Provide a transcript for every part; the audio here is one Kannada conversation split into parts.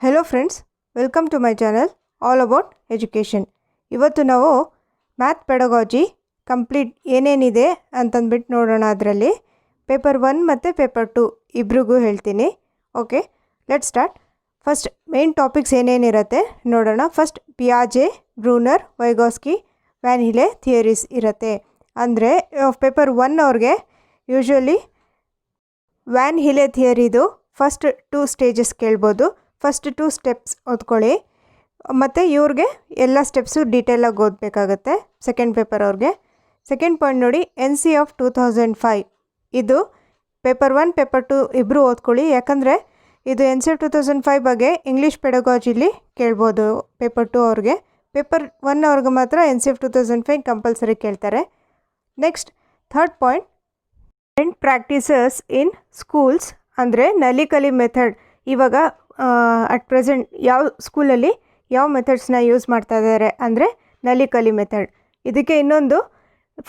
Hello friends, welcome to my channel all about education. ಇವತ್ತು ನಾವು ಮ್ಯಾಥ್ ಪೆಡಗಾಜಿ ಕಂಪ್ಲೀಟ್ ಏನೇನಿದೆ ಅಂತಂದ್ಬಿಟ್ಟು ನೋಡೋಣ. ಅದರಲ್ಲಿ ಪೇಪರ್ 1 ಮತ್ತು ಪೇಪರ್ 2 ಇಬ್ರಿಗೂ ಹೇಳ್ತೀನಿ. Okay, let start. First main topics ಏನೇನಿರುತ್ತೆ ನೋಡೋಣ. ಫಸ್ಟ್ ಪಿಯಾಜೆ, Bruner, Vygotsky, Van Hiele theories ಇರುತ್ತೆ. ಅಂದರೆ ಪೇಪರ್ 1 ಅವ್ರಿಗೆ ಯೂಶ್ವಲಿ ವ್ಯಾನ್ ಹಿಲೆ ಥಿಯರಿದು ಫಸ್ಟ್ 2 ಸ್ಟೇಜಸ್ ಕೇಳ್ಬೋದು. ಫಸ್ಟ್ 2 ಸ್ಟೆಪ್ಸ್ ಓದ್ಕೊಳ್ಳಿ, ಮತ್ತು ಇವ್ರಿಗೆ ಎಲ್ಲ ಸ್ಟೆಪ್ಸು ಡೀಟೇಲಾಗಿ ಓದಬೇಕಾಗತ್ತೆ ಸೆಕೆಂಡ್ ಪೇಪರ್ ಅವ್ರಿಗೆ. ಸೆಕೆಂಡ್ ಪಾಯಿಂಟ್ ನೋಡಿ, NC ಆಫ್ 2005. ಇದು ಪೇಪರ್ 1 ಪೇಪರ್ 2 ಇಬ್ಬರು ಓದ್ಕೊಳ್ಳಿ, ಯಾಕಂದರೆ ಇದು NC ಆಫ್ 2005 ಬಗ್ಗೆ ಇಂಗ್ಲೀಷ್ ಪೆಡಗಾಜಿಲಿ ಕೇಳ್ಬೋದು ಪೇಪರ್ 2 ಅವ್ರಿಗೆ. ಪೇಪರ್ 1 ಅವ್ರಿಗೆ ಮಾತ್ರ NC ಆಫ್ 2005 ಕಂಪಲ್ಸರಿ ಕೇಳ್ತಾರೆ. Next third point, and practices in schools, ಅಂದರೆ ನಲಿಕಲಿ ಮೆಥಡ್. ಇವಾಗ ಅಟ್ ಪ್ರೆಸೆಂಟ್ ಯಾವ ಸ್ಕೂಲಲ್ಲಿ ಯಾವ ಮೆಥಡ್ಸ್ನ ಯೂಸ್ ಮಾಡ್ತಾ ಇದ್ದಾರೆ ಅಂದರೆ ನಲಿಕಲಿ ಮೆಥಡ್. ಇದಕ್ಕೆ ಇನ್ನೊಂದು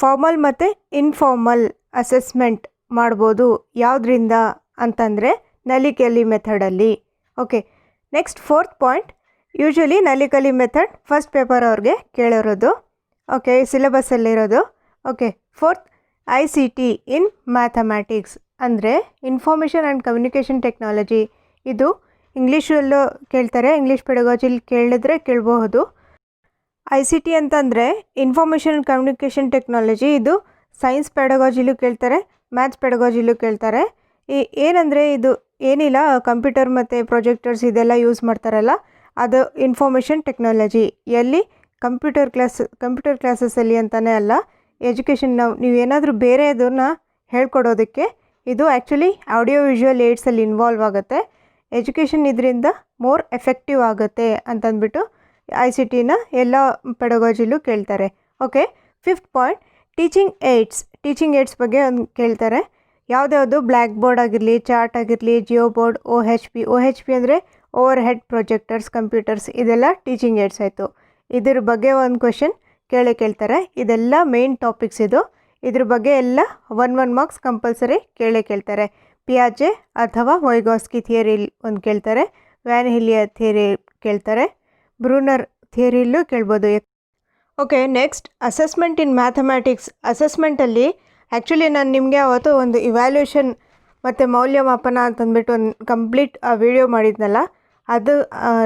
ಫಾರ್ಮಲ್ ಮತ್ತು ಇನ್ಫಾರ್ಮಲ್ ಅಸೆಸ್ಮೆಂಟ್ ಮಾಡ್ಬೋದು. ಯಾವುದರಿಂದ ಅಂತಂದರೆ ನಲಿಕಲಿ ಮೆಥಡಲ್ಲಿ. Okay, next fourth point, usually ನಲಿಕಲಿ ಮೆಥಡ್ ಫಸ್ಟ್ ಪೇಪರ್ ಅವ್ರಿಗೆ ಕೇಳಿರೋದು. ಓಕೆ, ಸಿಲೆಬಸ್ಸಲ್ಲಿರೋದು. Okay, fourth ICT in mathematics, ಅಂದರೆ ಇನ್ಫಾರ್ಮೇಷನ್ ಆ್ಯಂಡ್ ಕಮ್ಯುನಿಕೇಷನ್ ಟೆಕ್ನಾಲಜಿ. ಇದು ಇಂಗ್ಲೀಷಲ್ಲೂ ಕೇಳ್ತಾರೆ, ಇಂಗ್ಲೀಷ್ ಪೆಡಗಾಜಿಲಿ ಕೇಳಿದ್ರೆ ಕೇಳಬಹುದು. ICT ಅಂತಂದರೆ ಇನ್ಫಾರ್ಮೇಷನ್ ಆ್ಯಂಡ್ ಕಮ್ಯುನಿಕೇಷನ್ ಟೆಕ್ನಾಲಜಿ. ಇದು ಸೈನ್ಸ್ ಪೆಡಗಾಜಿಲೂ ಕೇಳ್ತಾರೆ, ಮ್ಯಾಥ್ಸ್ ಪೆಡಗಾಜಿಲೂ ಕೇಳ್ತಾರೆ. ಏನಂದರೆ ಇದು ಏನಿಲ್ಲ, ಕಂಪ್ಯೂಟರ್ ಮತ್ತು ಪ್ರೊಜೆಕ್ಟರ್ಸ್ ಇದೆಲ್ಲ ಯೂಸ್ ಮಾಡ್ತಾರಲ್ಲ, ಅದು ಇನ್ಫಾರ್ಮೇಷನ್ ಟೆಕ್ನಾಲಜಿ. ಎಲ್ಲಿ ಕಂಪ್ಯೂಟರ್ ಕ್ಲಾಸಸ್ಸಲ್ಲಿ ಅಂತಲೇ ಅಲ್ಲ, ಎಜುಕೇಷನ್ ನೀವು ಏನಾದರೂ ಬೇರೆದನ್ನ ಹೇಳ್ಕೊಡೋದಕ್ಕೆ ಇದು ಆ್ಯಕ್ಚುಲಿ ಆಡಿಯೋ ವಿಜುವಲ್ ಏಡ್ಸಲ್ಲಿ ಇನ್ವಾಲ್ವ್ ಆಗುತ್ತೆ. ಎಜುಕೇಷನ್ ಇದರಿಂದ ಮೋರ್ ಎಫೆಕ್ಟಿವ್ ಆಗುತ್ತೆ ಅಂತಂದ್ಬಿಟ್ಟು ICTನ ಎಲ್ಲ ಪೆಡಗಾಜಿಲೂ ಕೇಳ್ತಾರೆ. Okay, fifth point, teaching AIDS ಬಗ್ಗೆ ಒಂದು ಕೇಳ್ತಾರೆ. ಯಾವುದ್ಯಾವುದು ಬ್ಲ್ಯಾಕ್ ಬೋರ್ಡ್ ಆಗಿರಲಿ, ಚಾರ್ಟ್ ಆಗಿರಲಿ, ಜಿಯೋ ಬೋರ್ಡ್, OHP ಅಂದರೆ ಓವರ್ ಹೆಡ್ ಪ್ರೊಜೆಕ್ಟರ್ಸ್, ಕಂಪ್ಯೂಟರ್ಸ್, ಇದೆಲ್ಲ ಟೀಚಿಂಗ್ ಏಡ್ಸ್ ಆಯಿತು. ಇದ್ರ ಬಗ್ಗೆ ಒಂದು ಕ್ವೆಶನ್ ಕೇಳ್ತಾರೆ. ಇದೆಲ್ಲ ಮೇನ್ ಟಾಪಿಕ್ಸ್ ಇದು. ಇದ್ರ ಬಗ್ಗೆ ಎಲ್ಲ 1 ಮಾರ್ಕ್ಸ್ ಕಂಪಲ್ಸರಿ ಕೇಳ್ತಾರೆ. ಪಿಯಾಜೆ ಅಥವಾ ವೈಗಾಸ್ಕಿ ಥಿಯರಿ ಒಂದು ಕೇಳ್ತಾರೆ, ವ್ಯಾನ್ ಹಿಲಿಯ ಥಿಯರಿ ಕೇಳ್ತಾರೆ, ಬ್ರೂನರ್ ಥಿಯರಿಲ್ಲೂ ಕೇಳ್ಬೋದು. Okay, next assessment in mathematics. ಅಸೆಸ್ಮೆಂಟಲ್ಲಿ ಆ್ಯಕ್ಚುಲಿ ನಾನು ನಿಮಗೆ ಅವತ್ತು ಒಂದು ಇವ್ಯಾಲ್ಯೂಷನ್ ಮತ್ತು ಮೌಲ್ಯಮಾಪನ ಅಂತಂದ್ಬಿಟ್ಟು ಒಂದು ಕಂಪ್ಲೀಟ್ ವಿಡಿಯೋ ಮಾಡಿದ್ನಲ್ಲ, ಅದು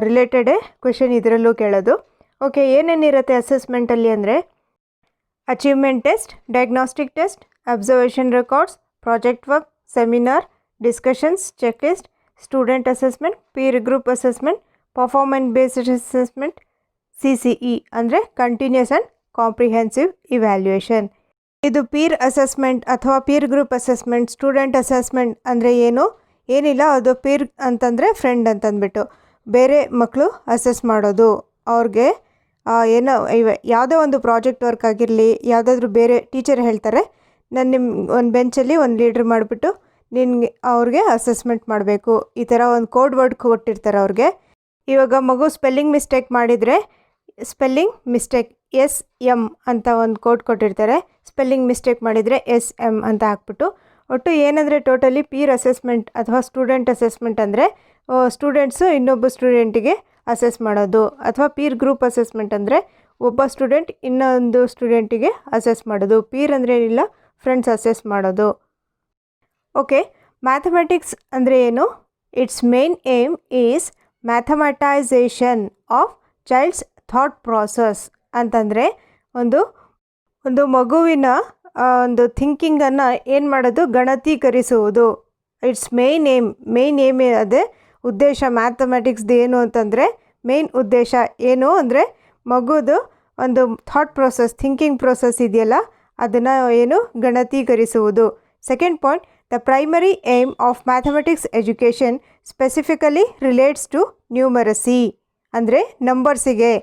ರಿಲೇಟೆಡೇ ಕ್ವೆಶನ್ ಇದರಲ್ಲೂ ಕೇಳೋದು. ಓಕೆ, ಏನೇನಿರುತ್ತೆ ಅಸೆಸ್ಮೆಂಟಲ್ಲಿ ಅಂದರೆ achievement test, diagnostic test, observation records, project work, seminar, discussions, check list, student assessment, peer group assessment, performance based assessment, CCE ಅಂದರೆ ಕಂಟಿನ್ಯೂಸ್ ಆ್ಯಂಡ್ ಕಾಂಪ್ರಿಹೆನ್ಸಿವ್ ಇವ್ಯಾಲ್ಯೂಯೇಷನ್. ಇದು ಪೀರ್ ಅಸೆಸ್ಮೆಂಟ್ ಅಥವಾ peer group assessment. Student assessment ಅಂದರೆ ಏನಿಲ್ಲ, ಅದು ಪೀರ್ ಅಂತಂದರೆ ಫ್ರೆಂಡ್ ಅಂತಂದ್ಬಿಟ್ಟು ಬೇರೆ ಮಕ್ಕಳು ಅಸೆಸ್ ಮಾಡೋದು. ಅವ್ರಿಗೆ ಯಾವುದೋ ಒಂದು ಪ್ರಾಜೆಕ್ಟ್ ವರ್ಕ್ ಆಗಿರಲಿ, ಯಾವುದಾದ್ರೂ ಬೇರೆ ಟೀಚರ್ ಹೇಳ್ತಾರೆ, ನಾನು ಒಂದು ಬೆಂಚಲ್ಲಿ ಒಂದು ಲೀಡ್ರ್ ಮಾಡಿಬಿಟ್ಟು ಅವ್ರಿಗೆ ಅಸೆಸ್ಮೆಂಟ್ ಮಾಡಬೇಕು. ಈ ಥರ ಒಂದು ಕೋಡ್ ವರ್ಡ್ ಕೊಟ್ಟಿರ್ತಾರೆ ಅವ್ರಿಗೆ. ಇವಾಗ ಮಗು ಸ್ಪೆಲ್ಲಿಂಗ್ ಮಿಸ್ಟೇಕ್ ಮಾಡಿದರೆ ಸ್ಪೆಲ್ಲಿಂಗ್ ಮಿಸ್ಟೇಕ್ SM ಅಂತ ಒಂದು ಕೋಡ್ ಕೊಟ್ಟಿರ್ತಾರೆ. ಸ್ಪೆಲ್ಲಿಂಗ್ ಮಿಸ್ಟೇಕ್ ಮಾಡಿದರೆ SM ಅಂತ ಹಾಕ್ಬಿಟ್ಟು, ಒಟ್ಟು ಏನಂದರೆ ಟೋಟಲಿ ಪೀರ್ ಅಸೆಸ್ಮೆಂಟ್ ಅಥವಾ ಸ್ಟೂಡೆಂಟ್ ಅಸೆಸ್ಮೆಂಟ್ ಅಂದರೆ ಸ್ಟೂಡೆಂಟ್ಸು ಇನ್ನೊಬ್ಬ ಸ್ಟೂಡೆಂಟಿಗೆ ಅಸೆಸ್ ಮಾಡೋದು. ಅಥವಾ ಪೀರ್ ಗ್ರೂಪ್ ಅಸೆಸ್ಮೆಂಟ್ ಅಂದರೆ ಒಬ್ಬ ಸ್ಟೂಡೆಂಟ್ ಇನ್ನೊಂದು ಸ್ಟೂಡೆಂಟಿಗೆ ಅಸೆಸ್ ಮಾಡೋದು. ಪೀರ್ ಅಂದರೆ ಏನಿಲ್ಲ, ಫ್ರೆಂಡ್ಸ್ ಅಸೆಸ್ ಮಾಡೋದು. ಓಕೆ, ಮ್ಯಾಥಮೆಟಿಕ್ಸ್ ಅಂದರೆ ಏನು? It's main aim is mathematisation of child's thought process. ಅಂತಂದರೆ ಒಂದು ಮಗುವಿನ ಒಂದು ಥಿಂಕಿಂಗನ್ನು ಏನು ಮಾಡೋದು, ಗಣಕೀಕರಿಸುವುದು. ಇಟ್ಸ್ ಮೇನ್ ಏಮ್ ಅದೇ ಉದ್ದೇಶ. ಮ್ಯಾಥಮೆಟಿಕ್ಸ್ದು ಏನು ಅಂತಂದರೆ ಮೇನ್ ಉದ್ದೇಶ ಏನು ಅಂದರೆ ಮಗುದು ಒಂದು ಥಾಟ್ ಪ್ರೋಸೆಸ್, ಥಿಂಕಿಂಗ್ ಪ್ರೋಸೆಸ್ ಇದೆಯಲ್ಲ, ಅದನ್ನು ಏನು ಗಣಕೀಕರಿಸುವುದು. Second point, the primary aim of mathematics education specifically relates to numeracy. ಅಂದರೆ ನಂಬರ್ಸಿಗೆ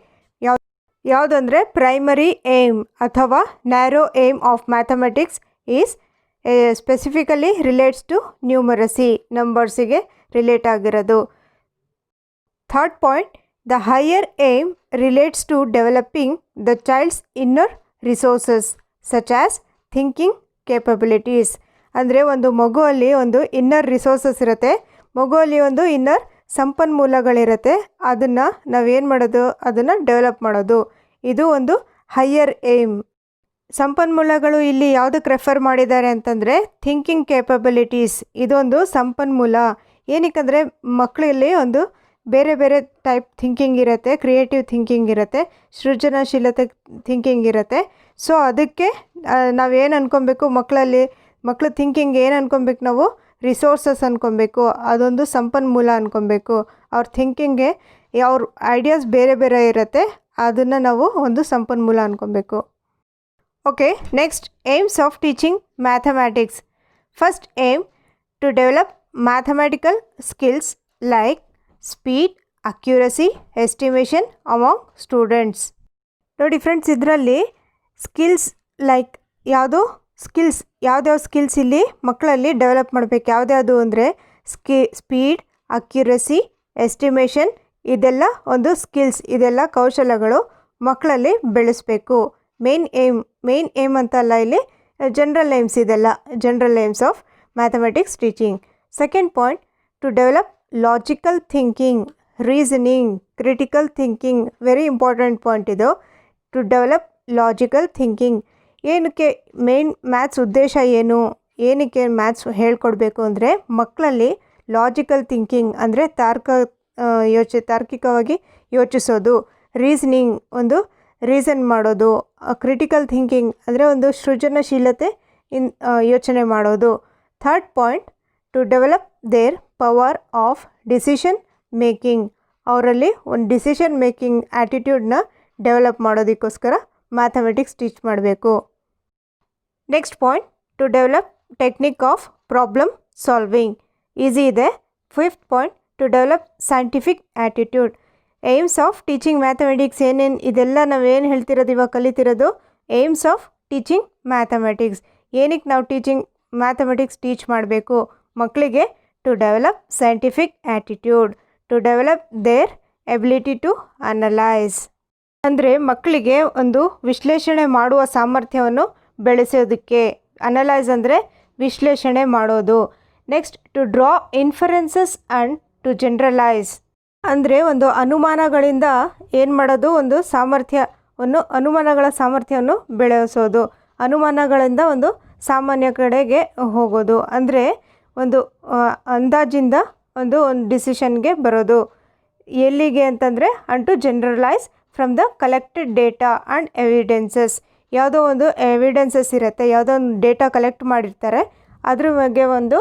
ಯಾವುದಂದರೆ ಪ್ರೈಮರಿ ಏಮ್ ಅಥವಾ narrow aim of mathematics is specifically relates to numeracy, ನಂಬರ್ಸಿಗೆ ರಿಲೇಟ್ ಆಗಿರೋದು. Third point, the higher aim relates to developing the child's inner resources such as thinking capabilities. ಅಂದರೆ ಒಂದು ಮಗುವಲ್ಲಿ ಒಂದು ಇನ್ನರ್ ರಿಸೋರ್ಸಸ್ ಇರುತ್ತೆ, ಮಗುವಲ್ಲಿ ಒಂದು ಇನ್ನರ್ ಸಂಪನ್ಮೂಲಗಳಿರುತ್ತೆ, ಅದನ್ನು ನಾವೇನು ಮಾಡೋದು, ಅದನ್ನು ಡೆವಲಪ್ ಮಾಡೋದು. ಇದು ಒಂದು ಹೈಯರ್ ಏಮ್. ಸಂಪನ್ಮೂಲಗಳು ಇಲ್ಲಿ ಯಾವುದಕ್ಕೆ ರೆಫರ್ ಮಾಡಿದ್ದಾರೆ ಅಂತಂದರೆ ಥಿಂಕಿಂಗ್ ಕೇಪಬಿಲಿಟೀಸ್. ಇದೊಂದು ಸಂಪನ್ಮೂಲ. ಏನಕ್ಕಂದರೆ ಮಕ್ಕಳಲ್ಲಿ ಒಂದು ಬೇರೆ ಬೇರೆ ಟೈಪ್ ಥಿಂಕಿಂಗ್ ಇರುತ್ತೆ, ಕ್ರಿಯೇಟಿವ್ ಥಿಂಕಿಂಗ್ ಇರುತ್ತೆ, ಸೃಜನಶೀಲತೆ ಥಿಂಕಿಂಗ್ ಇರುತ್ತೆ. ಸೊ ಅದಕ್ಕೆ ನಾವೇನು ಅಂದ್ಕೊಬೇಕು, ಮಕ್ಕಳ ಥಿಂಕಿಂಗ್ ಏನು ಅಂದ್ಕೊಬೇಕು, ನಾವು ರಿಸೋರ್ಸಸ್ ಅಂದ್ಕೊಬೇಕು, ಅದೊಂದು ಸಂಪನ್ಮೂಲ ಅಂದ್ಕೊಬೇಕು. ಅವ್ರ ಥಿಂಕಿಂಗ್ಗೆ ಅವ್ರ ಐಡಿಯಾಸ್ ಬೇರೆ ಬೇರೆ ಇರುತ್ತೆ, ಅದನ್ನು ನಾವು ಒಂದು ಸಂಪನ್ಮೂಲ ಅಂದ್ಕೊಬೇಕು. Okay, next aims of teaching mathematics. First aim to develop mathematical skills like speed, accuracy, estimation among students. ನೋಡಿ ಫ್ರೆಂಡ್ಸ್, ಇದರಲ್ಲಿ ಸ್ಕಿಲ್ಸ್ ಲೈಕ್ ಯಾವ್ಯಾವ ಸ್ಕಿಲ್ಸ್ ಇಲ್ಲಿ ಮಕ್ಕಳಲ್ಲಿ ಡೆವಲಪ್ ಮಾಡಬೇಕು. ಯಾವ್ದ್ಯಾವುದು ಅಂದರೆ ಸ್ಪೀಡ್, ಅಕ್ಯುರಸಿ, ಎಸ್ಟಿಮೇಷನ್, ಇದೆಲ್ಲ ಒಂದು ಸ್ಕಿಲ್ಸ್, ಇದೆಲ್ಲ ಕೌಶಲಗಳು ಮಕ್ಕಳಲ್ಲಿ ಬೆಳೆಸಬೇಕು. ಮೇನ್ ಏಮ್ ಅಂತಲ್ಲ, ಇಲ್ಲಿ ಜನರಲ್ ಏಮ್ಸ್, ಇದೆಲ್ಲ general aims of mathematics teaching. Second point, to develop logical thinking, reasoning, critical thinking. Very important point ಇದು. To develop logical thinking. ಏನಕ್ಕೆ ಮ್ಯಾಥ್ಸ್ ಉದ್ದೇಶ ಏನಕ್ಕೆ ಮ್ಯಾಥ್ಸ್ ಹೇಳ್ಕೊಡ್ಬೇಕು ಅಂದರೆ ಮಕ್ಕಳಲ್ಲಿ ಲಾಜಿಕಲ್ ಥಿಂಕಿಂಗ್ ಅಂದರೆ ತಾರ್ಕಿಕವಾಗಿ ಯೋಚಿಸೋದು, ರೀಸನಿಂಗ್ ಒಂದು ರೀಸನ್ ಮಾಡೋದು, ಕ್ರಿಟಿಕಲ್ ಥಿಂಕಿಂಗ್ ಅಂದರೆ ಒಂದು ಸೃಜನಶೀಲತೆ ಯೋಚನೆ ಮಾಡೋದು. Third point, to develop their power of decision making. ಅವರಲ್ಲಿ ಒಂದು ಡಿಸಿಷನ್ ಮೇಕಿಂಗ್ ಆ್ಯಟಿಟ್ಯೂಡ್ನ ಡೆವಲಪ್ ಮಾಡೋದಕ್ಕೋಸ್ಕರ ಮ್ಯಾಥಮೆಟಿಕ್ಸ್ ಟೀಚ್ ಮಾಡಬೇಕು. Next point, to develop technique of problem solving. Easy ಇದೆ. Fifth point, to develop scientific attitude. Aims of teaching mathematics ಇದೆಲ್ಲ ನಾವೇನು ಹೇಳ್ತಿರೋದು, ಇವಾಗ ಕಲಿತಿರೋದು ಏಮ್ಸ್ ಆಫ್ ಟೀಚಿಂಗ್ ಮ್ಯಾಥಮೆಟಿಕ್ಸ್. ಏನಕ್ಕೆ ನಾವು ಮ್ಯಾಥಮೆಟಿಕ್ಸ್ ಟೀಚ್ ಮಾಡಬೇಕು ಮಕ್ಕಳಿಗೆ? To develop scientific attitude, to develop their ability to analyse. ಅಂದರೆ ಮಕ್ಕಳಿಗೆ ಒಂದು ವಿಶ್ಲೇಷಣೆ ಮಾಡುವ ಸಾಮರ್ಥ್ಯವನ್ನು ಬೆಳೆಸೋದಕ್ಕೆ. ಅನಲೈಸ್ ಅಂದರೆ ವಿಶ್ಲೇಷಣೆ ಮಾಡೋದು. Next, to draw inferences and to generalise. ಅಂದರೆ ಒಂದು ಅನುಮಾನಗಳಿಂದ ಏನು ಮಾಡೋದು, ಒಂದು ಅನುಮಾನಗಳ ಸಾಮರ್ಥ್ಯವನ್ನು ಬೆಳೆಸೋದು. ಅನುಮಾನಗಳಿಂದ ಒಂದು ಸಾಮಾನ್ಯ ಕಡೆಗೆ ಹೋಗೋದು. ಅಂದರೆ ಒಂದು ಅಂದಾಜಿಂದ ಒಂದು ಡಿಸಿಷನ್ಗೆ ಬರೋದು. ಎಲ್ಲಿಗೆ ಅಂತಂದರೆ and to generalise from the collected data and evidences. ಯಾವುದೋ ಒಂದು ಎವಿಡೆನ್ಸಸ್ ಇರುತ್ತೆ, ಯಾವುದೋ ಒಂದು ಡೇಟಾ ಕಲೆಕ್ಟ್ ಮಾಡಿರ್ತಾರೆ, ಅದ್ರ ಬಗ್ಗೆ ಒಂದು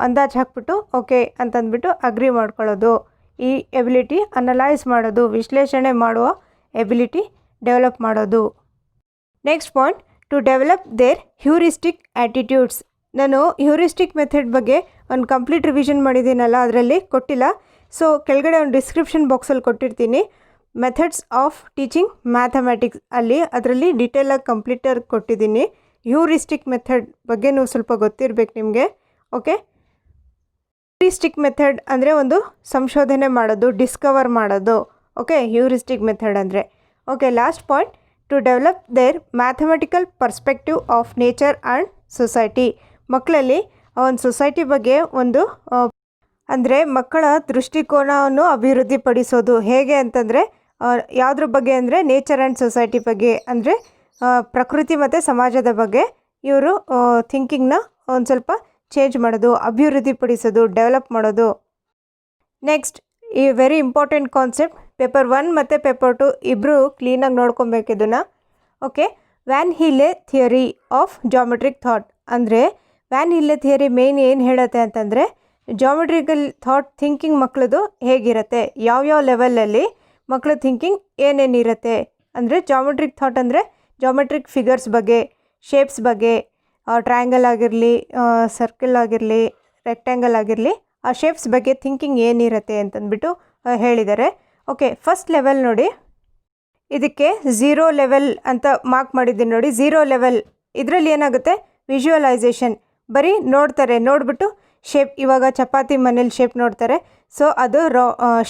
ಅಂದಾಜು ಹಾಕ್ಬಿಟ್ಟು ಓಕೆ ಅಂತಂದ್ಬಿಟ್ಟು ಅಗ್ರಿ ಮಾಡ್ಕೊಳ್ಳೋದು. ಈ ಎಬಿಲಿಟಿ ಅನಲೈಸ್ ಮಾಡೋದು, ವಿಶ್ಲೇಷಣೆ ಮಾಡುವ ಎಬಿಲಿಟಿ ಡೆವಲಪ್ ಮಾಡೋದು. Next point, to develop their heuristic attitudes. ನಾನು ಹ್ಯೂರಿಸ್ಟಿಕ್ ಮೆಥಡ್ ಬಗ್ಗೆ ಒಂದು ಕಂಪ್ಲೀಟ್ ರಿವಿಷನ್ ಮಾಡಿದ್ದೀನಲ್ಲ, ಅದರಲ್ಲಿ ಕೊಟ್ಟಿಲ್ಲ. ಸೊ ಕೆಳಗಡೆ ಒಂದು ಡಿಸ್ಕ್ರಿಪ್ಷನ್ ಬಾಕ್ಸಲ್ಲಿ ಕೊಟ್ಟಿರ್ತೀನಿ, ಮೆಥಡ್ಸ್ ಆಫ್ ಟೀಚಿಂಗ್ ಮ್ಯಾಥಮೆಟಿಕ್ಸ್ ಅದರಲ್ಲಿ ಡೀಟೇಲಾಗಿ ಕಂಪ್ಲೀಟಾಗಿ ಕೊಟ್ಟಿದ್ದೀನಿ. ಹ್ಯೂರಿಸ್ಟಿಕ್ ಮೆಥಡ್ ಬಗ್ಗೆನೂ ಸ್ವಲ್ಪ ಗೊತ್ತಿರಬೇಕು ನಿಮಗೆ. ಓಕೆ, ಹ್ಯೂರಿಸ್ಟಿಕ್ ಮೆಥಡ್ ಅಂದರೆ ಒಂದು ಸಂಶೋಧನೆ ಮಾಡೋದು, ಡಿಸ್ಕವರ್ ಮಾಡೋದು. ಓಕೆ, ಹ್ಯೂರಿಸ್ಟಿಕ್ ಮೆಥಡ್ ಅಂದರೆ. Okay, last point, to develop their mathematical perspective of nature and society. ಮಕ್ಕಳಲ್ಲಿ ಒಂದು ಸೊಸೈಟಿ ಬಗ್ಗೆ ಒಂದು ಅಂದರೆ ಮಕ್ಕಳ ದೃಷ್ಟಿಕೋನವನ್ನು ಅಭಿವೃದ್ಧಿಪಡಿಸೋದು. ಹೇಗೆ ಅಂತಂದರೆ ಯಾವುದ್ರ ಬಗ್ಗೆ ಅಂದರೆ ನೇಚರ್ ಆ್ಯಂಡ್ ಸೊಸೈಟಿ ಬಗ್ಗೆ, ಅಂದರೆ ಪ್ರಕೃತಿ ಮತ್ತು ಸಮಾಜದ ಬಗ್ಗೆ ಇವರು ಥಿಂಕಿಂಗ್ನ ಒಂದು ಸ್ವಲ್ಪ ಚೇಂಜ್ ಮಾಡೋದು, ಅಭಿವೃದ್ಧಿಪಡಿಸೋದು, ಡೆವಲಪ್ ಮಾಡೋದು. ನೆಕ್ಸ್ಟ್, ಈ ವೆರಿ ಇಂಪಾರ್ಟೆಂಟ್ ಕಾನ್ಸೆಪ್ಟ್, ಪೇಪರ್ 1 ಮತ್ತು ಪೇಪರ್ 2 ಇಬ್ಬರು ಕ್ಲೀನಾಗಿ ನೋಡ್ಕೊಬೇಕು ಇದನ್ನು. Okay, van Hiele theory of geometric thought. ಅಂದರೆ ವ್ಯಾನ್ ಹೀಲೆ ಥಿಯರಿ ಮೇನ್ ಏನು ಹೇಳುತ್ತೆ ಅಂತಂದರೆ ಜಾಮೆಟ್ರಿಕಲ್ ಥಾಟ್ ಥಿಂಕಿಂಗ್ ಮಕ್ಕಳದು ಹೇಗಿರುತ್ತೆ, ಯಾವ್ಯಾವ ಲೆವೆಲಲ್ಲಿ ಮಕ್ಕಳ ಥಿಂಕಿಂಗ್ ಏನೇನಿರುತ್ತೆ. ಅಂದರೆ ಜಾಮೆಟ್ರಿಕ್ ಥಾಟ್ ಅಂದರೆ ಜಾಮೆಟ್ರಿಕ್ ಫಿಗರ್ಸ್ ಬಗ್ಗೆ, ಶೇಪ್ಸ್ ಬಗ್ಗೆ, ಟ್ರಯಾಂಗಲ್ ಆಗಿರಲಿ, ಸರ್ಕಲ್ ಆಗಿರಲಿ, ರೆಕ್ಟ್ಯಾಂಗಲ್ ಆಗಿರಲಿ, ಆ ಶೇಪ್ಸ್ ಬಗ್ಗೆ ಥಿಂಕಿಂಗ್ ಏನಿರುತ್ತೆ ಅಂತಂದ್ಬಿಟ್ಟು ಹೇಳಿದ್ದಾರೆ. ಓಕೆ, ಫಸ್ಟ್ ಲೆವೆಲ್ ನೋಡಿ, ಇದಕ್ಕೆ 0 ಲೆವೆಲ್ ಅಂತ ಮಾರ್ಕ್ ಮಾಡಿದ್ದೀನಿ ನೋಡಿ. 0 ಲೆವೆಲ್ ಇದರಲ್ಲಿ ಏನಾಗುತ್ತೆ, ವಿಜುವಲೈಸೇಷನ್, ಬರೀ ನೋಡ್ತಾರೆ, ನೋಡಿಬಿಟ್ಟು ಶೇಪ್, ಇವಾಗ ಚಪಾತಿ ಮನೇಲಿ ಶೇಪ್ ನೋಡ್ತಾರೆ. ಸೊ ಅದು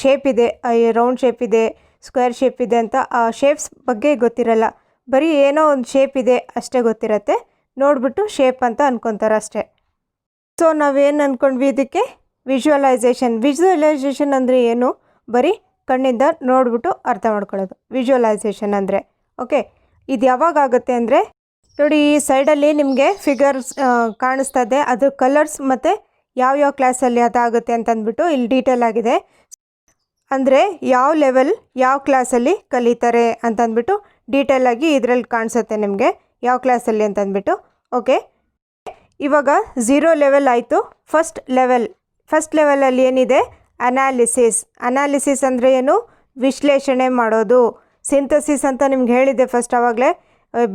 ಶೇಪ್ ಇದೆ, ರೌಂಡ್ ಶೇಪ್ ಇದೆ, ಸ್ಕ್ವೇರ್ ಶೇಪ್ ಇದೆ ಅಂತ ಆ ಶೇಪ್ಸ್ ಬಗ್ಗೆ ಗೊತ್ತಿರಲ್ಲ. ಬರೀ ಏನೋ ಒಂದು ಶೇಪ್ ಇದೆ ಅಷ್ಟೇ ಗೊತ್ತಿರತ್ತೆ, ನೋಡಿಬಿಟ್ಟು ಶೇಪ್ ಅಂತ ಅಂದ್ಕೊತಾರೆ ಅಷ್ಟೇ. ಸೊ ನಾವೇನು ಅಂದ್ಕೊಂಡ್ವಿ, ಇದಕ್ಕೆ ವಿಜುವಲೈಸೇಷನ್ ಅಂದರೆ ಏನು? ಬರೀ ಕಣ್ಣಿಂದ ನೋಡಿಬಿಟ್ಟು ಅರ್ಥ ಮಾಡ್ಕೊಳ್ಳೋದು ವಿಜುವಲೈಸೇಷನ್ ಅಂದರೆ. ಓಕೆ, ಇದು ಯಾವಾಗ ಆಗುತ್ತೆ ಅಂದರೆ ನೋಡಿ, ಈ ಸೈಡಲ್ಲಿ ನಿಮಗೆ ಫಿಗರ್ಸ್ ಕಾಣಿಸ್ತಾ ಇದೆ, ಅದ್ರ ಕಲರ್ಸ್ ಮತ್ತು ಯಾವ ಕ್ಲಾಸಲ್ಲಿ ಅದಾಗುತ್ತೆ ಅಂತಂದ್ಬಿಟ್ಟು ಇಲ್ಲಿ ಡೀಟೇಲ್ ಆಗಿದೆ. ಅಂದರೆ ಯಾವ ಲೆವೆಲ್ ಯಾವ ಕ್ಲಾಸಲ್ಲಿ ಕಲಿತಾರೆ ಅಂತಂದ್ಬಿಟ್ಟು ಡೀಟೇಲಾಗಿ ಇದರಲ್ಲಿ ಕಾಣಿಸುತ್ತೆ ನಿಮಗೆ ಯಾವ ಕ್ಲಾಸಲ್ಲಿ ಅಂತಂದ್ಬಿಟ್ಟು. ಓಕೆ, ಇವಾಗ 0 ಲೆವೆಲ್ ಆಯಿತು. ಫಸ್ಟ್ ಲೆವೆಲಲ್ಲಿ ಏನಿದೆ? ಅನಾಲಿಸಿಸ್ ಅಂದರೆ ಏನು? ವಿಶ್ಲೇಷಣೆ ಮಾಡೋದು. ಸಿಂಥಸಿಸ್ ಅಂತ ನಿಮ್ಗೆ ಹೇಳಿದ್ದೆ ಫಸ್ಟ್ ಆವಾಗಲೇ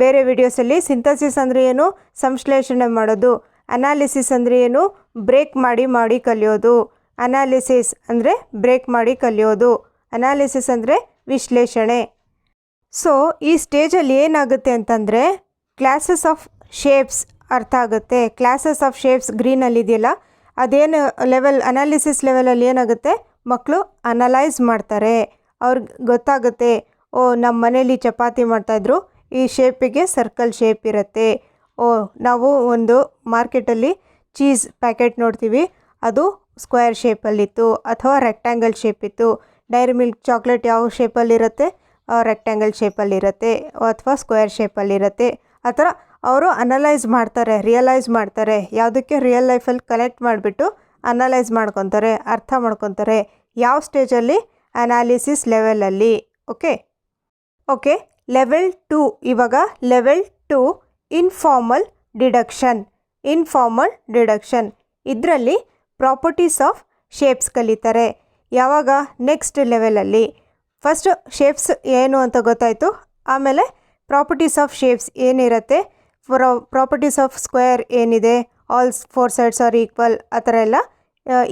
ಬೇರೆ ವಿಡಿಯೋಸಲ್ಲಿ. ಸಿಂಥಸಿಸ್ ಅಂದರೆ ಏನು? ಸಂಶ್ಲೇಷಣೆ ಮಾಡೋದು. ಅನಾಲಿಸಿಸ್ ಅಂದರೆ ಏನು? ಬ್ರೇಕ್ ಮಾಡಿ ಕಲಿಯೋದು. ಅನಾಲಿಸಿಸ್ ಅಂದರೆ ಬ್ರೇಕ್ ಮಾಡಿ ಕಲಿಯೋದು. ಅನಾಲಿಸಿಸ್ ಅಂದರೆ ವಿಶ್ಲೇಷಣೆ. ಸೊ ಈ ಸ್ಟೇಜಲ್ಲಿ ಏನಾಗುತ್ತೆ ಅಂತಂದರೆ ಕ್ಲಾಸಸ್ ಆಫ್ ಶೇಪ್ಸ್ ಅರ್ಥ ಆಗುತ್ತೆ. ಕ್ಲಾಸಸ್ ಆಫ್ ಶೇಪ್ಸ್ ಗ್ರೀನಲ್ಲಿ ಇದೆಯಲ್ಲ, ಅದೇನು ಲೆವೆಲ್, ಅನಾಲಿಸಿಸ್ ಲೆವೆಲಲ್ಲಿ ಏನಾಗುತ್ತೆ? ಮಕ್ಕಳು ಅನಲೈಸ್ ಮಾಡ್ತಾರೆ. ಅವ್ರಿಗೆ ಗೊತ್ತಾಗುತ್ತೆ, ಓ ನಮ್ಮ ಮನೇಲಿ ಚಪಾತಿ ಮಾಡ್ತಾಯಿದ್ರು, ಈ ಶೇಪಿಗೆ ಸರ್ಕಲ್ ಶೇಪ್ ಇರುತ್ತೆ. ಓ ನಾವು ಒಂದು ಮಾರ್ಕೆಟಲ್ಲಿ ಚೀಸ್ ಪ್ಯಾಕೆಟ್ ನೋಡ್ತೀವಿ, ಅದು ಸ್ಕ್ವೇರ್ ಶೇಪಲ್ಲಿತ್ತು ಅಥವಾ ರೆಕ್ಟ್ಯಾಂಗಲ್ ಶೇಪ್ ಇತ್ತು. ಡೈರಿ ಮಿಲ್ಕ್ ಚಾಕ್ಲೇಟ್ ಯಾವ ಶೇಪಲ್ಲಿರುತ್ತೆ? ರೆಕ್ಟ್ಯಾಂಗಲ್ ಶೇಪಲ್ಲಿರುತ್ತೆ ಅಥವಾ ಸ್ಕ್ವೇರ್ ಶೇಪಲ್ಲಿರುತ್ತೆ. ಆ ಥರ ಅವರು ಅನಲೈಸ್ ಮಾಡ್ತಾರೆ, ರಿಯಲೈಸ್ ಮಾಡ್ತಾರೆ. ಯಾವುದಕ್ಕೆ? ರಿಯಲ್ ಲೈಫಲ್ಲಿ ಕನೆಕ್ಟ್ ಮಾಡಿಬಿಟ್ಟು ಅನಲೈಸ್ ಮಾಡ್ಕೊತಾರೆ, ಅರ್ಥ ಮಾಡ್ಕೊತಾರೆ. ಯಾವ ಸ್ಟೇಜಲ್ಲಿ? ಅನಾಲಿಸಿಸ್ ಲೆವೆಲಲ್ಲಿ. Okay, level 2. ಇವಾಗ ಲೆವೆಲ್ 2 ಇನ್ಫಾರ್ಮಲ್ ಡಿಡಕ್ಷನ್. ಇದರಲ್ಲಿ ಪ್ರಾಪರ್ಟೀಸ್ ಆಫ್ ಶೇಪ್ಸ್ ಕಲಿತಾರೆ. ಯಾವಾಗ? ನೆಕ್ಸ್ಟ್ ಲೆವೆಲಲ್ಲಿ. ಫಸ್ಟ್ ಶೇಪ್ಸ್ ಏನು ಅಂತ ಗೊತ್ತಾಯಿತು, ಆಮೇಲೆ ಪ್ರಾಪರ್ಟೀಸ್ ಆಫ್ ಶೇಪ್ಸ್ ಏನಿರುತ್ತೆ, ಪ್ರಾಪರ್ಟೀಸ್ ಆಫ್ ಸ್ಕ್ವೇರ್ ಏನಿದೆ, ಆಲ್ 4 sides ಆರ್ ಈಕ್ವಲ್, ಆ ಥರ ಎಲ್ಲ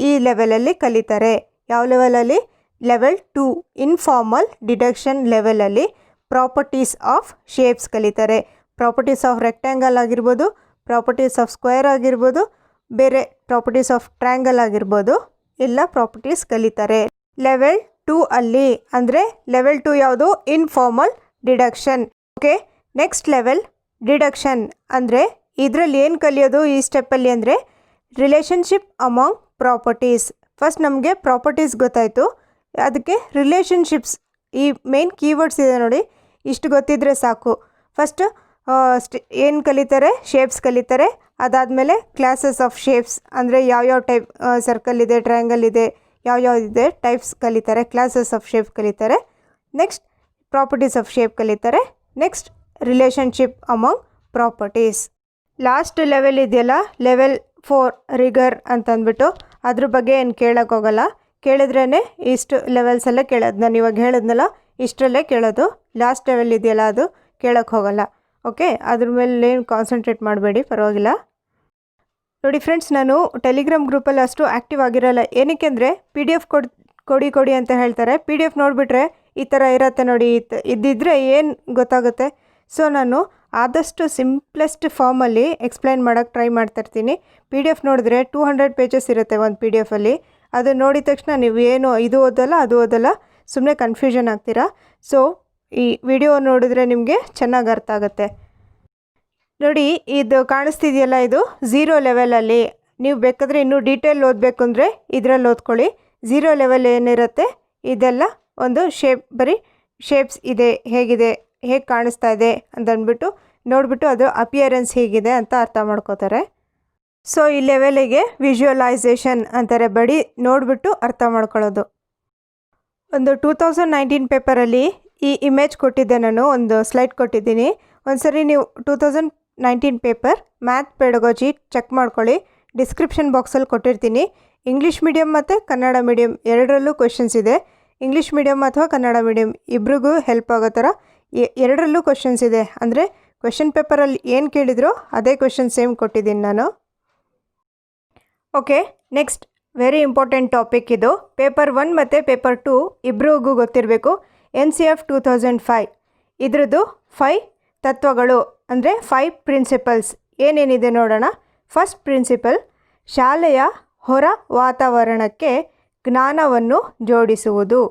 ಈ ಲೆವೆಲಲ್ಲಿ ಕಲಿತಾರೆ. ಯಾವ ಲೆವೆಲಲ್ಲಿ? ಲೆವೆಲ್ 2 ಇನ್ಫಾರ್ಮಲ್ ಡಿಡಕ್ಷನ್ ಲೆವೆಲಲ್ಲಿ ಪ್ರಾಪರ್ಟೀಸ್ ಆಫ್ ಶೇಪ್ಸ್ ಕಲಿತಾರೆ. ಪ್ರಾಪರ್ಟೀಸ್ ಆಫ್ ರೆಕ್ಟ್ಯಾಂಗಲ್ ಆಗಿರ್ಬೋದು, ಪ್ರಾಪರ್ಟೀಸ್ ಆಫ್ ಸ್ಕ್ವೇರ್ ಆಗಿರ್ಬೋದು, ಬೇರೆ ಪ್ರಾಪರ್ಟೀಸ್ ಆಫ್ ಟ್ರ್ಯಾಂಗಲ್ ಆಗಿರ್ಬೋದು, ಎಲ್ಲ ಪ್ರಾಪರ್ಟೀಸ್ ಕಲಿತಾರೆ ಲೆವೆಲ್ 2 ಅಲ್ಲಿ. ಅಂದರೆ ಲೆವೆಲ್ 2 ಯಾವುದು? Informal deduction. Okay, next level deduction. ಅಂದರೆ ಇದರಲ್ಲಿ ಏನು ಕಲಿಯೋದು ಈ ಸ್ಟೆಪ್ಪಲ್ಲಿ ಅಂದರೆ ರಿಲೇಷನ್ಶಿಪ್ ಅಮಾಂಗ್ ಪ್ರಾಪರ್ಟೀಸ್. ಫಸ್ಟ್ ನಮಗೆ ಪ್ರಾಪರ್ಟೀಸ್ ಗೊತ್ತಾಯಿತು, ಅದಕ್ಕೆ ರಿಲೇಷನ್ಶಿಪ್ಸ್, ಈ ಮೇನ್ ಕೀವರ್ಡ್ಸ್ ಇದೆ ನೋಡಿ, ಇಷ್ಟು ಗೊತ್ತಿದ್ದರೆ ಸಾಕು. ಫಸ್ಟ್ ಏನು ಕಲಿತಾರೆ? ಶೇಪ್ಸ್ ಕಲಿತಾರೆ. ಅದಾದಮೇಲೆ ಕ್ಲಾಸಸ್ ಆಫ್ ಶೇಪ್ಸ್ ಅಂದರೆ ಯಾವ್ಯಾವ ಟೈಪ್ ಸರ್ಕಲ್ ಇದೆ, ಟ್ರಯಾಂಗಲ್ ಇದೆ, ಯಾವ್ಯಾವುದಿದೆ ಟೈಪ್ಸ್ ಕಲಿತಾರೆ. ಕ್ಲಾಸಸ್ ಆಫ್ ಶೇಪ್ ಕಲಿತಾರೆ. ನೆಕ್ಸ್ಟ್ ಪ್ರಾಪರ್ಟೀಸ್ ಆಫ್ ಶೇಪ್ ಕಲಿತಾರೆ. Next relationship among properties. Last level ಇದೆಯಲ್ಲ, ಲೆವೆಲ್ 4 ರಿಗರ್ ಅಂತಂದ್ಬಿಟ್ಟು, ಅದ್ರ ಬಗ್ಗೆ ಏನು ಕೇಳೋಕ್ಕೋಗಲ್ಲ. ಕೇಳಿದ್ರೇ ಇಷ್ಟು ಲೆವೆಲ್ಸಲ್ಲೇ ಕೇಳೋದು. ನಾನು ಇವಾಗ ಹೇಳಿದ್ನಲ್ಲ, ಇಷ್ಟರಲ್ಲೇ ಕೇಳೋದು. ಲಾಸ್ಟ್ ಲೆವೆಲ್ ಇದೆಯಲ್ಲ, ಅದು ಕೇಳೋಕ್ಕೆ ಹೋಗಲ್ಲ. ಓಕೆ, ಅದ್ರ ಮೇಲೆ ಏನು ಕಾನ್ಸಂಟ್ರೇಟ್ ಮಾಡಬೇಡಿ, ಪರವಾಗಿಲ್ಲ. ನೋಡಿ ಫ್ರೆಂಡ್ಸ್, ನಾನು ಟೆಲಿಗ್ರಾಮ್ ಗ್ರೂಪಲ್ಲಿ ಅಷ್ಟು ಆ್ಯಕ್ಟಿವ್ ಆಗಿರೋಲ್ಲ. ಏನಕ್ಕೆ ಅಂದರೆ PDF ಕೊಡಿ ಅಂತ ಹೇಳ್ತಾರೆ. PDF ನೋಡಿಬಿಟ್ರೆ ಈ ಥರ ಇರುತ್ತೆ ನೋಡಿ, ಇದ್ದಿದ್ರೆ ಏನು ಗೊತ್ತಾಗುತ್ತೆ. ಸೊ ನಾನು ಆದಷ್ಟು ಸಿಂಪ್ಲೆಸ್ಟ್ ಫಾರ್ಮಲ್ಲಿ ಎಕ್ಸ್ಪ್ಲೈನ್ ಮಾಡೋಕ್ಕೆ ಟ್ರೈ ಮಾಡ್ತಾಯಿರ್ತೀನಿ. PDF ನೋಡಿದ್ರೆ 200 pages ಇರುತ್ತೆ ಒಂದು PDF-ಅಲ್ಲಿ. ಅದು ನೋಡಿದ ತಕ್ಷಣ ನೀವು ಏನು ಇದು ಓದಲ್ಲ ಅದು ಓದಲ್ಲ, ಸುಮ್ಮನೆ ಕನ್ಫ್ಯೂಷನ್ ಆಗ್ತೀರಾ. ಸೊ ಈ ವಿಡಿಯೋ ನೋಡಿದ್ರೆ ನಿಮಗೆ ಚೆನ್ನಾಗಿ ಅರ್ಥ ಆಗುತ್ತೆ. ನೋಡಿ, ಇದು ಕಾಣಿಸ್ತಿದೆಯಲ್ಲ, ಇದು 0 ಲೆವೆಲಲ್ಲಿ. ನೀವು ಬೇಕಾದರೆ ಇನ್ನೂ ಡೀಟೇಲ್ ಓದಬೇಕು ಅಂದರೆ ಇದರಲ್ಲಿ ಓದ್ಕೊಳ್ಳಿ. 0 ಲೆವೆಲ್ ಏನಿರುತ್ತೆ, ಇದೆಲ್ಲ ಒಂದು ಬರೀ ಶೇಪ್ಸ್ ಇದೆ, ಹೇಗೆ ಕಾಣಿಸ್ತಾ ಇದೆ ಅಂತಂದ್ಬಿಟ್ಟು ನೋಡಿಬಿಟ್ಟು ಅದು ಅಪಿಯರೆನ್ಸ್ ಹೇಗಿದೆ ಅಂತ ಅರ್ಥ ಮಾಡ್ಕೋತಾರೆ. ಸೊ ಈ ಲೆವೆಲಿಗೆ ವಿಜುವಲೈಸೇಷನ್ ಅಂತಾರೆ, ಬರೀ ನೋಡಿಬಿಟ್ಟು ಅರ್ಥ ಮಾಡ್ಕೊಳ್ಳೋದು. ಒಂದು 2019 ಪೇಪರಲ್ಲಿ ಈ ಇಮೇಜ್ ಕೊಟ್ಟಿದ್ದೆ, ನಾನು ಒಂದು ಸ್ಲೈಡ್ ಕೊಟ್ಟಿದ್ದೀನಿ. ಒಂದ್ಸರಿ ನೀವು 2019 ಪೇಪರ್ ಮ್ಯಾಥ್ ಪೆಡಗಾಜಿ ಚೆಕ್ ಮಾಡ್ಕೊಳ್ಳಿ. ಡಿಸ್ಕ್ರಿಪ್ಷನ್ ಬಾಕ್ಸಲ್ಲಿ ಕೊಟ್ಟಿರ್ತೀನಿ. ಇಂಗ್ಲೀಷ್ ಮೀಡಿಯಮ್ ಮತ್ತು ಕನ್ನಡ ಮೀಡಿಯಮ್ ಎರಡರಲ್ಲೂ ಕ್ವೆಶನ್ಸ್ ಇದೆ. ಇಂಗ್ಲೀಷ್ ಮೀಡಿಯಮ್ ಅಥವಾ ಕನ್ನಡ ಮೀಡಿಯಮ್ ಇಬ್ರಿಗೂ ಹೆಲ್ಪ್ ಆಗೋ ಥರ ಎರಡರಲ್ಲೂ ಕ್ವೆಶನ್ಸ್ ಇದೆ. ಅಂದರೆ ಕ್ವೆಶನ್ ಪೇಪರಲ್ಲಿ ಏನು ಕೇಳಿದ್ರು ಅದೇ ಕ್ವೆಶನ್ ಸೇಮ್ ಕೊಟ್ಟಿದ್ದೀನಿ ನಾನು. Okay, next very important topic ಇದು. ಪೇಪರ್ 1 ಮತ್ತು ಪೇಪರ್ 2 ಇಬ್ರಿಗೂ ಗೊತ್ತಿರಬೇಕು. NCF 2005 ಇದ್ರದ್ದು 5 ತತ್ವಗಳು ಅಂದರೆ 5 ಪ್ರಿನ್ಸಿಪಲ್ಸ್ ಏನೇನಿದೆ ನೋಡೋಣ. ಫಸ್ಟ್ ಪ್ರಿನ್ಸಿಪಲ್, ಶಾಲೆಯ ಹೊರ ವಾತಾವರಣಕ್ಕೆ ಜ್ಞಾನವನ್ನು ಜೋಡಿಸುವುದು.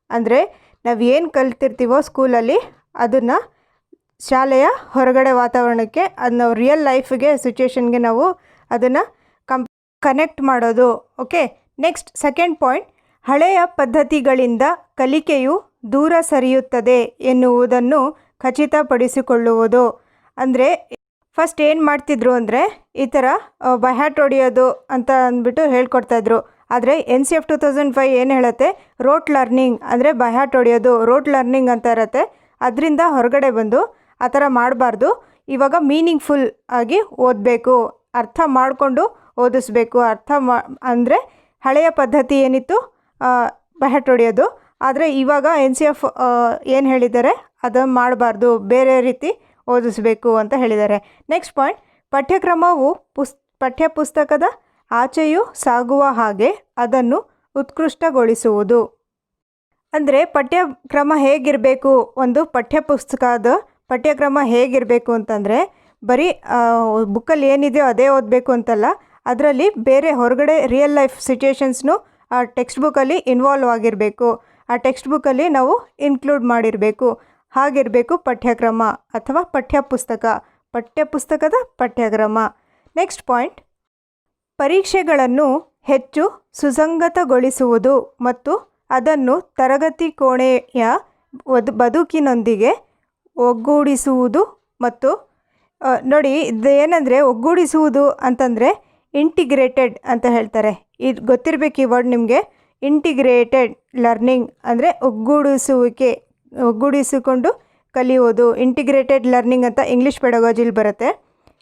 ಅಂದರೆ ನಾವು ಏನು ಕಲ್ತಿರ್ತೀವೋ ಸ್ಕೂಲಲ್ಲಿ ಅದನ್ನು ಶಾಲೆಯ ಹೊರಗಡೆ ವಾತಾವರಣಕ್ಕೆ, ಅದನ್ನ ರಿಯಲ್ ಲೈಫ್ಗೆ ಸಿಚುವೇಶನ್ಗೆ ನಾವು ಅದನ್ನು ಕನೆಕ್ಟ್ ಮಾಡೋದು. ಓಕೆ, ನೆಕ್ಸ್ಟ್ ಸೆಕೆಂಡ್ ಪಾಯಿಂಟ್, ಹಳೆಯ ಪದ್ಧತಿಗಳಿಂದ ಕಲಿಕೆಯು ದೂರ ಸರಿಯುತ್ತದೆ ಎನ್ನುವುದನ್ನು ಖಚಿತಪಡಿಸಿಕೊಳ್ಳುವುದು. ಅಂದರೆ ಫಸ್ಟ್ ಏನು ಮಾಡ್ತಿದ್ರು ಅಂದರೆ ಈ ಥರ ಬೈ ಹ್ಯಾರ್ಟ್ ಹೊಡೆಯೋದು ಅಂತ ಅಂದ್ಬಿಟ್ಟು ಹೇಳ್ಕೊಡ್ತಾಯಿದ್ರು. ಆದರೆ NCF 2005 ಏನು ಹೇಳುತ್ತೆ, ರೋಟ್ ಲರ್ನಿಂಗ್ ಅಂದರೆ ಬೈ ಹ್ಯಾರ್ಟ್ ಹೊಡೆಯೋದು ರೋಟ್ ಲರ್ನಿಂಗ್ ಅಂತ ಇರುತ್ತೆ. ಅದರಿಂದ ಹೊರಗಡೆ ಬಂದು ಆ ಥರ ಮಾಡಬಾರ್ದು. ಇವಾಗ ಮೀನಿಂಗ್ಫುಲ್ ಆಗಿ ಓದಬೇಕು, ಅರ್ಥ ಮಾಡಿಕೊಂಡು ಓದಿಸ್ಬೇಕು. ಅಂದರೆ ಹಳೆಯ ಪದ್ಧತಿ ಏನಿತ್ತು ಬೈ ಹ್ಯಾರ್ಟ್ ಹೊಡೆಯೋದು, ಆದರೆ ಇವಾಗ NCF ಏನು ಹೇಳಿದ್ದಾರೆ ಅದನ್ನು ಮಾಡಬಾರ್ದು, ಬೇರೆ ರೀತಿ ಓದಿಸ್ಬೇಕು ಅಂತ ಹೇಳಿದ್ದಾರೆ. ನೆಕ್ಸ್ಟ್ ಪಾಯಿಂಟ್, ಪಠ್ಯಕ್ರಮವು ಪಠ್ಯಪುಸ್ತಕದ ಆಚೆಯೂ ಸಾಗುವ ಹಾಗೆ ಅದನ್ನು ಉತ್ಕೃಷ್ಟಗೊಳಿಸುವುದು. ಅಂದರೆ ಪಠ್ಯಕ್ರಮ ಹೇಗಿರಬೇಕು, ಒಂದು ಪಠ್ಯಕ್ರಮ ಹೇಗಿರಬೇಕು ಅಂತಂದರೆ ಬರೀ ಬುಕ್ಕಲ್ಲಿ ಏನಿದೆಯೋ ಅದೇ ಓದಬೇಕು ಅಂತಲ್ಲ, ಅದರಲ್ಲಿ ಬೇರೆ ಹೊರಗಡೆ ರಿಯಲ್ ಲೈಫ್ ಸಿಚುಯೇಷನ್ಸ್ನು ಆ ಟೆಕ್ಸ್ಟ್ ಬುಕ್ಕಲ್ಲಿ ಇನ್ವಾಲ್ವ್ ಆಗಿರಬೇಕು, ಆ ಟೆಕ್ಸ್ಟ್ ಬುಕ್ಕಲ್ಲಿ ನಾವು ಇನ್ಕ್ಲೂಡ್ ಮಾಡಿರಬೇಕು. ಹಾಗಿರಬೇಕು ಪಠ್ಯಕ್ರಮ ಅಥವಾ ಪಠ್ಯಪುಸ್ತಕದ ಪಠ್ಯಕ್ರಮ. ನೆಕ್ಸ್ಟ್ ಪಾಯಿಂಟ್, ಪರೀಕ್ಷೆಗಳನ್ನು ಹೆಚ್ಚು ಸುಸಂಗತಗೊಳಿಸುವುದು ಮತ್ತು ಅದನ್ನು ತರಗತಿ ಕೋಣೆಯ ಬದುಕಿನೊಂದಿಗೆ ಒಗ್ಗೂಡಿಸುವುದು. ಮತ್ತು ನೋಡಿ, ಇದು ಏನಂದರೆ ಒಗ್ಗೂಡಿಸುವುದು ಅಂತಂದರೆ ಇಂಟಿಗ್ರೇಟೆಡ್ ಅಂತ ಹೇಳ್ತಾರೆ. ಇದು ಗೊತ್ತಿರಬೇಕು ಈ ವರ್ಡ್ ನಿಮಗೆ. ಇಂಟಿಗ್ರೇಟೆಡ್ ಲರ್ನಿಂಗ್ ಅಂದರೆ ಒಗ್ಗೂಡಿಸಿಕೊಂಡು ಕಲಿಯೋದು. ಇಂಟಿಗ್ರೇಟೆಡ್ ಲರ್ನಿಂಗ್ ಅಂತ ಇಂಗ್ಲೀಷ್ ಪೆಡಗಾಜಿಲಿ ಬರುತ್ತೆ.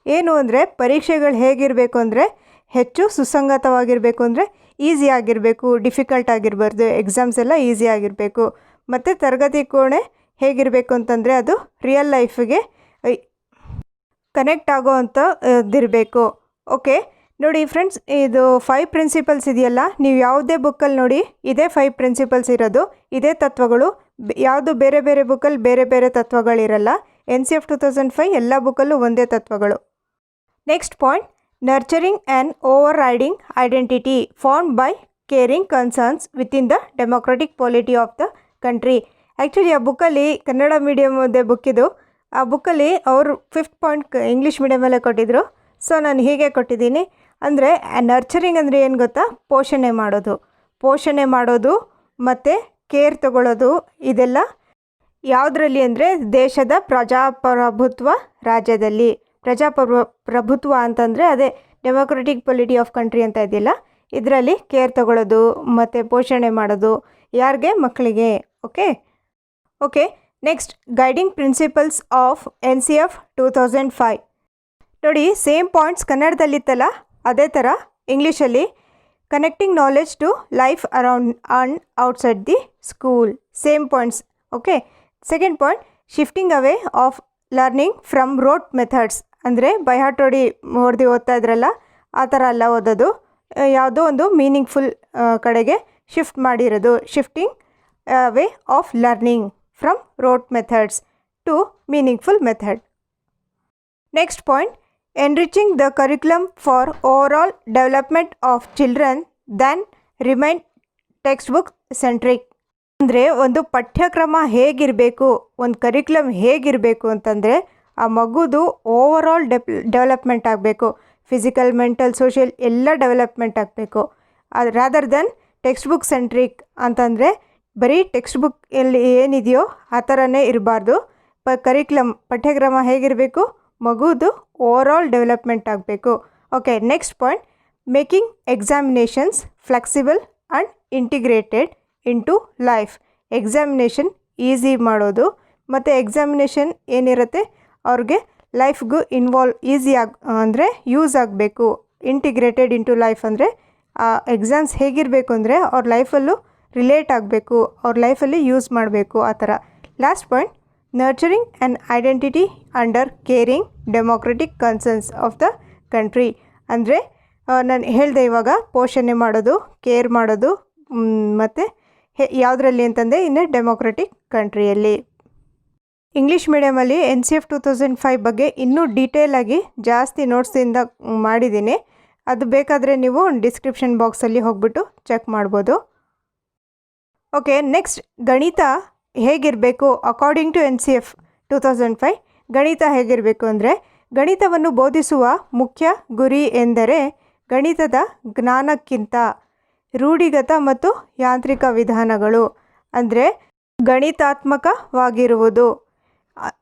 ಏನು ಅಂದರೆ ಪರೀಕ್ಷೆಗಳು ಹೇಗಿರಬೇಕು ಅಂದರೆ ಹೆಚ್ಚು ಸುಸಂಗತವಾಗಿರಬೇಕು, ಅಂದರೆ ಈಸಿ ಆಗಿರಬೇಕು, ಡಿಫಿಕಲ್ಟ್ ಆಗಿರಬಾರ್ದು. ಎಕ್ಸಾಮ್ಸ್ ಎಲ್ಲ ಈಸಿ ಆಗಿರಬೇಕು. ಮತ್ತು ತರಗತಿ ಕೋಣೆ ಹೇಗಿರಬೇಕು ಅಂತಂದರೆ ಅದು ರಿಯಲ್ ಲೈಫಿಗೆ ಕನೆಕ್ಟ್ ಆಗೋ ಅಂಥದ್ದಿರಬೇಕು. ಓಕೆ, ನೋಡಿ ಫ್ರೆಂಡ್ಸ್, ಇದು 5 ಪ್ರಿನ್ಸಿಪಲ್ಸ್ ಇದೆಯಲ್ಲ, ನೀವು ಯಾವುದೇ ಬುಕ್ಕಲ್ಲಿ ನೋಡಿ ಇದೇ 5 ಪ್ರಿನ್ಸಿಪಲ್ಸ್ ಇರೋದು, ಇದೇ ತತ್ವಗಳು. ಯಾವುದು ಬೇರೆ ಬೇರೆ ಬುಕ್ಕಲ್ಲಿ ಬೇರೆ ಬೇರೆ ತತ್ವಗಳಿರಲ್ಲ. NCF 2005 ಎಲ್ಲ ಬುಕ್ಕಲ್ಲೂ ಒಂದೇ ತತ್ವಗಳು. Next point, nurturing and over riding identity found by caring concerns within the democratic polity of the country. Actually ಆ ಬುಕ್ಕಲ್ಲಿ ಕನ್ನಡ ಮೀಡಿಯಮ್ದೇ ಬುಕ್ಕಿದು. ಆ ಬುಕ್ಕಲ್ಲಿ ಅವರು 5th ಪಾಯಿಂಟ್ ಇಂಗ್ಲೀಷ್ ಮೀಡಿಯಮಲ್ಲೇ ಕೊಟ್ಟಿದ್ದರು. ಸೊ ನಾನು ಹೀಗೆ ಕೊಟ್ಟಿದ್ದೀನಿ. ಅಂದರೆ ನರ್ಚರಿಂಗ್ ಅಂದರೆ ಏನು ಗೊತ್ತಾ, ಪೋಷಣೆ ಮಾಡೋದು ಮತ್ತು ಕೇರ್ ತಗೊಳ್ಳೋದು. ಇದೆಲ್ಲ ಯಾವುದರಲ್ಲಿ ಅಂದರೆ ದೇಶದ ಪ್ರಜಾಪ್ರಭುತ್ವ ರಾಜ್ಯದಲ್ಲಿ. ಪ್ರಜಾಪ್ರಭುತ್ವ ಅಂತಂದರೆ ಅದೇ ಡೆಮೋಕ್ರೆಟಿಕ್ ಪಾಲಿಟಿ ಆಫ್ ಕಂಟ್ರಿ ಅಂತ ಇದೆಯಲ್ಲ, ಇದರಲ್ಲಿ ಕೇರ್ ತಗೊಳ್ಳೋದು ಮತ್ತು ಪೋಷಣೆ ಮಾಡೋದು. ಯಾರಿಗೆ? ಮಕ್ಕಳಿಗೆ. Okay. Next, guiding principles of NCF 2005. ನೋಡಿ, ಸೇಮ್ ಪಾಯಿಂಟ್ಸ್ ಕನ್ನಡದಲ್ಲಿತ್ತಲ್ಲ ಅದೇ ಥರ ಇಂಗ್ಲೀಷಲ್ಲಿ connecting knowledge to life around and outside the school. Same points. Okay. Second point, shifting away of learning from rote methods. ಅಂದರೆ ಬೈ ಹಾರ್ಟ್ ಹೊಡೆದು ಓದ್ತಾ ಇದ್ರಲ್ಲ ಆ ಥರ ಅಲ್ಲ ಓದೋದು, ಯಾವುದೋ ಒಂದು ಮೀನಿಂಗ್ಫುಲ್ ಕಡೆಗೆ ಶಿಫ್ಟ್ ಮಾಡಿರೋದು. Shifting away of learning from rote methods to meaningful method. Next point, enriching the curriculum for overall development of children than remain textbook centric. ಅಂದರೆ ಒಂದು ಪಠ್ಯಕ್ರಮ ಹೇಗಿರಬೇಕು, ಒಂದು ಕರಿಕ್ಯುಲಮ್ ಹೇಗಿರಬೇಕು ಅಂತಂದರೆ ಆ ಮಗುದು ಓವರಾಲ್ ಡೆವಲಪ್ಮೆಂಟ್ ಆಗಬೇಕು. ಫಿಸಿಕಲ್, ಮೆಂಟಲ್, ಸೋಷಿಯಲ್ ಎಲ್ಲ ಡೆವಲಪ್ಮೆಂಟ್ ಆಗಬೇಕು. ಅದು rather then text book centric ಅಂತಂದರೆ ಬರೀ ಟೆಕ್ಸ್ಟ್ ಬುಕ್ ಎಲ್ಲಿ ಏನಿದೆಯೋ ಆ ಥರನೇ ಇರಬಾರ್ದು. ಪಠ್ಯಕ್ರಮ ಹೇಗಿರಬೇಕು, ಮಗುದು ಓವರಾಲ್ ಡೆವಲಪ್ಮೆಂಟ್ ಆಗಬೇಕು. Okay. Next point, making examinations flexible and integrated into life. Examination easy ಮಾಡೋದು ಮತ್ತು ಎಕ್ಸಾಮಿನೇಷನ್ ಏನಿರುತ್ತೆ ಅವ್ರಿಗೆ ಲೈಫ್ಗೂ ಅಂದರೆ ಯೂಸ್ ಆಗಬೇಕು. ಇಂಟಿಗ್ರೇಟೆಡ್ ಇಂಟು ಲೈಫ್ ಅಂದರೆ ಆ ಎಕ್ಸಾಮ್ಸ್ ಹೇಗಿರಬೇಕು ಅಂದರೆ ಅವ್ರ ಲೈಫಲ್ಲೂ ರಿಲೇಟ್ ಆಗಬೇಕು, ಅವ್ರ ಲೈಫಲ್ಲಿ ಯೂಸ್ ಮಾಡಬೇಕು, ಆ ಥರ. Last point, nurturing and identity under caring democratic concerns of the country. ಅಂದರೆ ನಾನು ಹೇಳಿದೆ ಇವಾಗ, ಪೋಷಣೆ ಮಾಡೋದು, ಕೇರ್ ಮಾಡೋದು ಮತ್ತು ಯಾವುದರಲ್ಲಿ ಅಂತಂದರೆ ಇನ್ನು ಡೆಮೋಕ್ರೆಟಿಕ್ ಕಂಟ್ರಿಯಲ್ಲಿ. ಇಂಗ್ಲೀಷ್ ಮೀಡಿಯಮಲ್ಲಿ NCF 2005 ಬಗ್ಗೆ ಇನ್ನೂ ಡೀಟೇಲಾಗಿ ಜಾಸ್ತಿ ನೋಟ್ಸಿಂದ ಮಾಡಿದ್ದೀನಿ. ಅದು ಬೇಕಾದರೆ ನೀವು ಡಿಸ್ಕ್ರಿಪ್ಷನ್ ಬಾಕ್ಸಲ್ಲಿ ಹೋಗ್ಬಿಟ್ಟು ಚೆಕ್ ಮಾಡ್ಬೋದು. ಓಕೆ. ನೆಕ್ಸ್ಟ್, ಗಣಿತ ಹೇಗಿರಬೇಕು ಅಕಾರ್ಡಿಂಗ್ ಟು NCF 2005. ಗಣಿತ ಹೇಗಿರಬೇಕು ಅಂದರೆ, ಗಣಿತವನ್ನು ಬೋಧಿಸುವ ಮುಖ್ಯ ಗುರಿ ಎಂದರೆ ಗಣಿತದ ಜ್ಞಾನಕ್ಕಿಂತ ರೂಢಿಗತ ಮತ್ತು ಯಾಂತ್ರಿಕ ವಿಧಾನಗಳು ಅಂದರೆ ಗಣಿತಾತ್ಮಕವಾಗಿರುವುದು.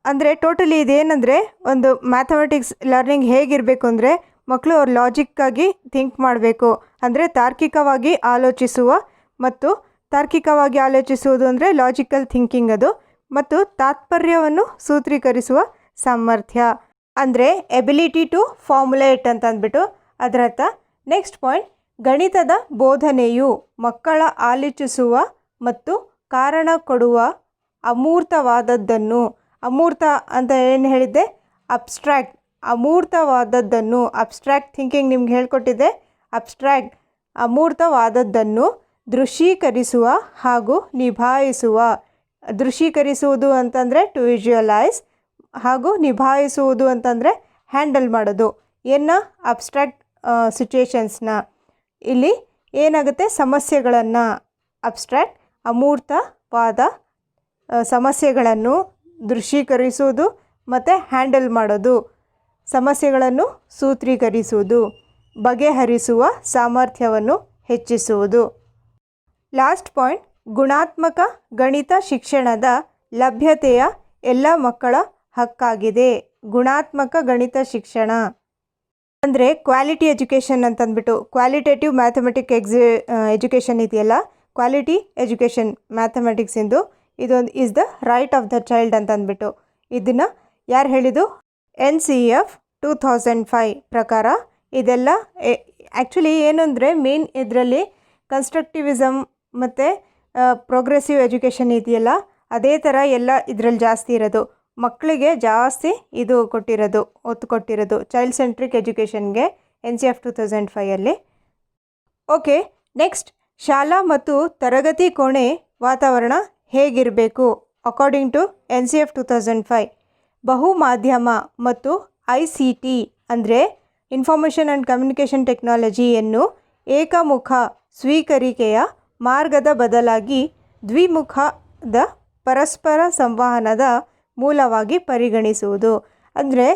ಅಂದರೆ ಟೋಟಲಿ ಇದೇನೆಂದರೆ ಒಂದು ಮ್ಯಾಥಮೆಟಿಕ್ಸ್ ಲರ್ನಿಂಗ್ ಹೇಗಿರಬೇಕು ಅಂದರೆ ಮಕ್ಕಳು ಅವ್ರು ಲಾಜಿಕ್ಕಾಗಿ ಥಿಂಕ್ ಮಾಡಬೇಕು. ಅಂದರೆ ತಾರ್ಕಿಕವಾಗಿ ಆಲೋಚಿಸುವ ಮತ್ತು ತಾರ್ಕಿಕವಾಗಿ ಆಲೋಚಿಸುವುದು ಅಂದರೆ ಲಾಜಿಕಲ್ ಥಿಂಕಿಂಗ್ ಅದು, ಮತ್ತು ತಾತ್ಪರ್ಯವನ್ನು ಸೂತ್ರೀಕರಿಸುವ ಸಾಮರ್ಥ್ಯ ಅಂದರೆ ಎಬಿಲಿಟಿ ಟು ಫಾರ್ಮುಲೇಟ್ ಅಂತ ಅಂದ್ಬಿಟ್ಟು ಅದರರ್ಥ. ನೆಕ್ಸ್ಟ್ ಪಾಯಿಂಟ್, ಗಣಿತದ ಬೋಧನೆಯು ಮಕ್ಕಳ ಆಲೋಚಿಸುವ ಮತ್ತು ಕಾರಣ ಕೊಡುವ ಅಮೂರ್ತವಾದದ್ದನ್ನು, ಅಮೂರ್ತ ಅಂತ ಏನು ಹೇಳಿದ್ದೆ, ಅಬ್ಸ್ಟ್ರ್ಯಾಕ್ಟ್, ಅಮೂರ್ತವಾದದ್ದನ್ನು, ಅಬ್ಸ್ಟ್ರ್ಯಾಕ್ಟ್ ಥಿಂಕಿಂಗ್ ನಿಮ್ಗೆ ಹೇಳ್ಕೊಟ್ಟಿದ್ದೆ. ಅಬ್ಸ್ಟ್ರ್ಯಾಕ್ಟ್ ಅಮೂರ್ತವಾದದ್ದನ್ನು ದೃಶ್ಯೀಕರಿಸುವ ಹಾಗೂ ನಿಭಾಯಿಸುವ. ದೃಶ್ಯೀಕರಿಸುವುದು ಅಂತಂದರೆ ಟು ವಿಜುವಲೈಸ್, ಹಾಗೂ ನಿಭಾಯಿಸುವುದು ಅಂತಂದರೆ ಹ್ಯಾಂಡಲ್ ಮಾಡೋದು. ಏನು ಅಬ್ಸ್ಟ್ರ್ಯಾಕ್ಟ್ ಸಿಚುವೇಶನ್ಸ್ನ. ಇಲ್ಲಿ ಏನಾಗುತ್ತೆ, ಸಮಸ್ಯೆಗಳನ್ನು, ಅಬ್ಸ್ಟ್ರ್ಯಾಕ್ಟ್ ಅಮೂರ್ತವಾದ ಸಮಸ್ಯೆಗಳನ್ನು ದೃಶ್ಯೀಕರಿಸುವುದು ಮತ್ತು ಹ್ಯಾಂಡಲ್ ಮಾಡೋದು, ಸಮಸ್ಯೆಗಳನ್ನು ಸೂತ್ರೀಕರಿಸುವುದು, ಬಗೆಹರಿಸುವ ಸಾಮರ್ಥ್ಯವನ್ನು ಹೆಚ್ಚಿಸುವುದು. ಲಾಸ್ಟ್ ಪಾಯಿಂಟ್, ಗುಣಾತ್ಮಕ ಗಣಿತ ಶಿಕ್ಷಣದ ಲಭ್ಯತೆಯ ಎಲ್ಲ ಮಕ್ಕಳ ಹಕ್ಕಾಗಿದೆ. ಗುಣಾತ್ಮಕ ಗಣಿತ ಶಿಕ್ಷಣ ಅಂದರೆ ಕ್ವಾಲಿಟಿ ಎಜುಕೇಷನ್ ಅಂತಂದ್ಬಿಟ್ಟು, ಕ್ವಾಲಿಟೇಟಿವ್ ಮ್ಯಾಥಮೆಟಿಕ್ ಎಜುಕೇಷನ್ ಇದೆಯಲ್ಲ, ಕ್ವಾಲಿಟಿ ಎಜುಕೇಷನ್ ಮ್ಯಾಥಮೆಟಿಕ್ಸಿಂದು ಇದೊಂದು is the right of the child ಅಂತಂದ್ಬಿಟ್ಟು. ಇದನ್ನು ಯಾರು ಹೇಳಿದ್ದು, NCEF 2005 ಪ್ರಕಾರ. ಇದೆಲ್ಲ ಆ್ಯಕ್ಚುಲಿ ಏನು ಅಂದರೆ ಮೇನ್ ಇದರಲ್ಲಿ ಕನ್ಸ್ಟ್ರಕ್ಟಿವಿಸಮ್ ಮತ್ತು ಪ್ರೋಗ್ರೆಸಿವ್ ಎಜುಕೇಷನ್ ಇದೆಯಲ್ಲ, ಅದೇ ಥರ ಎಲ್ಲ ಇದರಲ್ಲಿ ಜಾಸ್ತಿ ಇರೋದು. ಮಕ್ಕಳಿಗೆ ಜಾಸ್ತಿ ಇದು ಕೊಟ್ಟಿರೋದು, ಒತ್ತು ಕೊಟ್ಟಿರೋದು ಚೈಲ್ಡ್ ಸೆಂಟ್ರಿಕ್ ಎಜುಕೇಷನ್ಗೆ NCEF 2005 ಓಕೆ. ನೆಕ್ಸ್ಟ್, ಶಾಲಾ ಮತ್ತು ತರಗತಿ ಕೋಣೆ ವಾತಾವರಣ ಹೇಗಿರಬೇಕು ಅಕಾರ್ಡಿಂಗ್ ಟು NCEF 2005. ಬಹುಮಾಧ್ಯಮ ಮತ್ತು ICT ಅಂದರೆ ಇನ್ಫಾರ್ಮೇಷನ್ ಆ್ಯಂಡ್ ಕಮ್ಯುನಿಕೇಷನ್ ಟೆಕ್ನಾಲಜಿಯನ್ನು ಏಕಮುಖ ಸ್ವೀಕರಿಕೆಯ ಮಾರ್ಗದ ಬದಲಾಗಿ ದ್ವಿಮುಖದ ಪರಸ್ಪರ ಸಂವಹನದ ಮೂಲವಾಗಿ ಪರಿಗಣಿಸುವುದು. ಅಂದರೆ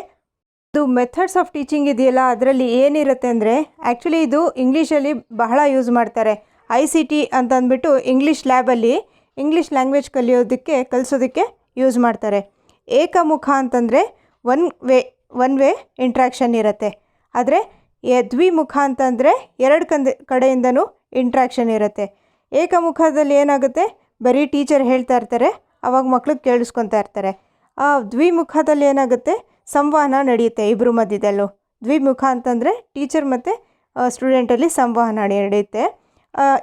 ಇದು ಮೆಥಡ್ಸ್ ಆಫ್ ಟೀಚಿಂಗ್ ಇದೆಯಲ್ಲ, ಅದರಲ್ಲಿ ಏನಿರುತ್ತೆ ಅಂದರೆ ಆ್ಯಕ್ಚುಲಿ ಇದು ಇಂಗ್ಲೀಷಲ್ಲಿ ಬಹಳ ಯೂಸ್ ಮಾಡ್ತಾರೆ. ICT ಅಂತಂದ್ಬಿಟ್ಟು ಇಂಗ್ಲೀಷ್ ಲ್ಯಾಬಲ್ಲಿ ಇಂಗ್ಲೀಷ್ ಲ್ಯಾಂಗ್ವೇಜ್ ಕಲಿಸೋದಕ್ಕೆ ಯೂಸ್ ಮಾಡ್ತಾರೆ. ಏಕಮುಖ ಅಂತಂದರೆ ಒನ್ ವೇ ಇಂಟ್ರ್ಯಾಕ್ಷನ್ ಇರುತ್ತೆ. ಆದರೆ ದ್ವಿಮುಖ ಅಂತಂದರೆ ಎರಡು ಕಡೆಯಿಂದನೂ ಇಂಟ್ರ್ಯಾಕ್ಷನ್ ಇರುತ್ತೆ. ಏಕಮುಖದಲ್ಲಿ ಏನಾಗುತ್ತೆ, ಬರೀ ಟೀಚರ್ ಹೇಳ್ತಾ ಇರ್ತಾರೆ, ಆವಾಗ ಮಕ್ಳಿಗೆ ಕೇಳಿಸ್ಕೊತಾ ಇರ್ತಾರೆ. ದ್ವಿಮುಖದಲ್ಲಿ ಏನಾಗುತ್ತೆ, ಸಂವಹನ ನಡೆಯುತ್ತೆ ಇಬ್ಬರು ಮಧ್ಯದಲ್ಲೂ. ದ್ವಿಮುಖ ಅಂತಂದರೆ ಟೀಚರ್ ಮತ್ತು ಸ್ಟೂಡೆಂಟಲ್ಲಿ ಸಂವಹನ ನಡೆಯುತ್ತೆ.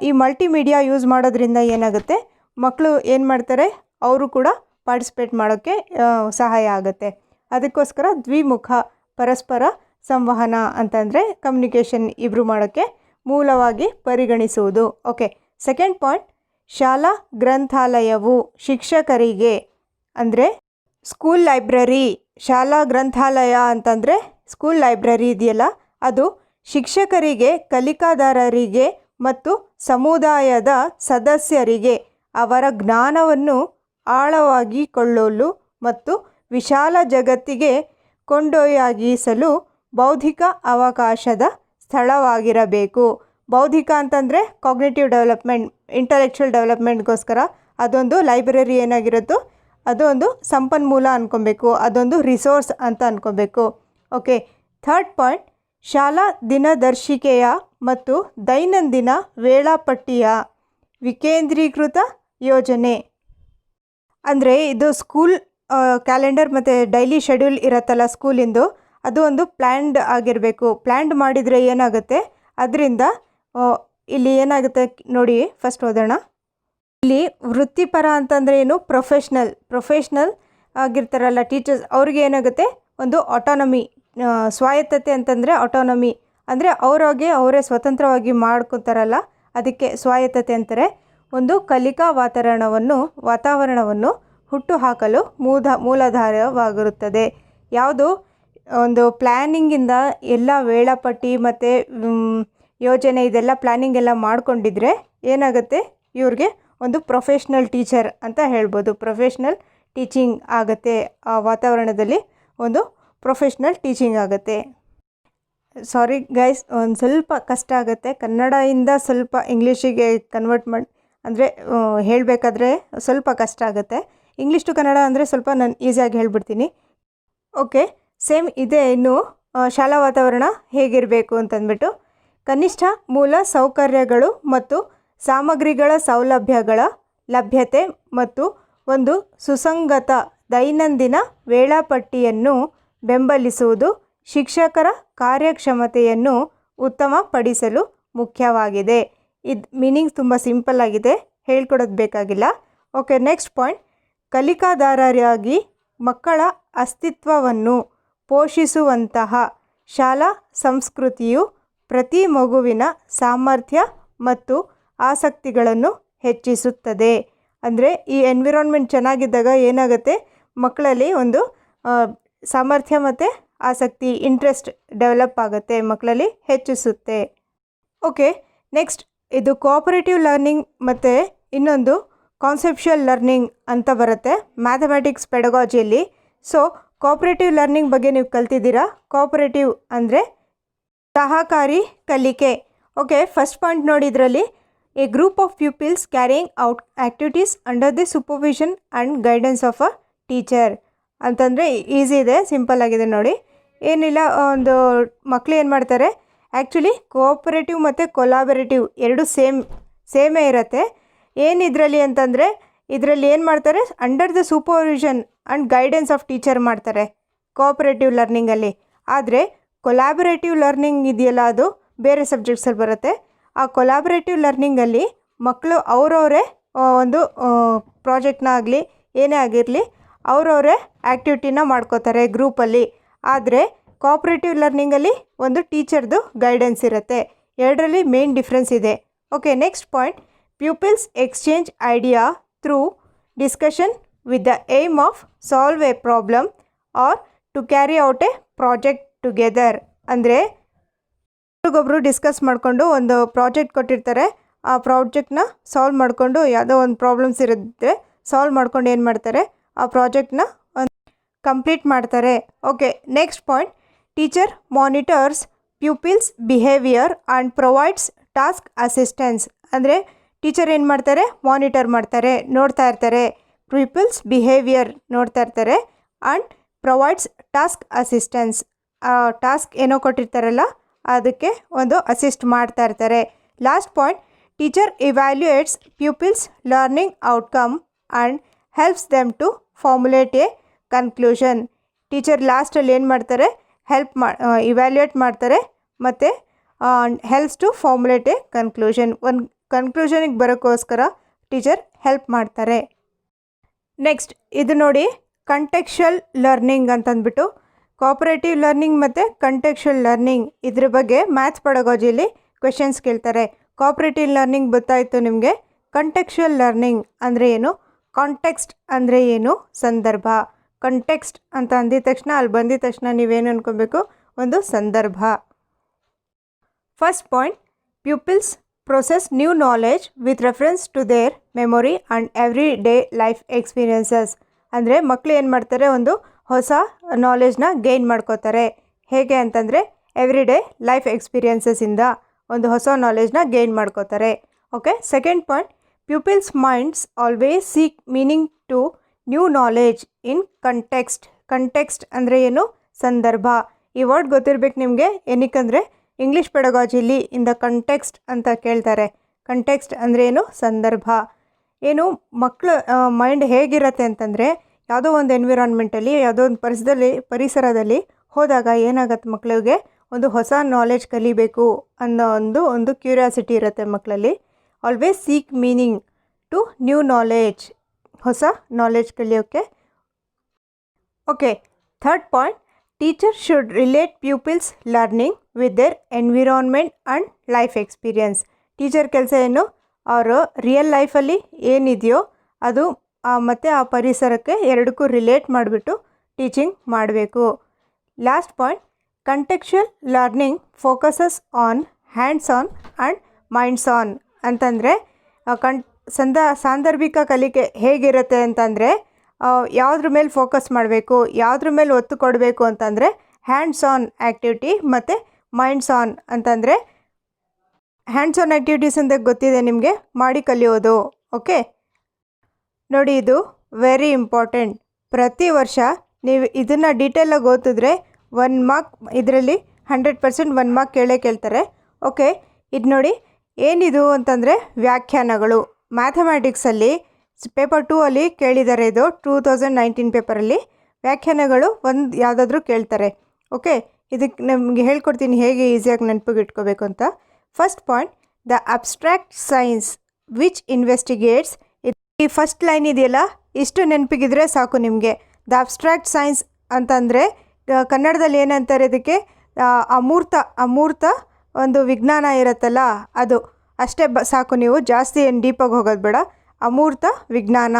ಈ ಮಲ್ಟಿಮೀಡಿಯಾ ಯೂಸ್ ಮಾಡೋದ್ರಿಂದ ಏನಾಗುತ್ತೆ, ಮಕ್ಕಳು ಏನು ಮಾಡ್ತಾರೆ, ಅವರು ಕೂಡ ಪಾರ್ಟಿಸಿಪೇಟ್ ಮಾಡೋಕ್ಕೆ ಸಹಾಯ ಆಗುತ್ತೆ. ಅದಕ್ಕೋಸ್ಕರ ದ್ವಿಮುಖ ಪರಸ್ಪರ ಸಂವಹನ ಅಂತಂದರೆ ಕಮ್ಯುನಿಕೇಷನ್ ಇಬ್ಬರು ಮಾಡೋಕ್ಕೆ ಮೂಲವಾಗಿ ಪರಿಗಣಿಸುವುದು. ಓಕೆ. ಸೆಕೆಂಡ್ ಪಾಯಿಂಟ್, ಶಾಲಾ ಗ್ರಂಥಾಲಯವು ಶಿಕ್ಷಕರಿಗೆ ಅಂದರೆ ಸ್ಕೂಲ್ ಲೈಬ್ರರಿ, ಶಾಲಾ ಗ್ರಂಥಾಲಯ ಅಂತಂದರೆ ಸ್ಕೂಲ್ ಲೈಬ್ರರಿ ಇದೆಯಲ್ಲ, ಅದು ಶಿಕ್ಷಕರಿಗೆ, ಕಲಿಕಾದಾರರಿಗೆ ಮತ್ತು ಸಮುದಾಯದ ಸದಸ್ಯರಿಗೆ ಅವರ ಜ್ಞಾನವನ್ನು ಆಳವಾಗಿಕೊಳ್ಳಲು ಮತ್ತು ವಿಶಾಲ ಜಗತ್ತಿಗೆ ಕೊಂಡೊಯ್ಯಾಗಿಸಲು ಬೌದ್ಧಿಕ ಅವಕಾಶದ ಸ್ಥಳವಾಗಿರಬೇಕು. ಬೌದ್ಧಿಕ ಅಂತಂದರೆ ಕಾಗ್ನಿಟಿವ್ ಡೆವಲಪ್ಮೆಂಟ್, ಇಂಟಲೆಕ್ಚುವಲ್ ಡೆವಲಪ್ಮೆಂಟ್ಗೋಸ್ಕರ ಅದೊಂದು ಲೈಬ್ರರಿ ಏನಾಗಿರುತ್ತೋ ಅದು ಒಂದು ಸಂಪನ್ಮೂಲ ಅಂದ್ಕೊಬೇಕು, ಅದೊಂದು ರಿಸೋರ್ಸ್ ಅಂತ ಅಂದ್ಕೋಬೇಕು. ಓಕೆ. ಥರ್ಡ್ ಪಾಯಿಂಟ್, ಶಾಲಾ ದಿನದರ್ಶಿಕೆಯ ಮತ್ತು ದೈನಂದಿನ ವೇಳಾಪಟ್ಟಿಯ ವಿಕೇಂದ್ರೀಕೃತ ಯೋಜನೆ. ಅಂದರೆ ಇದು ಸ್ಕೂಲ್ ಕ್ಯಾಲೆಂಡರ್ ಮತ್ತು ಡೈಲಿ ಶೆಡ್ಯೂಲ್ ಇರತ್ತಲ್ಲ ಸ್ಕೂಲಿಂದು, ಅದು ಒಂದು ಪ್ಲ್ಯಾಂಡ್ ಆಗಿರಬೇಕು. ಪ್ಲ್ಯಾಂಡ್ ಮಾಡಿದರೆ ಏನಾಗುತ್ತೆ, ಅದರಿಂದ ಇಲ್ಲಿ ಏನಾಗುತ್ತೆ ನೋಡಿ, ಫಸ್ಟ್ ಓದೋಣ. ಇಲ್ಲಿ ವೃತ್ತಿಪರ ಅಂತಂದರೆ ಏನು, ಪ್ರೊಫೆಷ್ನಲ್ ಆಗಿರ್ತಾರಲ್ಲ ಟೀಚರ್ಸ್, ಅವ್ರಿಗೆ ಏನಾಗುತ್ತೆ, ಒಂದು ಆಟೋನಮಿ, ಸ್ವಾಯತ್ತತೆ ಅಂತಂದರೆ ಆಟೋನಮಿ ಅಂದರೆ ಅವರೇ ಸ್ವತಂತ್ರವಾಗಿ ಮಾಡ್ಕೊತಾರಲ್ಲ, ಅದಕ್ಕೆ ಸ್ವಾಯತ್ತತೆ ಅಂತಾರೆ. ಒಂದು ಕಲಿಕಾ ವಾತಾವರಣವನ್ನು ಹುಟ್ಟುಹಾಕಲು ಮೂಲಾಧಾರವಾಗಿರುತ್ತದೆ. ಯಾವುದು, ಒಂದು ಪ್ಲ್ಯಾನಿಂಗಿಂದ ಎಲ್ಲ ವೇಳಾಪಟ್ಟಿ ಮತ್ತು ಯೋಜನೆ ಇದೆಲ್ಲ ಪ್ಲ್ಯಾನಿಂಗ್ ಎಲ್ಲ ಮಾಡ್ಕೊಂಡಿದ್ರೆ ಏನಾಗುತ್ತೆ, ಇವ್ರಿಗೆ ಒಂದು ಪ್ರೊಫೆಷ್ನಲ್ ಟೀಚರ್ ಅಂತ ಹೇಳ್ಬೋದು. ಪ್ರೊಫೆಷ್ನಲ್ ಟೀಚಿಂಗ್ ಆಗುತ್ತೆ, ಆ ವಾತಾವರಣದಲ್ಲಿ ಒಂದು ಪ್ರೊಫೆಷ್ನಲ್ ಟೀಚಿಂಗ್ ಆಗುತ್ತೆ. ಸಾರಿ ಗೈಸ್, ಒಂದು ಸ್ವಲ್ಪ ಕಷ್ಟ ಆಗುತ್ತೆ ಕನ್ನಡದಿಂದ ಸ್ವಲ್ಪ ಇಂಗ್ಲೀಷಿಗೆ ಕನ್ವರ್ಟ್ ಮಾಡಿ, ಅಂದರೆ ಹೇಳಬೇಕಾದ್ರೆ ಸ್ವಲ್ಪ ಕಷ್ಟ ಆಗುತ್ತೆ. ಇಂಗ್ಲೀಷ್ ಟು ಕನ್ನಡ ಅಂದರೆ ಸ್ವಲ್ಪ ನಾನು ಈಸಿಯಾಗಿ ಹೇಳ್ಬಿಡ್ತೀನಿ. ಓಕೆ, ಸೇಮ್ ಇದೆ. ಇನ್ನು ಶಾಲಾ ವಾತಾವರಣ ಹೇಗಿರಬೇಕು ಅಂತಂದ್ಬಿಟ್ಟು, ಕನಿಷ್ಠ ಮೂಲ ಸೌಕರ್ಯಗಳು ಮತ್ತು ಸಾಮಗ್ರಿಗಳ ಸೌಲಭ್ಯಗಳ ಲಭ್ಯತೆ ಮತ್ತು ಒಂದು ಸುಸಂಗತ ದೈನಂದಿನ ವೇಳಾಪಟ್ಟಿಯನ್ನು ಬೆಂಬಲಿಸುವುದು ಶಿಕ್ಷಕರ ಕಾರ್ಯಕ್ಷಮತೆಯನ್ನು ಉತ್ತಮಪಡಿಸಲು ಮುಖ್ಯವಾಗಿದೆ. ಇದು ಮೀನಿಂಗ್ ತುಂಬ ಸಿಂಪಲ್ ಆಗಿದೆ, ಹೇಳ್ಕೊಡೋದು ಬೇಕಾಗಿಲ್ಲ. ಓಕೆ, ನೆಕ್ಸ್ಟ್ ಪಾಯಿಂಟ್, ಕಲಿಕಾದಾರರಾಗಿ ಮಕ್ಕಳ ಅಸ್ತಿತ್ವವನ್ನು ಪೋಷಿಸುವಂತಹ ಶಾಲಾ ಸಂಸ್ಕೃತಿಯು ಪ್ರತಿ ಮಗುವಿನ ಸಾಮರ್ಥ್ಯ ಮತ್ತು ಆಸಕ್ತಿಗಳನ್ನು ಹೆಚ್ಚಿಸುತ್ತದೆ. ಅಂದರೆ ಈ ಎನ್ವಿರಾನ್ಮೆಂಟ್ ಚೆನ್ನಾಗಿದ್ದಾಗ ಏನಾಗುತ್ತೆ, ಮಕ್ಕಳಲ್ಲಿ ಒಂದು ಸಾಮರ್ಥ್ಯ ಮತ್ತು ಆಸಕ್ತಿ, ಇಂಟ್ರೆಸ್ಟ್ ಡೆವಲಪ್ ಆಗುತ್ತೆ, ಮಕ್ಕಳಲ್ಲಿ ಹೆಚ್ಚಿಸುತ್ತೆ. ಓಕೆ, ನೆಕ್ಸ್ಟ್ ಇದು ಕೋಆಪರೇಟಿವ್ ಲರ್ನಿಂಗ್ ಮತ್ತು ಇನ್ನೊಂದು ಕಾನ್ಸೆಪ್ಷುಯಲ್ ಲರ್ನಿಂಗ್ ಅಂತ ಬರುತ್ತೆ ಮ್ಯಾಥಮೆಟಿಕ್ಸ್ ಪೆಡಗಾಜಿಯಲ್ಲಿ. ಸೊ ಕೋಆಪರೇಟಿವ್ ಲರ್ನಿಂಗ್ ಬಗ್ಗೆ ನೀವು ಕಲ್ತಿದ್ದೀರಾ. ಕೋಆಪರೇಟಿವ್ ಅಂದರೆ ಸಹಕಾರಿ ಕಲಿಕೆ. ಓಕೆ, ಫಸ್ಟ್ ಪಾಯಿಂಟ್ ನೋಡಿ, ಇದರಲ್ಲಿ A group of pupils carrying out activities under the supervision and guidance of a teacher ಅಂತಂದರೆ ಈಸಿ ಇದೆ, ಸಿಂಪಲ್ ಆಗಿದೆ ನೋಡಿ. ಏನಿಲ್ಲ, ಒಂದು ಮಕ್ಕಳು ಏನು ಮಾಡ್ತಾರೆ, ಆ್ಯಕ್ಚುಲಿ ಕೋಆಪರೇಟಿವ್ ಮತ್ತು ಕೊಲಾಬರೇಟಿವ್ ಎರಡು ಸೇಮೇ ಇರುತ್ತೆ. ಏನಿದ್ರಲ್ಲಿ ಅಂತಂದರೆ, ಇದರಲ್ಲಿ ಏನು ಮಾಡ್ತಾರೆ, under the supervision and guidance of teacher ಮಾಡ್ತಾರೆ ಕೋಆಪರೇಟಿವ್ ಲರ್ನಿಂಗಲ್ಲಿ. ಆದರೆ ಕೊಲಾಬರೇಟಿವ್ ಲರ್ನಿಂಗ್ ಇದೆಯಲ್ಲ, ಅದು ಬೇರೆ ಸಬ್ಜೆಕ್ಟ್ಸಲ್ಲಿ ಬರುತ್ತೆ. ಆ ಕೊಲಾಬರೇಟಿವ್ ಲರ್ನಿಂಗಲ್ಲಿ ಮಕ್ಕಳು ಅವರವರೇ ಒಂದು ಪ್ರಾಜೆಕ್ಟ್ನ ಆಗಲಿ ಏನೇ ಆಗಿರಲಿ ಅವರವರೇ ಆ್ಯಕ್ಟಿವಿಟಿನ ಮಾಡ್ಕೋತಾರೆ ಗ್ರೂಪಲ್ಲಿ. ಆದರೆ ಕೋಆಪರೇಟಿವ್ ಲರ್ನಿಂಗಲ್ಲಿ ಒಂದು ಟೀಚರ್ದು ಗೈಡೆನ್ಸ್ ಇರುತ್ತೆ. ಎರಡರಲ್ಲಿ ಮೇನ್ ಡಿಫ್ರೆನ್ಸ್ ಇದೆ. Okay, next point, pupils exchange idea through discussion with the aim of solve a problem or to carry out a project together. ಅಂದರೆ ಒಬ್ರಿಗೊಬ್ರು ಡಿಸ್ಕಸ್ ಮಾಡಿಕೊಂಡು ಒಂದು ಪ್ರಾಜೆಕ್ಟ್ ಕೊಟ್ಟಿರ್ತಾರೆ, ಆ ಪ್ರಾಜೆಕ್ಟ್ನ ಸಾಲ್ವ್ ಮಾಡಿಕೊಂಡು, ಯಾವುದೋ ಒಂದು ಪ್ರಾಬ್ಲಮ್ಸ್ ಇರುತ್ತೆ ಸಾಲ್ವ್ ಮಾಡ್ಕೊಂಡು ಏನು ಮಾಡ್ತಾರೆ, ಆ ಪ್ರಾಜೆಕ್ಟ್ನ ಕಂಪ್ಲೀಟ್ ಮಾಡ್ತಾರೆ. Okay, next point, teacher monitors pupils behaviour and provides task assistance. ಅಂದರೆ ಟೀಚರ್ ಏನು ಮಾಡ್ತಾರೆ, ಮಾನಿಟರ್ ಮಾಡ್ತಾರೆ, ನೋಡ್ತಾ ಇರ್ತಾರೆ, ಪ್ಯೂಪಿಲ್ಸ್ ಬಿಹೇವಿಯರ್ ನೋಡ್ತಾ ಇರ್ತಾರೆ, and provides task assistance. Task ಏನೋ ಕೊಟ್ಟಿರ್ತಾರಲ್ಲ ಅದಕ್ಕೆ ಒಂದು ಅಸಿಸ್ಟ್ ಮಾಡ್ತಾ ಇರ್ತಾರೆ. Last point, teacher evaluates pupils learning outcome and helps them to formulate a conclusion. Teacher ಲಾಸ್ಟಲ್ಲಿ ಏನು ಮಾಡ್ತಾರೆ, ಇವ್ಯಾಲ್ಯೂಯೇಟ್ ಮಾಡ್ತಾರೆ ಮತ್ತು helps to formulate a conclusion. ಒಂದು ಕನ್ಕ್ಲೂಷನಿಗೆ ಬರೋಕ್ಕೋಸ್ಕರ ಟೀಚರ್ ಹೆಲ್ಪ್ ಮಾಡ್ತಾರೆ. ನೆಕ್ಸ್ಟ್ ಇದು ನೋಡಿ, ಕಂಟೆಕ್ಚುಯಲ್ ಲರ್ನಿಂಗ್ ಅಂತಂದ್ಬಿಟ್ಟು ಕೋಆಪರೇಟಿವ್ ಲರ್ನಿಂಗ್ ಮತ್ತು ಕಂಟೆಕ್ಚುಯಲ್ ಲರ್ನಿಂಗ್ ಇದ್ರ ಬಗ್ಗೆ ಮ್ಯಾಥ್ಸ್ ಪೆಡಗಾಜಿಯಲ್ಲಿ ಕ್ವೆಶನ್ಸ್ ಕೇಳ್ತಾರೆ. ಕೋಆಪರೇಟಿವ್ ಲರ್ನಿಂಗ್ ಗೊತ್ತಾಯಿತು ನಿಮಗೆ. ಕಂಟೆಕ್ಚುಯಲ್ ಲರ್ನಿಂಗ್ ಅಂದರೆ ಏನು, ಕಾಂಟೆಕ್ಸ್ಟ್ ಅಂದರೆ ಏನು, ಸಂದರ್ಭ. ಕಂಟೆಕ್ಸ್ಟ್ ಅಂತ ಅಂದಿದ ತಕ್ಷಣ, ಅಲ್ಲಿ ಬಂದಿದ ತಕ್ಷಣ ನೀವೇನು ಅನ್ಕೊಬೇಕು, ಒಂದು ಸಂದರ್ಭ. First point, pupils process new knowledge with reference to their memory and everyday life experiences. ಅಂದರೆ ಮಕ್ಕಳು ಏನು ಮಾಡ್ತಾರೆ, ಒಂದು ಹೊಸ ನಾಲೆಜ್ನ ಗೇನ್ ಮಾಡ್ಕೋತಾರೆ. ಹೇಗೆ ಅಂತಂದರೆ ಎವ್ರಿ ಡೇ ಲೈಫ್ ಎಕ್ಸ್ಪೀರಿಯನ್ಸಸ್ಸಿಂದ ಒಂದು ಹೊಸ ನಾಲೆಜ್ನ ಗೇನ್ ಮಾಡ್ಕೋತಾರೆ. Okay, second point, pupils minds always seek meaning to new knowledge in context. Context ಅಂದರೆ ಏನು, ಸಂದರ್ಭ. ಈ ವರ್ಡ್ ಗೊತ್ತಿರಬೇಕು ನಿಮಗೆ. ಏನಕ್ಕಂದರೆ ಇಂಗ್ಲೀಷ್ ಪೆಡಗಾಜಿಯಲ್ಲಿ ಇನ್ ದ ಕಂಟೆಕ್ಸ್ಟ್ ಅಂತ ಕೇಳ್ತಾರೆ. ಕಂಟೆಕ್ಸ್ಟ್ ಅಂದರೆ ಏನು, ಸಂದರ್ಭ. ಏನು ಮಕ್ಕಳ ಮೈಂಡ್ ಹೇಗಿರುತ್ತೆ ಅಂತಂದರೆ, ಯಾವುದೋ ಒಂದು ಎನ್ವಿರಾನ್ಮೆಂಟಲ್ಲಿ, ಯಾವುದೋ ಒಂದು ಪರಿಸರದಲ್ಲಿ ಹೋದಾಗ ಏನಾಗುತ್ತೆ, ಮಕ್ಕಳಿಗೆ ಒಂದು ಹೊಸ ನಾಲೆಜ್ ಕಲಿಬೇಕು ಅನ್ನೋ ಒಂದು ಕ್ಯೂರಿಯಾಸಿಟಿ ಇರುತ್ತೆ ಮಕ್ಕಳಲ್ಲಿ. Always seek meaning to new knowledge, ಹೊಸ ನಾಲೆಜ್ ಕಲಿಯೋಕ್ಕೆ. Okay, third point, teacher should relate pupils learning with their environment and life experience. Teacher ಕೆಲಸ ಏನು, ಅವರು ರಿಯಲ್ ಲೈಫಲ್ಲಿ ಏನಿದೆಯೋ ಅದು ಮತ್ತು ಆ ಪರಿಸರಕ್ಕೆ ಎರಡಕ್ಕೂ ರಿಲೇಟ್ ಮಾಡಿಬಿಟ್ಟು ಟೀಚಿಂಗ್ ಮಾಡಬೇಕು. Last point, contextual learning focuses on hands on and minds on. ಅಂತಂದರೆ ಸಾಂದರ್ಭಿಕ ಕಲಿಕೆ ಹೇಗಿರುತ್ತೆ ಅಂತಂದರೆ, ಯಾವುದ್ರ ಮೇಲೆ ಫೋಕಸ್ ಮಾಡಬೇಕು, ಯಾವುದ್ರ ಮೇಲೆ ಒತ್ತು ಕೊಡಬೇಕು ಅಂತಂದರೆ ಹ್ಯಾಂಡ್ಸ್ ಆನ್ ಆ್ಯಕ್ಟಿವಿಟಿ ಮತ್ತು ಮೈಂಡ್ಸ್ ಆನ್ ಅಂತಂದರೆ ಹ್ಯಾಂಡ್ಸ್ ಆನ್ ಆ್ಯಕ್ಟಿವಿಟೀಸ್ ಅಂತ ಗೊತ್ತಿದೆ ನಿಮಗೆ, ಮಾಡಿ ಕಲಿಯೋದು. ಓಕೆ, ನೋಡಿ ಇದು ವೆರಿ ಇಂಪಾರ್ಟೆಂಟ್. ಪ್ರತಿ ವರ್ಷ ನೀವು ಇದನ್ನು ಡೀಟೇಲಾಗಿ ಓದಿದ್ರೆ 1 ಮಾರ್ಕ್ ಇದರಲ್ಲಿ 100% 1 ಮಾರ್ಕ್ ಕೇಳ್ತಾರೆ. ಓಕೆ, ಇದು ನೋಡಿ ಏನಿದು ಅಂತಂದರೆ ವ್ಯಾಖ್ಯಾನಗಳು. ಮ್ಯಾಥಮೆಟಿಕ್ಸಲ್ಲಿ ಪೇಪರ್ 2 ಅಲ್ಲಿ ಕೇಳಿದ್ದಾರೆ. ಇದು 2019 ಪೇಪರಲ್ಲಿ ವ್ಯಾಖ್ಯಾನಗಳು ಒಂದು ಯಾವುದಾದ್ರೂ ಕೇಳ್ತಾರೆ. ಓಕೆ, ಇದಕ್ಕೆ ನಮಗೆ ಹೇಳ್ಕೊಡ್ತೀನಿ ಹೇಗೆ ಈಸಿಯಾಗಿ ನೆನಪಿಗೆ ಇಟ್ಕೋಬೇಕು ಅಂತ. First point, the abstract science which investigates. ಈ ಫಸ್ಟ್ ಲೈನ್ ಇದೆಯಲ್ಲ, ಇಷ್ಟು ನೆನಪಿಗಿದ್ರೆ ಸಾಕು ನಿಮಗೆ. ದ ಅಬ್ಸ್ಟ್ರಾಕ್ಟ್ ಸೈನ್ಸ್ ಅಂತಂದರೆ ಕನ್ನಡದಲ್ಲಿ ಏನಂತಾರೆ ಇದಕ್ಕೆ, ಅಮೂರ್ತ ಒಂದು ವಿಜ್ಞಾನ ಇರುತ್ತಲ್ಲ ಅದು ಅಷ್ಟೇ ಸಾಕು. ನೀವು ಜಾಸ್ತಿ ಏನು ಡೀಪಾಗಿ ಹೋಗೋದು ಬೇಡ. ಅಮೂರ್ತ ವಿಜ್ಞಾನ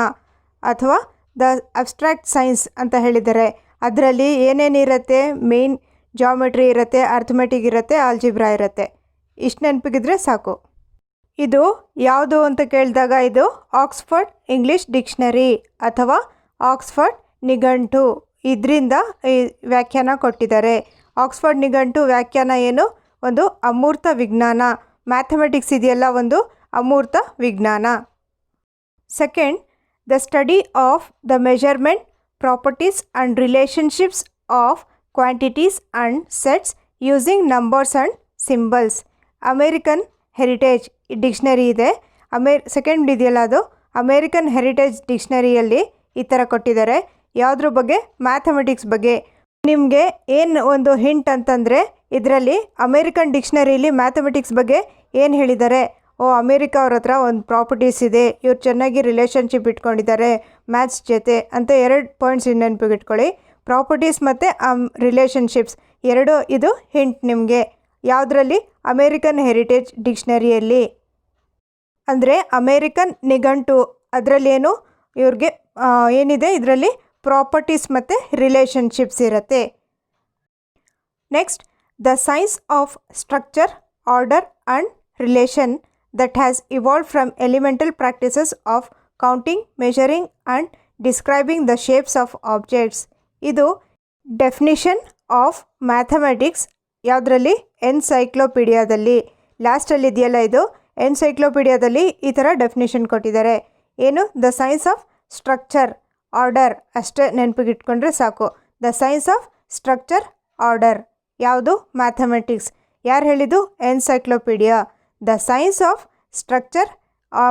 ಅಥವಾ ದ ಅಬ್ಸ್ಟ್ರಾಕ್ಟ್ ಸೈನ್ಸ್ ಅಂತ ಹೇಳಿದ್ದಾರೆ. ಅದರಲ್ಲಿ ಏನೇನಿರುತ್ತೆ, ಮೇಯ್ನ್ ಜಾಮೆಟ್ರಿ ಇರುತ್ತೆ, ಅರ್ಥಮೆಟಿಕ್ ಇರುತ್ತೆ, ಆಲ್ಜಿಬ್ರಾ ಇರುತ್ತೆ. ಇಷ್ಟು ನೆನಪಿಗಿದ್ರೆ ಸಾಕು. ಇದು ಯಾವುದು ಅಂತ ಕೇಳಿದಾಗ ಇದು ಆಕ್ಸ್ಫರ್ಡ್ ಇಂಗ್ಲೀಷ್ ಡಿಕ್ಷನರಿ ಅಥವಾ ಆಕ್ಸ್ಫರ್ಡ್ ನಿಘಂಟು, ಇದರಿಂದ ಈ ವ್ಯಾಖ್ಯಾನ ಕೊಟ್ಟಿದ್ದಾರೆ. ಆಕ್ಸ್ಫರ್ಡ್ ನಿಘಂಟು ವ್ಯಾಖ್ಯಾನ ಏನು, ಒಂದು ಅಮೂರ್ತ ವಿಜ್ಞಾನ. ಮ್ಯಾಥಮೆಟಿಕ್ಸ್ ಇದೆಯಲ್ಲ ಒಂದು ಅಮೂರ್ತ ವಿಜ್ಞಾನ. Second, the study of the measurement properties and relationships of quantities and sets using numbers and symbols. American heritage dictionary ಇದೆ. ಸೆಕೆಂಡ್ ಇದೆಯಲ್ಲ ಅದು ಅಮೇರಿಕನ್ ಹೆರಿಟೇಜ್ ಡಿಕ್ಷನರಿಯಲ್ಲಿ ಈ ಥರ ಕೊಟ್ಟಿದ್ದಾರೆ. ಯಾವುದ್ರ ಬಗ್ಗೆ, ಮ್ಯಾಥಮೆಟಿಕ್ಸ್ ಬಗ್ಗೆ. ನಿಮಗೆ ಏನು ಒಂದು ಹಿಂಟ್ ಅಂತಂದರೆ, ಇದರಲ್ಲಿ ಅಮೇರಿಕನ್ ಡಿಕ್ಷನರಿಯಲ್ಲಿ ಮ್ಯಾಥಮೆಟಿಕ್ಸ್ ಬಗ್ಗೆ ಏನು ಹೇಳಿದ್ದಾರೆ, ಅಮೇರಿಕಾ ಅವ್ರ ಹತ್ರ ಒಂದು ಪ್ರಾಪರ್ಟೀಸ್ ಇದೆ, ಇವ್ರು ಚೆನ್ನಾಗಿ ರಿಲೇಷನ್ಶಿಪ್ ಇಟ್ಕೊಂಡಿದ್ದಾರೆ ಮ್ಯಾಥ್ಸ್ ಜೊತೆ ಅಂತ 2 ಪಾಯಿಂಟ್ಸ್ ನೆನಪಿಗೆ ಇಟ್ಕೊಳ್ಳಿ. ಪ್ರಾಪರ್ಟೀಸ್ ಮತ್ತು ರಿಲೇಷನ್ಶಿಪ್ಸ್ ಎರಡು, ಇದು ಹಿಂಟ್ ನಿಮಗೆ. ಯಾವುದರಲ್ಲಿ, ಅಮೇರಿಕನ್ ಹೆರಿಟೇಜ್ ಡಿಕ್ಷನರಿಯಲ್ಲಿ. ಅಂದರೆ ಅಮೇರಿಕನ್ ನಿಘಂಟು ಅದರಲ್ಲಿ ಏನು ಇವ್ರಿಗೆ ಏನಿದೆ, ಇದರಲ್ಲಿ ಪ್ರಾಪರ್ಟೀಸ್ ಮತ್ತು ರಿಲೇಷನ್ಶಿಪ್ಸ್ ಇರುತ್ತೆ. Next, the science of structure, order and relation that has evolved from elemental practices of counting, measuring and describing the shapes of objects. ಇದು ಡೆಫಿನಿಷನ್ ಆಫ್ ಮ್ಯಾಥಮೆಟಿಕ್ಸ್. ಯಾವುದರಲ್ಲಿ, ಎನ್ಸೈಕ್ಲೋಪೀಡಿಯಾದಲ್ಲಿ. ಲಾಸ್ಟಲ್ಲಿ ಇದೆಯಲ್ಲ ಇದು ಎನ್ಸೈಕ್ಲೋಪೀಡಿಯಾದಲ್ಲಿ ಈ ಥರ ಡೆಫಿನಿಷನ್ ಕೊಟ್ಟಿದ್ದಾರೆ. ಏನು, the science of structure, order ಅಷ್ಟೇ ನೆನಪಿಗೆ ಇಟ್ಕೊಂಡ್ರೆ ಸಾಕು. The science of structure, order ಯಾವುದು, ಮ್ಯಾಥಮೆಟಿಕ್ಸ್. ಯಾರು ಹೇಳಿದ್ದು, encyclopaedia. The science of structure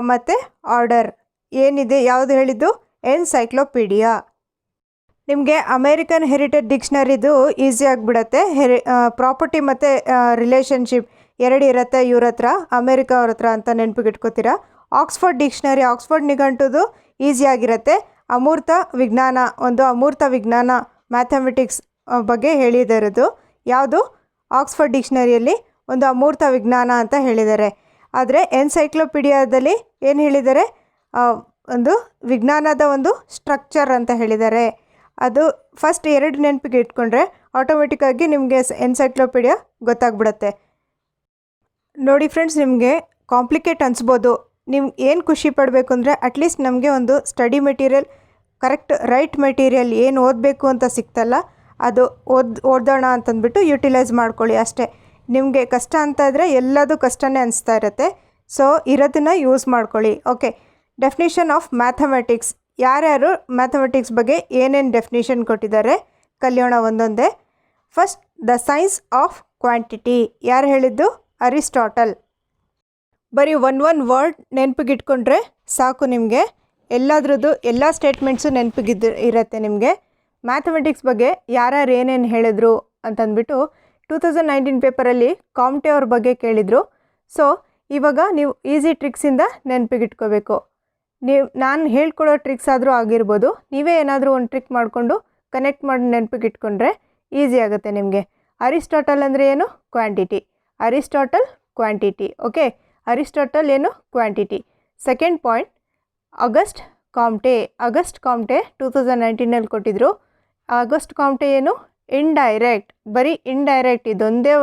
ಮತ್ತು ಆರ್ಡರ್ ಏನಿದೆ, ಯಾವುದು ಹೇಳಿದ್ದು, ಎನ್ಸೈಕ್ಲೋಪೀಡಿಯಾ. ನಿಮಗೆ ಅಮೇರಿಕನ್ ಹೆರಿಟೇಜ್ ಡಿಕ್ಷನರಿದು ಈಸಿ ಆಗಿಬಿಡತ್ತೆ. ಪ್ರಾಪರ್ಟಿ ಮತ್ತು ರಿಲೇಷನ್ಶಿಪ್ 2 ಇರುತ್ತೆ ಇವ್ರ ಹತ್ರ, ಅಮೇರಿಕಾ ಅವ್ರ ಹತ್ರ ಅಂತ ನೆನಪಿಗೆ ಇಟ್ಕೋತೀರಾ. ಆಕ್ಸ್ಫರ್ಡ್ ಡಿಕ್ಷನರಿ, ಆಕ್ಸ್ಫರ್ಡ್ ನಿಘಂಟುದು ಈಸಿಯಾಗಿರುತ್ತೆ. ಅಮೂರ್ತ ವಿಜ್ಞಾನ, ಒಂದು ಅಮೂರ್ತ ವಿಜ್ಞಾನ ಮ್ಯಾಥಮೆಟಿಕ್ಸ್ ಬಗ್ಗೆ ಹೇಳಿದಿರೋದು. ಯಾವುದು, ಆಕ್ಸ್ಫರ್ಡ್ ಡಿಕ್ಷನರಿಯಲ್ಲಿ ಒಂದು ಅಮೂರ್ತ ವಿಜ್ಞಾನ ಅಂತ ಹೇಳಿದ್ದಾರೆ. ಆದರೆ ಎನ್ಸೈಕ್ಲೋಪೀಡಿಯಾದಲ್ಲಿ ಏನು ಹೇಳಿದ್ದಾರೆ, ಒಂದು ವಿಜ್ಞಾನದ ಒಂದು ಸ್ಟ್ರಕ್ಚರ್ ಅಂತ ಹೇಳಿದ್ದಾರೆ. ಅದು ಫಸ್ಟ್ 2 ನೆನಪಿಗೆ ಇಟ್ಕೊಂಡ್ರೆ ಆಟೋಮೆಟಿಕ್ಕಾಗಿ ನಿಮಗೆ ಎನ್ಸೈಕ್ಲೋಪೀಡಿಯಾ ಗೊತ್ತಾಗ್ಬಿಡುತ್ತೆ. ನೋಡಿ ಫ್ರೆಂಡ್ಸ್, ನಿಮಗೆ ಕಾಂಪ್ಲಿಕೇಟ್ ಅನಿಸ್ಬೋದು. ನಿಮ್ಗೆ ಏನು ಖುಷಿ ಪಡಬೇಕು ಅಂದರೆ, ಅಟ್ಲೀಸ್ಟ್ ನಮಗೆ ಒಂದು study material, correct right material ಏನು ಓದಬೇಕು ಅಂತ ಸಿಗ್ತಲ್ಲ ಅದು ಓದೋಣ ಅಂತಂದ್ಬಿಟ್ಟು ಯುಟಿಲೈಸ್ ಮಾಡ್ಕೊಳ್ಳಿ ಅಷ್ಟೇ. ನಿಮಗೆ ಕಷ್ಟ ಅಂತ ಇದ್ದರೆ ಎಲ್ಲದೂ ಕಷ್ಟನೇ ಅನಿಸ್ತಾ ಇರುತ್ತೆ. ಸೊ ಇರೋದನ್ನು ಯೂಸ್ ಮಾಡ್ಕೊಳ್ಳಿ. Okay, definition of mathematics. ಯಾರ್ಯಾರು ಮ್ಯಾಥಮೆಟಿಕ್ಸ್ ಬಗ್ಗೆ ಏನೇನು ಡೆಫಿನಿಷನ್ ಕೊಟ್ಟಿದ್ದಾರೆ ಕಲಿಯೋಣ ಒಂದೊಂದೇ. First, the science of quantity. ಯಾರು ಹೇಳಿದ್ದು, ಅರಿಸ್ಟಾಟಲ್. ಬರೀ ಒಂದು ವರ್ಡ್ ನೆನಪಿಗಿಟ್ಕೊಂಡ್ರೆ ಸಾಕು ನಿಮಗೆ. ಎಲ್ಲದ್ರದ್ದು ಎಲ್ಲ ಸ್ಟೇಟ್ಮೆಂಟ್ಸು ಇರುತ್ತೆ ನಿಮಗೆ. ಮ್ಯಾಥಮೆಟಿಕ್ಸ್ ಬಗ್ಗೆ ಯಾರ್ಯಾರು ಏನೇನು ಹೇಳಿದ್ರು ಅಂತಂದ್ಬಿಟ್ಟು 2019 ಪೇಪರಲ್ಲಿ ಕಾಮ್ಟೆ ಅವ್ರ ಬಗ್ಗೆ ಕೇಳಿದರು. ಸೊ ಇವಾಗ ನೀವು ಈಸಿ ಟ್ರಿಕ್ಸಿಂದ ನೆನಪಿಗಿಟ್ಕೋಬೇಕು. ನಾನು ಹೇಳ್ಕೊಡೋ ಟ್ರಿಕ್ಸ್ ಆದರೂ ಆಗಿರ್ಬೋದು, ನೀವೇ ಏನಾದರೂ ಒಂದು ಟ್ರಿಕ್ ಮಾಡಿಕೊಂಡು ಕನೆಕ್ಟ್ ಮಾಡಿ ನೆನಪಿಗಿಟ್ಕೊಂಡ್ರೆ ಈಸಿ ಆಗುತ್ತೆ ನಿಮಗೆ. ಅರಿಸ್ಟಾಟಲ್ ಅಂದರೆ ಏನು, quantity. Aristotle quantity. Okay, Aristotle ಏನು, quantity. Second point, August Comte. 2019ನಲ್ಲಿ ಕೊಟ್ಟಿದ್ರು. ಆಗಸ್ಟ್ ಕಾಮ್ಟೆ ಏನು, ಇಂಡೈರೆಕ್ಟ್. ಬರೀ ಇಂಡೈರೆಕ್ಟ್, ಇದೊಂದೇ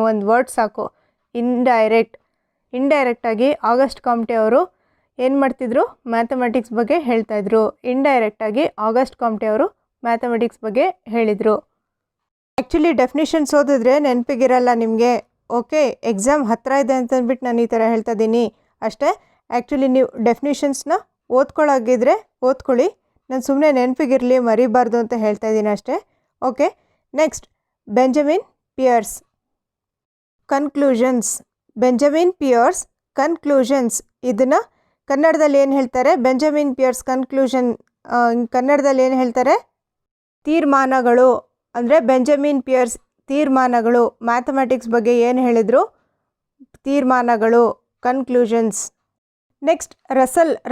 ಒಂದು ವರ್ಡ್ ಸಾಕು, ಇಂಡೈರೆಕ್ಟಾಗಿ ಆಗಸ್ಟ್ ಕಾಮ್ಟೆ ಅವರು ಏನು ಮಾಡ್ತಿದ್ರು, ಮ್ಯಾಥಮೆಟಿಕ್ಸ್ ಬಗ್ಗೆ ಹೇಳ್ತಾಯಿದ್ರು. ಇಂಡೈರೆಕ್ಟಾಗಿ ಆಗಸ್ಟ್ ಕಾಮ್ಟೆ ಅವರು ಮ್ಯಾಥಮೆಟಿಕ್ಸ್ ಬಗ್ಗೆ ಹೇಳಿದರು. ಆ್ಯಕ್ಚುಲಿ ಡೆಫಿನಿಷನ್ಸ್ ಓದಿದ್ರೆ ನೆನಪಿಗಿರಲ್ಲ ನಿಮಗೆ. ಓಕೆ, ಎಕ್ಸಾಮ್ ಹತ್ತಿರ ಇದೆ ಅಂತಂದ್ಬಿಟ್ಟು ನಾನು ಈ ಥರ ಹೇಳ್ತಾ ಇದ್ದೀನಿ ಅಷ್ಟೇ. ಆ್ಯಕ್ಚುಲಿ ನೀವು ಡೆಫಿನಿಷನ್ಸ್ನ ಓದ್ಕೊಳ್ಳೋಗಿದ್ರೆ ಓದ್ಕೊಳ್ಳಿ, ನಾನು ಸುಮ್ಮನೆ ನೆನಪಿಗಿರಲಿ ಮರಿಬಾರ್ದು ಅಂತ ಹೇಳ್ತಾ ಇದ್ದೀನಿ ಅಷ್ಟೇ. Okay, next Benjamin Peirce conclusions. Benjamin Peirce conclusions ಇದನ್ನು ಕನ್ನಡದಲ್ಲಿ ಏನು ಹೇಳ್ತಾರೆ? ಬೆಂಜಮಿನ್ ಪಿಯರ್ಸ್ ಕನ್ಕ್ಲೂಷನ್ ಕನ್ನಡದಲ್ಲಿ ಏನು ಹೇಳ್ತಾರೆ? ತೀರ್ಮಾನಗಳು. ಅಂದರೆ ಬೆಂಜಮಿನ್ ಪಿಯರ್ಸ್ ತೀರ್ಮಾನಗಳು. ಮ್ಯಾಥಮೆಟಿಕ್ಸ್ ಬಗ್ಗೆ ಏನು ಹೇಳಿದರು? ತೀರ್ಮಾನಗಳು, ಕನ್ಕ್ಲೂಷನ್ಸ್. ನೆಕ್ಸ್ಟ್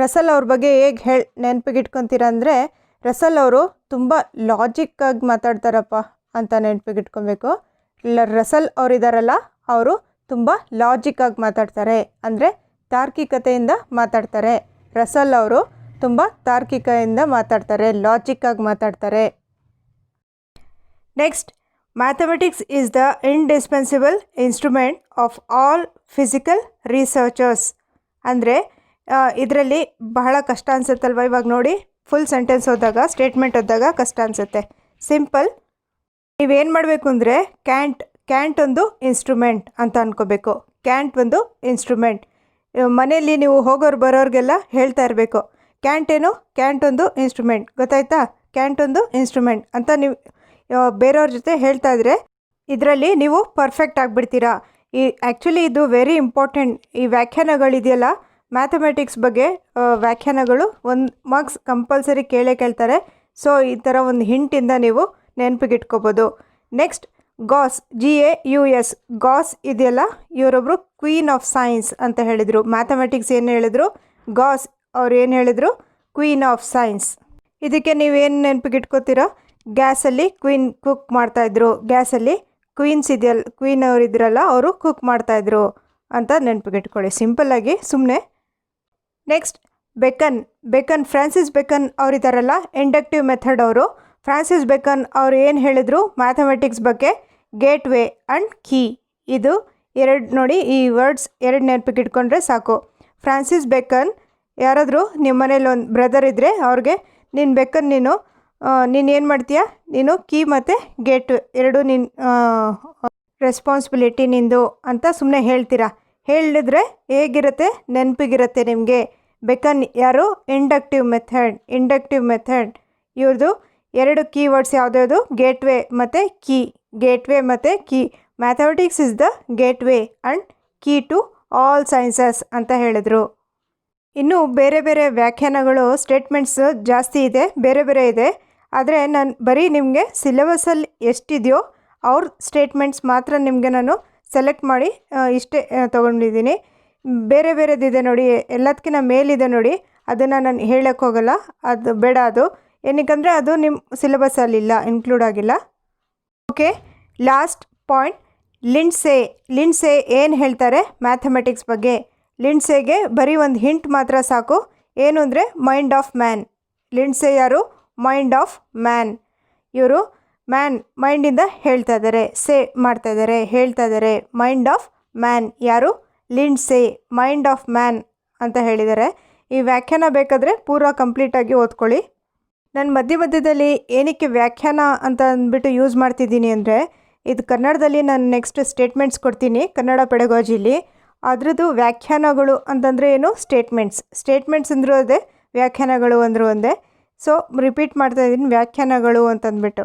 ರಸಲ್ ಅವ್ರ ಬಗ್ಗೆ ಹೇಗೆ ನೆನಪಿಗಿಟ್ಕೊತೀರ ಅಂದರೆ, ರಸಲ್ ಅವರು ತುಂಬ ಲಾಜಿಕ್ಕಾಗಿ ಮಾತಾಡ್ತಾರಪ್ಪ ಅಂತ ನೆನಪಿಗಿಟ್ಕೊಬೇಕು. ರಸಲ್ ಅವರಿದ್ದಾರಲ್ಲ, ಅವರು ತುಂಬ ಲಾಜಿಕ್ಕಾಗಿ ಮಾತಾಡ್ತಾರೆ, ಅಂದರೆ ತಾರ್ಕಿಕತೆಯಿಂದ ಮಾತಾಡ್ತಾರೆ. ರಸಲ್ ಅವರು ತುಂಬ ತಾರ್ಕಿಕತೆಯಿಂದ ಮಾತಾಡ್ತಾರೆ, ಲಾಜಿಕ್ಕಾಗಿ ಮಾತಾಡ್ತಾರೆ. Next, mathematics is the indispensable instrument of all physical researchers. ಅಂದರೆ ಇದರಲ್ಲಿ ಬಹಳ ಕಷ್ಟ ಅನಿಸುತ್ತಲ್ವ? ಇವಾಗ ನೋಡಿ, ಫುಲ್ ಸೆಂಟೆನ್ಸ್ ಓದಿದಾಗ, ಸ್ಟೇಟ್ಮೆಂಟ್ ಓದಿದಾಗ ಕಷ್ಟ ಅನಿಸುತ್ತೆ. ಸಿಂಪಲ್, ನೀವೇನು ಮಾಡಬೇಕು ಅಂದರೆ ಕ್ಯಾಂಟ್ ಒಂದು ಇನ್ಸ್ಟ್ರೂಮೆಂಟ್ ಅಂತ ಅಂದ್ಕೋಬೇಕು. ಕ್ಯಾಂಟ್ ಒಂದು ಇನ್ಸ್ಟ್ರೂಮೆಂಟ್. ಮನೆಯಲ್ಲಿ ನೀವು ಹೋಗೋರು ಬರೋರಿಗೆಲ್ಲ ಹೇಳ್ತಾ ಇರಬೇಕು, ಕ್ಯಾಂಟ್ ಒಂದು ಇನ್ಸ್ಟ್ರೂಮೆಂಟ್, ಗೊತ್ತಾಯ್ತಾ? ಕ್ಯಾಂಟ್ ಒಂದು ಇನ್ಸ್ಟ್ರೂಮೆಂಟ್ ಅಂತ ನೀವು ಬೇರೆಯವ್ರ ಜೊತೆ ಹೇಳ್ತಾ ಇದ್ರೆ ಇದರಲ್ಲಿ ನೀವು ಪರ್ಫೆಕ್ಟ್ ಆಗಿಬಿಡ್ತೀರಾ. ಆ್ಯಕ್ಚುಲಿ ಇದು ವೆರಿ ಇಂಪಾರ್ಟೆಂಟ್. ಈ ವ್ಯಾಖ್ಯಾನಗಳಿದೆಯಲ್ಲ ಮ್ಯಾಥಮೆಟಿಕ್ಸ್ ಬಗ್ಗೆ, ವ್ಯಾಖ್ಯಾನಗಳು 1 ಮಾರ್ಕ್ಸ್ ಕಂಪಲ್ಸರಿ ಕೇಳ್ತಾರೆ. ಸೊ ಈ ಥರ ಒಂದು ಹಿಂಟಿಂದ ನೀವು ನೆನಪಿಗಿಟ್ಕೋಬೋದು. ನೆಕ್ಸ್ಟ್, ಗಾಸ್, GAUS, ಗಾಸ್ ಇದೆಯಲ್ಲ, ಇವರೊಬ್ಬರು ಕ್ವೀನ್ ಆಫ್ ಸೈನ್ಸ್ ಅಂತ ಹೇಳಿದರು. ಮ್ಯಾಥಮೆಟಿಕ್ಸ್ ಏನು ಹೇಳಿದ್ರು? ಗಾಸ್ ಅವ್ರು ಏನು ಹೇಳಿದರು? Queen of science. ಇದಕ್ಕೆ ನೀವೇನು ನೆನಪಿಗಿಟ್ಕೋತೀರಾ? ಗ್ಯಾಸಲ್ಲಿ ಕ್ವೀನ್ ಕುಕ್ ಮಾಡ್ತಾಯಿದ್ರು, ಗ್ಯಾಸಲ್ಲಿ ಕ್ವೀನ್ ಅವ್ರು ಇದ್ರಲ್ಲ, ಅವರು ಕುಕ್ ಮಾಡ್ತಾಯಿದ್ರು ಅಂತ ನೆನಪಿಗಿಟ್ಕೊಳ್ಳಿ ಸಿಂಪಲ್ಲಾಗಿ ಸುಮ್ಮನೆ. ನೆಕ್ಸ್ಟ್, ಬೆಕನ್ ಫ್ರಾನ್ಸಿಸ್ ಬೆಕನ್ ಅವರಿದ್ದಾರಲ್ಲ, ಇಂಡಕ್ಟಿವ್ ಮೆಥಡ್ ಅವರು. ಫ್ರಾನ್ಸಿಸ್ ಬೆಕನ್ ಅವರು ಏನು ಹೇಳಿದರು ಮ್ಯಾಥಮೆಟಿಕ್ಸ್ ಬಗ್ಗೆ? Gate way and key. ಇದು 2 ನೋಡಿ, ಈ ವರ್ಡ್ಸ್ 2 ನೆನಪಿಗಿಟ್ಕೊಂಡ್ರೆ ಸಾಕು. ಫ್ರಾನ್ಸಿಸ್ ಬೆಕನ್, ಯಾರಾದರೂ ನಿಮ್ಮ ಮನೇಲಿ ಒಂದು ಬ್ರದರ್ ಇದ್ದರೆ ಅವ್ರಿಗೆ, ನೀನು ಏನು ಮಾಡ್ತೀಯಾ? ನೀನು ಕೀ ಮತ್ತು ಗೇಟ್ 2 ರೆಸ್ಪಾನ್ಸಿಬಿಲಿಟಿ ನಿಂದು ಅಂತ ಸುಮ್ಮನೆ ಹೇಳ್ತೀರಾ. ಹೇಳಿದ್ರೆ ಹೇಗಿರುತ್ತೆ? ನೆನಪಿಗಿರುತ್ತೆ ನಿಮಗೆ. ಬೆಕನ್ ಯಾರು? Inductive method. ಇವ್ರದ್ದು 2 ಕೀವರ್ಡ್ಸ್ ಯಾವುದ್ಯಾವುದು? ಗೇಟ್ವೇ ಮತ್ತು key. Mathematics is the gateway and key to all sciences ಅಂತ ಹೇಳಿದರು. ಇನ್ನು ಬೇರೆ ಬೇರೆ ವ್ಯಾಖ್ಯಾನಗಳು, ಸ್ಟೇಟ್ಮೆಂಟ್ಸ್ ಜಾಸ್ತಿ ಇದೆ, ಬೇರೆ ಇದೆ. ಆದರೆ ನಾನು ಬರೀ ನಿಮಗೆ ಸಿಲೆಬಸಲ್ಲಿ ಎಷ್ಟಿದೆಯೋ ಅವ್ರ ಸ್ಟೇಟ್ಮೆಂಟ್ಸ್ ಮಾತ್ರ ನಿಮಗೆ ನಾನು ಸೆಲೆಕ್ಟ್ ಮಾಡಿ ಇಷ್ಟೇ ತೊಗೊಂಡಿದ್ದೀನಿ. ಬೇರೆದಿದೆ ನೋಡಿ, ಎಲ್ಲದಕ್ಕಿಂತ ಮೇಲಿದೆ ನೋಡಿ, ಅದನ್ನು ನಾನು ಹೇಳಕ್ಕೆ ಹೋಗಲ್ಲ, ಅದು ಬೇಡ. ಅದು ಏನಕ್ಕಂದರೆ ಅದು ನಿಮ್ಮ ಸಿಲೆಬಸ್ಸಲ್ಲಿಲ್ಲ, ಇನ್ಕ್ಲೂಡ್ ಆಗಿಲ್ಲ. ಓಕೆ, ಲಾಸ್ಟ್ ಪಾಯಿಂಟ್, ಲಿಂಡ್ಸೆ ಏನು ಹೇಳ್ತಾರೆ ಮ್ಯಾಥಮೆಟಿಕ್ಸ್ ಬಗ್ಗೆ? ಲಿಂಡ್ಸೆಗೆ ಬರೀ ಒಂದು ಹಿಂಟ್ ಮಾತ್ರ ಸಾಕು. ಏನು ಅಂದರೆ ಮೈಂಡ್ ಆಫ್ ಮ್ಯಾನ್. ಲಿಂಡ್ಸೆ ಯಾರು? Mind of man. ಇವರು ಮೈಂಡಿಂದ ಹೇಳ್ತಾ ಇದ್ದಾರೆ, ಹೇಳ್ತಾ ಇದ್ದಾರೆ ಮೈಂಡ್ ಆಫ್ ಮ್ಯಾನ್. ಯಾರು? ಲಿಂಡ್ಸೆ ಮೈಂಡ್ ಆಫ್ ಮ್ಯಾನ್ ಅಂತ ಹೇಳಿದ್ದಾರೆ. ಈ ವ್ಯಾಖ್ಯಾನ ಬೇಕಾದರೆ ಪೂರ ಕಂಪ್ಲೀಟಾಗಿ ಓದ್ಕೊಳ್ಳಿ. ನಾನು ಮಧ್ಯದಲ್ಲಿ ಏನಕ್ಕೆ ವ್ಯಾಖ್ಯಾನ ಅಂತ ಅಂದ್ಬಿಟ್ಟು ಯೂಸ್ ಮಾಡ್ತಿದ್ದೀನಿ ಅಂದರೆ, ಇದು ಕನ್ನಡದಲ್ಲಿ ನಾನು ನೆಕ್ಸ್ಟ್ ಸ್ಟೇಟ್ಮೆಂಟ್ಸ್ ಕೊಡ್ತೀನಿ ಕನ್ನಡ ಪೆಡಗಾಜಿಲಿ. ಅದರದ್ದು ವ್ಯಾಖ್ಯಾನಗಳು ಅಂತಂದರೆ ಏನು? ಸ್ಟೇಟ್ಮೆಂಟ್ಸ್ ಅಂದರೂ ಅದೇ, ವ್ಯಾಖ್ಯಾನಗಳು ಅಂದರೂ ಒಂದೇ. ಸೊ ರಿಪೀಟ್ ಮಾಡ್ತಾ ಇದ್ದೀನಿ, ವ್ಯಾಖ್ಯಾನಗಳು ಅಂತಂದ್ಬಿಟ್ಟು.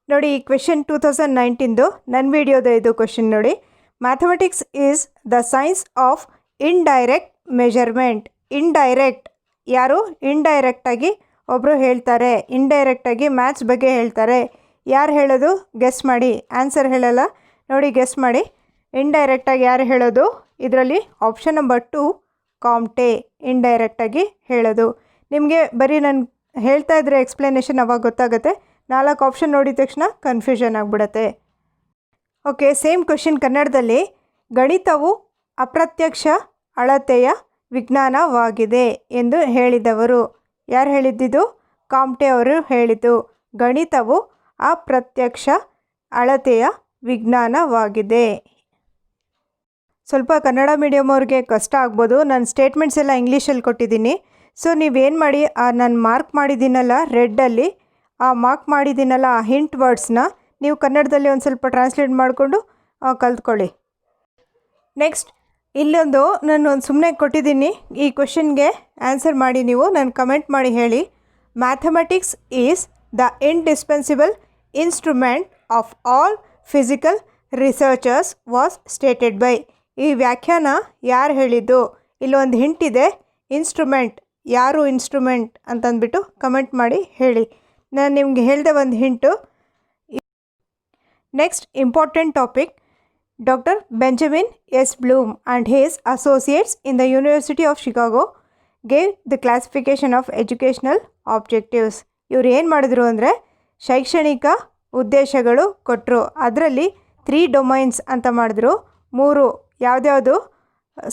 ನೋಡಿ, ಈ ಕ್ವೆಶನ್ 2019 ನನ್ನ ವಿಡಿಯೋದ ಇದು ಕ್ವೆಶನ್ ನೋಡಿ. Mathematics is the science of indirect measurement. Indirect ಯಾರು? ಇಂಡೈರೆಕ್ಟಾಗಿ ಒಬ್ಬರು ಹೇಳ್ತಾರೆ, ಇಂಡೈರೆಕ್ಟಾಗಿ ಮ್ಯಾಥ್ಸ್ ಬಗ್ಗೆ ಹೇಳ್ತಾರೆ. ಯಾರು ಹೇಳೋದು? ಗೆಸ್ ಮಾಡಿ, ಆನ್ಸರ್ ಹೇಳಲ್ಲ ನೋಡಿ, ಗೆಸ್ ಮಾಡಿ. ಇಂಡೈರೆಕ್ಟಾಗಿ ಯಾರು ಹೇಳೋದು? ಇದರಲ್ಲಿ ಆಪ್ಷನ್ ನಂಬರ್ 2 ಕಾಮ್ಟೆ ಇಂಡೈರೆಕ್ಟಾಗಿ ಹೇಳೋದು. ನಿಮಗೆ ಬರೀ ನಾನು ಹೇಳ್ತಾ ಇದ್ರೆ ಎಕ್ಸ್ಪ್ಲನೇಷನ್ ಅವಾಗ ಗೊತ್ತಾಗುತ್ತೆ. 4 ಆಪ್ಷನ್ ನೋಡಿದ ತಕ್ಷಣ ಕನ್ಫ್ಯೂಷನ್ ಆಗಿಬಿಡತ್ತೆ. ಓಕೆ, ಸೇಮ್ ಕ್ವೆಶನ್ ಕನ್ನಡದಲ್ಲಿ. ಗಣಿತವು ಅಪ್ರತ್ಯಕ್ಷ ಅಳತೆಯ ವಿಜ್ಞಾನವಾಗಿದೆ ಎಂದು ಹೇಳಿದವರು ಯಾರು? ಹೇಳಿದ್ದಿದ್ದು ಕಾಮ್ಟೆ ಅವರು ಹೇಳಿದ್ದು. ಗಣಿತವು ಅಪ್ರತ್ಯಕ್ಷ ಅಳತೆಯ ವಿಜ್ಞಾನವಾಗಿದೆ. ಸ್ವಲ್ಪ ಕನ್ನಡ ಮೀಡಿಯಮ್ ಅವ್ರಿಗೆ ಕಷ್ಟ ಆಗ್ಬೋದು, ನಾನು ಸ್ಟೇಟ್ಮೆಂಟ್ಸ್ ಎಲ್ಲ ಇಂಗ್ಲೀಷಲ್ಲಿ ಕೊಟ್ಟಿದ್ದೀನಿ. ಸೊ ನೀವೇನು ಮಾಡಿ, ನಾನು ಮಾರ್ಕ್ ಮಾಡಿದ್ದೀನಲ್ಲ ರೆಡ್ಡಲ್ಲಿ, ಆ ಮಾರ್ಕ್ ಮಾಡಿದ್ದೀನಲ್ಲ ಆ ಹಿಂಟ್ ವರ್ಡ್ಸ್ನ ನೀವು ಕನ್ನಡದಲ್ಲಿ ಒಂದು ಸ್ವಲ್ಪ ಟ್ರಾನ್ಸ್ಲೇಟ್ ಮಾಡಿಕೊಂಡು ಕಲ್ತ್ಕೊಳ್ಳಿ. ನೆಕ್ಸ್ಟ್ ಇಲ್ಲೊಂದು ನಾನು ಒಂದು ಸುಮ್ಮನೆ ಕೊಟ್ಟಿದ್ದೀನಿ, ಈ ಕ್ವೆಶನ್ಗೆ ಆನ್ಸರ್ ಮಾಡಿ ನೀವು ನಾನು ಕಮೆಂಟ್ ಮಾಡಿ ಹೇಳಿ. Mathematics is the indispensable instrument of all physical researchers was stated by. ಈ ವ್ಯಾಖ್ಯಾನ ಯಾರು ಹೇಳಿದ್ದು? ಇಲ್ಲೊಂದು ಹಿಂಟ್ ಇದೆ, ಇನ್ಸ್ಟ್ರೂಮೆಂಟ್, ಯಾರು ಇನ್ಸ್ಟ್ರೂಮೆಂಟ್ ಅಂತಂದ್ಬಿಟ್ಟು ಕಮೆಂಟ್ ಮಾಡಿ ಹೇಳಿ. ನಾನು ನಿಮಗೆ ಹೇಳಿದೆ ಒಂದು hint. Next important topic, Dr. Benjamin S. Bloom and his associates in the University of Chicago gave the classification of educational objectives. ಇವ್ರು ಏನು ಮಾಡಿದ್ರು ಅಂದರೆ ಶೈಕ್ಷಣಿಕ ಉದ್ದೇಶಗಳು ಕೊಟ್ಟರು. ಅದರಲ್ಲಿ 3 ಡೊಮೈನ್ಸ್ ಅಂತ ಮಾಡಿದ್ರು. 3 ಯಾವುದ್ಯಾವುದು?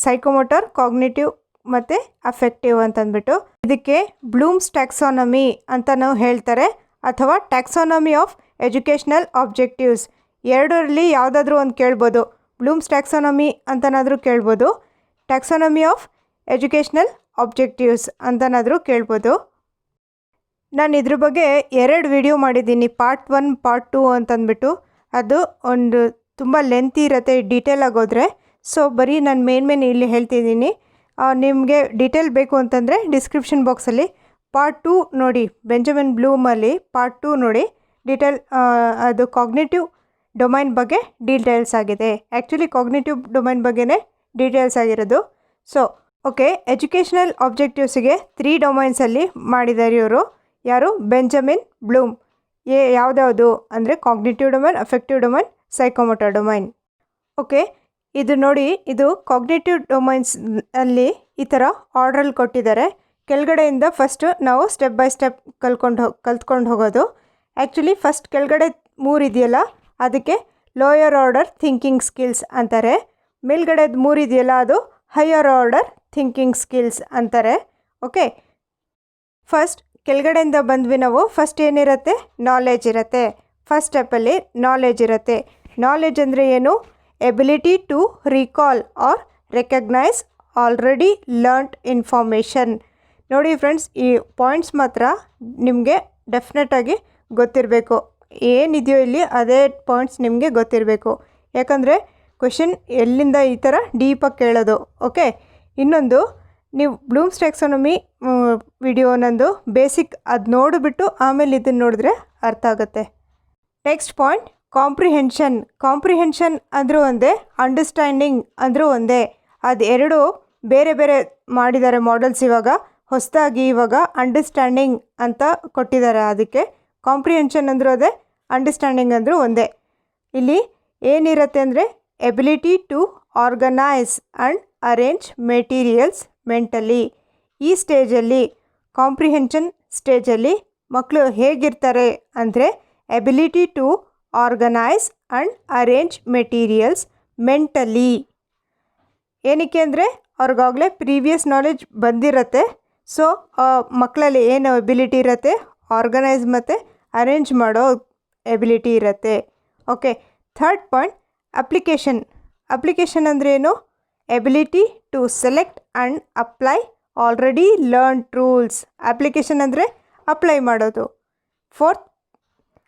ಸೈಕೋಮೋಟರ್, ಕಾಗ್ನಿಟಿವ್ ಮತ್ತು ಅಫೆಕ್ಟಿವ್ ಅಂತಂದ್ಬಿಟ್ಟು. ಇದಕ್ಕೆ ಬ್ಲೂಮ್ಸ್ ಟ್ಯಾಕ್ಸಾನಮಿ ಅಂತ ನಾವು ಹೇಳ್ತಾರೆ, ಅಥವಾ ಟ್ಯಾಕ್ಸಾನಮಿ ಆಫ್ ಎಜುಕೇಷ್ನಲ್ ಆಬ್ಜೆಕ್ಟಿವ್ಸ್. ಎರಡರಲ್ಲಿ ಯಾವುದಾದ್ರೂ ಒಂದು ಕೇಳ್ಬೋದು. ಬ್ಲೂಮ್ಸ್ ಟ್ಯಾಕ್ಸಾನಮಿ ಅಂತನಾದರೂ ಕೇಳ್ಬೋದು, ಟ್ಯಾಕ್ಸಾನಮಿ ಆಫ್ ಎಜುಕೇಷ್ನಲ್ ಆಬ್ಜೆಕ್ಟಿವ್ಸ್ ಅಂತನಾದರೂ ಕೇಳ್ಬೋದು. ನಾನು ಇದ್ರ ಬಗ್ಗೆ 2 ವಿಡಿಯೋ ಮಾಡಿದ್ದೀನಿ, ಪಾರ್ಟ್ 1 ಪಾರ್ಟ್ 2 ಅಂತಂದ್ಬಿಟ್ಟು. ಅದು ಒಂದು ತುಂಬ ಲೆಂತಿ ಇರುತ್ತೆ ಡೀಟೇಲ್ ಆಗೋದ್ರೆ. ಸೊ ಬರೀ ನಾನು ಮೇನ್ ಇಲ್ಲಿ ಹೇಳ್ತಿದ್ದೀನಿ. ನಿಮಗೆ ಡೀಟೇಲ್ ಬೇಕು ಅಂತಂದರೆ ಡಿಸ್ಕ್ರಿಪ್ಷನ್ ಬಾಕ್ಸಲ್ಲಿ ಪಾರ್ಟ್ 2 ನೋಡಿ, ಬೆಂಜಮಿನ್ ಬ್ಲೂಮಲ್ಲಿ ಪಾರ್ಟ್ 2 ನೋಡಿ. ಡೀಟೇಲ್ ಅದು ಕಾಗ್ನಿಟಿವ್ ಡೊಮೈನ್ ಬಗ್ಗೆ ಡೀಟೇಲ್ಸ್ ಆಗಿದೆ. ಆ್ಯಕ್ಚುಲಿ ಕಾಗ್ನಿಟಿವ್ ಡೊಮೈನ್ ಬಗ್ಗೆನೇ ಡೀಟೇಲ್ಸ್ ಆಗಿರೋದು. ಸೊ ಓಕೆ, ಎಜುಕೇಷನಲ್ ಆಬ್ಜೆಕ್ಟಿವ್ಸಿಗೆ 3 ಡೊಮೈನ್ಸಲ್ಲಿ ಮಾಡಿದ್ದಾರೆ ಇವರು. ಯಾರು? Benjamin Bloom. ಯಾವುದ್ಯಾವುದು ಅಂದರೆ cognitive domain, affective domain, psychomotor domain. Okay, ಇದು ನೋಡಿ, ಇದು ಕಾಗ್ನಿಟಿವ್ ಡೊಮೈನ್ಸ್ ಅಲ್ಲಿ ಈ ಥರ ಆರ್ಡ್ರಲ್ಲಿ ಕೊಟ್ಟಿದ್ದಾರೆ. ಕೆಳಗಡೆಯಿಂದ ಫಸ್ಟ್ ನಾವು ಸ್ಟೆಪ್ ಬೈ ಸ್ಟೆಪ್ ಕಲ್ತ್ಕೊಂಡು ಹೋಗೋದು. ಆ್ಯಕ್ಚುಲಿ ಫಸ್ಟ್ ಕೆಳಗಡೆ 3 ಇದೆಯಲ್ಲ, ಅದಕ್ಕೆ ಲೋಯರ್ ಆರ್ಡರ್ ಥಿಂಕಿಂಗ್ ಸ್ಕಿಲ್ಸ್ ಅಂತಾರೆ. ಮೇಲ್ಗಡೆದು 3 ಇದೆಯಲ್ಲ, ಅದು ಹೈಯರ್ ಆರ್ಡರ್ ಥಿಂಕಿಂಗ್ ಸ್ಕಿಲ್ಸ್ ಅಂತಾರೆ. ಓಕೆ, ಫಸ್ಟ್ ಕೆಳಗಡೆಯಿಂದ ಬಂದ್ವಿ ನಾವು. ಫಸ್ಟ್ ಏನಿರುತ್ತೆ? ನಾಲೆಜ್ ಇರುತ್ತೆ. ಫಸ್ಟ್ ಸ್ಟೆಪ್ಪಲ್ಲಿ ನಾಲೆಜ್ ಇರುತ್ತೆ. ನಾಲೆಜ್ ಅಂದರೆ ಏನು? Ability to recall or recognise already learned information. ನೋಡಿ ಫ್ರೆಂಡ್ಸ್, ಈ ಪಾಯಿಂಟ್ಸ್ ಮಾತ್ರ ನಿಮಗೆ ಡೆಫಿನೆಟಾಗಿ ಗೊತ್ತಿರಬೇಕು. ಏನಿದೆಯೋ ಇಲ್ಲಿ ಅದೇ ಪಾಯಿಂಟ್ಸ್ ನಿಮಗೆ ಗೊತ್ತಿರಬೇಕು. ಯಾಕಂದರೆ ಕ್ವೆಶನ್ ಎಲ್ಲಿಂದ ಈ ಥರ ಡೀಪಾಗಿ ಕೇಳೋದು. ಓಕೆ, ಇನ್ನೊಂದು, ನೀವು ಬ್ಲೂಮ್ಸ್ ಟ್ಯಾಕ್ಸಾನಮಿ ವಿಡಿಯೋ ನಂದು ಬೇಸಿಕ್ ಅದು ನೋಡಿಬಿಟ್ಟು ಆಮೇಲೆ ಇದನ್ನು ನೋಡಿದ್ರೆ ಅರ್ಥ ಆಗುತ್ತೆ. Next point, comprehension. ಕಾಂಪ್ರಿಹೆನ್ಷನ್ ಅಂದರೂ ಒಂದೇ, ಅಂಡರ್ಸ್ಟ್ಯಾಂಡಿಂಗ್ ಅಂದರೂ ಒಂದೇ. ಅದು 2 ಬೇರೆ ಬೇರೆ ಮಾಡಿದ್ದಾರೆ ಮಾಡೆಲ್ಸ್. ಹೊಸದಾಗಿ ಇವಾಗ ಅಂಡರ್ಸ್ಟ್ಯಾಂಡಿಂಗ್ ಅಂತ ಕೊಟ್ಟಿದ್ದಾರೆ. ಅದಕ್ಕೆ ಕಾಂಪ್ರಿಹೆನ್ಷನ್ ಅಂದರೂ ಅದೇ, ಅಂಡರ್ಸ್ಟ್ಯಾಂಡಿಂಗ್ ಅಂದರೂ ಒಂದೇ. ಇಲ್ಲಿ ಏನಿರುತ್ತೆ ಅಂದರೆ ability to organise and arrange materials mentally. ಈ ಸ್ಟೇಜಲ್ಲಿ, ಕಾಂಪ್ರಿಹೆನ್ಷನ್ ಸ್ಟೇಜಲ್ಲಿ ಮಕ್ಕಳು ಹೇಗಿರ್ತಾರೆ ಅಂದರೆ ability to organise and arrange materials mentally. ಏನಕ್ಕೆ ಅಂದರೆ ಅವ್ರಿಗಾಗಲೇ ಪ್ರೀವಿಯಸ್ ನಾಲೆಜ್ ಬಂದಿರುತ್ತೆ. ಸೊ ಮಕ್ಕಳಲ್ಲಿ ಏನು ಎಬಿಲಿಟಿ ಇರುತ್ತೆ? ಆರ್ಗನೈಸ್ ಮತ್ತು ಅರೇಂಜ್ ಮಾಡೋ ಎಬಿಲಿಟಿ ಇರುತ್ತೆ. Okay, third point, application. Application ಅಂದರೆ ಏನು? Ability to select and apply already learned rules. Application ಅಂದರೆ ಅಪ್ಲೈ ಮಾಡೋದು. Fourth,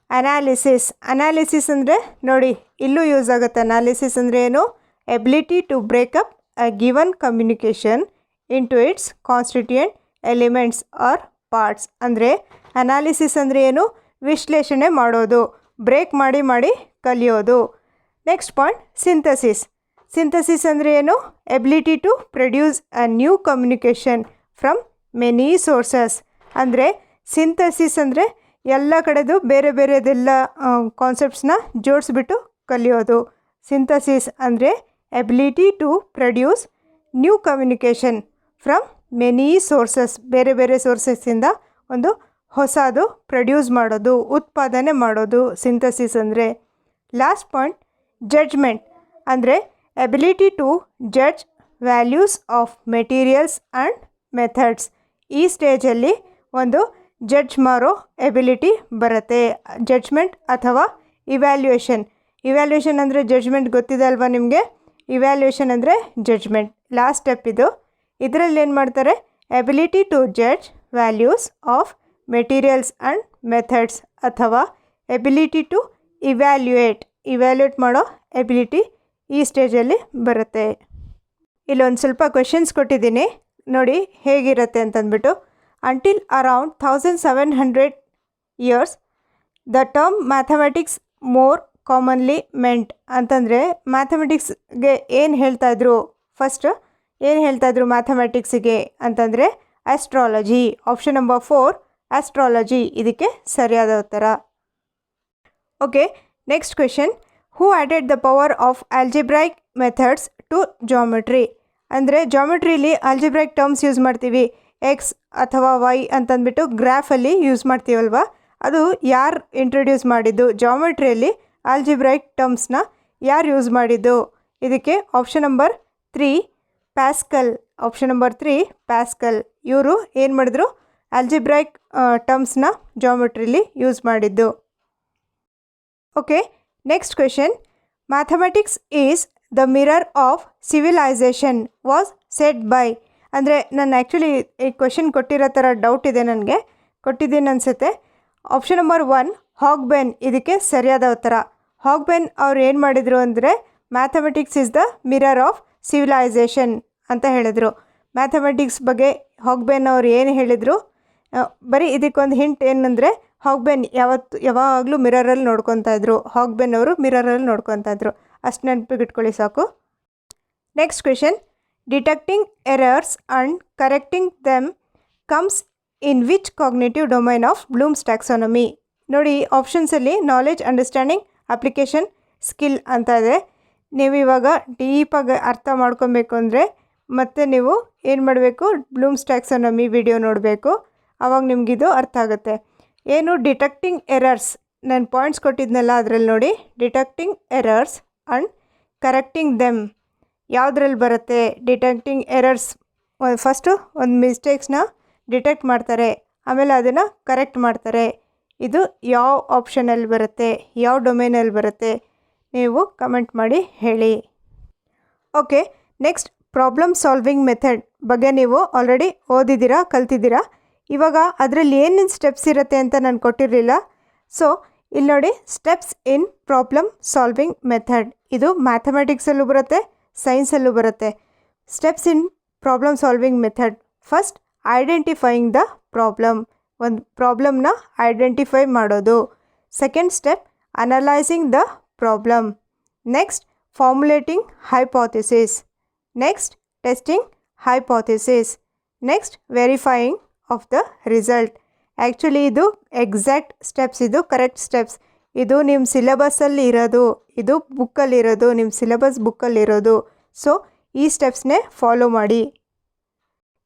analysis. ಅನಾಲಿಸಿಸ್ ಅಂದರೆ ನೋಡಿ, ಇಲ್ಲೂ ಯೂಸ್ ಆಗುತ್ತೆ. ಅನಾಲಿಸಿಸ್ ಅಂದರೆ ಏನು? Ability to break up a given communication into its constituent elements or parts. ಅಂದರೆ ಅನಾಲಿಸಿಸ್ ಅಂದರೆ ಏನು? ವಿಶ್ಲೇಷಣೆ ಮಾಡೋದು, ಬ್ರೇಕ್ ಮಾಡಿ ಕಲಿಯೋದು. Next point, synthesis. ಸಿಂಥಸಿಸ್ ಅಂದರೆ ಏನು? Ability to produce a new communication from many sources. ಅಂದರೆ ಸಿಂಥಸಿಸ್ ಅಂದರೆ ಎಲ್ಲ ಕಡೆದು ಬೇರೆ ಬೇರೆದೆಲ್ಲ ಕಾನ್ಸೆಪ್ಟ್ಸ್ನ ಜೋಡಿಸ್ಬಿಟ್ಟು ಕಲಿಯೋದು. ಸಿಂಥಸಿಸ್ ಅಂದರೆ ability to produce new communication from many sources. ಬೇರೆ ಬೇರೆ ಸೋರ್ಸಸ್ಸಿಂದ ಒಂದು ಹೊಸದು ಪ್ರೊಡ್ಯೂಸ್ ಮಾಡೋದು, ಉತ್ಪಾದನೆ ಮಾಡೋದು ಸಿಂಥಸಿಸ್ ಅಂದರೆ. Last point, judgement. ಅಂದರೆ ability to judge values of materials and methods. ಈ ಸ್ಟೇಜಲ್ಲಿ ಒಂದು ಜಡ್ಜ್ ಮಾಡೋ ಎಬಿಲಿಟಿ ಬರುತ್ತೆ. ಜಡ್ಜ್ಮೆಂಟ್ ಅಥವಾ ಇವ್ಯಾಲ್ಯೂಯೇಷನ್. ಇವ್ಯಾಲ್ಯೂಯೇಷನ್ ಅಂದರೆ ಜಡ್ಜ್ಮೆಂಟ್ ಗೊತ್ತಿದೆ ಅಲ್ವಾ ನಿಮಗೆ? ಇವ್ಯಾಲ್ಯೂಯೇಷನ್ ಅಂದರೆ ಜಡ್ಜ್ಮೆಂಟ್. ಲಾಸ್ಟ್ ಸ್ಟೆಪ್ ಇದು. ಇದರಲ್ಲಿ ಏನು ಮಾಡ್ತಾರೆ? Ability to judge values of materials and methods ಅಥವಾ ಎಬಿಲಿಟಿ ಟು ಇವ್ಯಾಲ್ಯೂಯೇಟ್ ಮಾಡೋ ಎಬಿಲಿಟಿ ಈ ಸ್ಟೇಜಲ್ಲಿ ಬರುತ್ತೆ. ಇಲ್ಲೊಂದು ಸ್ವಲ್ಪ ಕ್ವೆಶನ್ಸ್ ಕೊಟ್ಟಿದ್ದೀನಿ ನೋಡಿ ಹೇಗಿರುತ್ತೆ ಅಂತಂದ್ಬಿಟ್ಟು. Until around 1700 years the term mathematics more commonly made ಅಂತಂದರೆ ಮ್ಯಾಥಮೆಟಿಕ್ಸ್ಗೆ ಏನು ಹೇಳ್ತಾಯಿದ್ರು, ಫಸ್ಟ್ ಏನು ಹೇಳ್ತಾಯಿದ್ರು ಮ್ಯಾಥಮೆಟಿಕ್ಸಿಗೆ ಅಂತಂದರೆ ಆಸ್ಟ್ರಾಲಜಿ. ಆಪ್ಷನ್ ನಂಬರ್ 4 ಆಸ್ಟ್ರಾಲಜಿ ಇದಕ್ಕೆ ಸರಿಯಾದ ಉತ್ತರ. Okay, next question. Who added the power of algebraic methods to geometry? ಅಂದರೆ ಜಾಮೆಟ್ರಿಲಿ ಆಲ್ಜಿಬ್ರೈಕ್ ಟರ್ಮ್ಸ್ ಯೂಸ್ ಮಾಡ್ತೀವಿ, ಎಕ್ಸ್ ಅಥವಾ ವೈ ಅಂತಂದ್ಬಿಟ್ಟು ಗ್ರಾಫಲ್ಲಿ ಯೂಸ್ ಮಾಡ್ತೀವಲ್ವ, ಅದು ಯಾರು ಇಂಟ್ರೊಡ್ಯೂಸ್ ಮಾಡಿದ್ದು? ಜಾಮೆಟ್ರಿಯಲ್ಲಿ ಆಲ್ಜಿಬ್ರೈಕ್ ಟರ್ಮ್ಸ್ನ ಯಾರು ಯೂಸ್ ಮಾಡಿದ್ದು? ಇದಕ್ಕೆ option number 3 pascal. Option number 3 pascal. ಇವರು ಏನು ಮಾಡಿದ್ರು? ಆಲ್ಜಿಬ್ರೈಕ್ ಟರ್ಮ್ಸ್ನ ಜಾಮೆಟ್ರಿಲಿ ಯೂಸ್ ಮಾಡಿದ್ದು. Okay, next question. Mathematics is the mirror of civilisation was shed by? ಅಂದರೆ ನಾನು ಆ್ಯಕ್ಚುಲಿ ಈ ಕ್ವೆಶನ್ ಕೊಟ್ಟಿರೋ ಥರ ಡೌಟ್ ಇದೆ, ನನಗೆ ಕೊಟ್ಟಿದ್ದೀನಿ ಅನಿಸುತ್ತೆ. ಆಪ್ಷನ್ ನಂಬರ್ 1 ಹಾಗ್ಬೆನ್ ಇದಕ್ಕೆ ಸರಿಯಾದ ಉತ್ತರ. ಹಾಗ್ಬೆನ್ ಅವ್ರು ಏನು ಮಾಡಿದರು ಅಂದರೆ mathematics is the mirror of civilisation ಅಂತ ಹೇಳಿದರು. ಮ್ಯಾಥಮೆಟಿಕ್ಸ್ ಬಗ್ಗೆ ಹಾಗ್ಬೆನ್ ಅವ್ರು ಏನು ಹೇಳಿದರು? ಬರೀ ಇದಕ್ಕೊಂದು ಹಿಂಟ್ ಏನಂದರೆ ಹಾಗ್ಬೆನ್ ಯಾವಾಗಲೂ ಮಿರರಲ್ಲಿ ನೋಡ್ಕೊತಾ ಇದ್ರು. ಹಾಗ್ಬೆನ್ ಅವರು ಮಿರರಲ್ಲಿ ನೋಡ್ಕೊತಾ ಇದ್ರು. ಅಷ್ಟು ನೆನಪಿಗೆ ಇಟ್ಕೊಳ್ಳಿ ಸಾಕು. Next question. Detecting errors and correcting them comes in which cognitive domain of Bloom's taxonomy? ನೋಡಿ ಆಪ್ಷನ್ಸಲ್ಲಿ ನಾಲೆಜ್, ಅಂಡರ್ಸ್ಟ್ಯಾಂಡಿಂಗ್, ಅಪ್ಲಿಕೇಶನ್, ಸ್ಕಿಲ್ ಅಂತ ಇದೆ. ನೀವು ಇವಾಗ ಡೀಪಾಗಿ ಅರ್ಥ ಮಾಡ್ಕೊಬೇಕು ಅಂದರೆ ಮತ್ತೆ ನೀವು ಏನು ಮಾಡಬೇಕು? ಬ್ಲೂಮ್ಸ್ ಟ್ಯಾಕ್ಸಾನಮಿ ವಿಡಿಯೋ ನೋಡಬೇಕು, ಆವಾಗ ನಿಮಗಿದು ಅರ್ಥ ಆಗುತ್ತೆ. ಏನು ಡಿಟೆಕ್ಟಿಂಗ್ ಎರರ್ಸ್? ನಾನು ಪಾಯಿಂಟ್ಸ್ ಕೊಟ್ಟಿದ್ನಲ್ಲ ಅದರಲ್ಲಿ ನೋಡಿ, detecting errors and correcting them ಯಾವುದ್ರಲ್ಲಿ ಬರುತ್ತೆ? ಡಿಟೆಕ್ಟಿಂಗ್ ಎರರ್ಸ್ ಫಸ್ಟು ಒಂದು ಮಿಸ್ಟೇಕ್ಸ್ನ ಡಿಟೆಕ್ಟ್ ಮಾಡ್ತಾರೆ, ಆಮೇಲೆ ಅದನ್ನು ಕರೆಕ್ಟ್ ಮಾಡ್ತಾರೆ. ಇದು ಯಾವ ಆಪ್ಷನಲ್ಲಿ ಬರುತ್ತೆ, ಯಾವ ಡೊಮೇನಲ್ಲಿ ಬರುತ್ತೆ? ನೀವು ಕಮೆಂಟ್ ಮಾಡಿ ಹೇಳಿ. Okay, next problem solving method ಬಗ್ಗೆ ನೀವು ಆಲ್ರೆಡಿ ಓದಿದ್ದೀರಾ, ಕಲ್ತಿದ್ದೀರಾ. ಇವಾಗ ಅದರಲ್ಲಿ ಏನೇನು ಸ್ಟೆಪ್ಸ್ ಇರುತ್ತೆ ಅಂತ ನಾನು ಕೊಟ್ಟಿರಲಿಲ್ಲ. ಸೊ ಇಲ್ಲಿ ನೋಡಿ, steps in problem solving method ಇದು ಮ್ಯಾಥಮೆಟಿಕ್ಸಲ್ಲೂ ಬರುತ್ತೆ, ಸೈನ್ಸಲ್ಲೂ ಬರುತ್ತೆ. Steps in problem solving method. First identifying the problem, ಒಂದು ಪ್ರಾಬ್ಲಮ್ನ ಐಡೆಂಟಿಫೈ ಮಾಡೋದು. Second step analysing the problem. Next formulating hypothesis. Next testing hypothesis. Next verifying of the result. Actually ಇದು ಎಕ್ಸಾಕ್ಟ್ ಸ್ಟೆಪ್ಸ್, ಇದು ಕರೆಕ್ಟ್ ಸ್ಟೆಪ್ಸ್. ಇದು ನಿಮ್ಮ ಸಿಲೆಬಸ್ಸಲ್ಲಿ ಇರೋದು, ಇದು ಬುಕ್ಕಲ್ಲಿರೋದು, ನಿಮ್ಮ ಸಿಲೆಬಸ್ ಬುಕ್ಕಲ್ಲಿರೋದು. ಸೊ ಈ ಸ್ಟೆಪ್ಸ್ನೇ ಫಾಲೋ ಮಾಡಿ.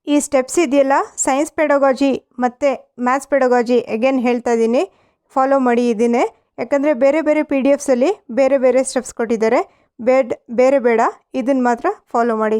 ಈ ಸ್ಟೆಪ್ಸ್ ಇದೆಯಲ್ಲ, ಸೈನ್ಸ್ ಪೆಡಗಾಜಿ ಮತ್ತು ಮ್ಯಾಥ್ಸ್ ಪೆಡಗಾಜಿ ಅಗೇನ್ ಹೇಳ್ತಾ ಇದ್ದೀನಿ, ಫಾಲೋ ಮಾಡಿ ಇದನ್ನೇ. ಯಾಕಂದರೆ ಬೇರೆ ಬೇರೆ PDF ಬೇರೆ ಬೇರೆ ಸ್ಟೆಪ್ಸ್ ಕೊಟ್ಟಿದ್ದಾರೆ, ಬೇಡ ಇದನ್ನು ಮಾತ್ರ ಫಾಲೋ ಮಾಡಿ.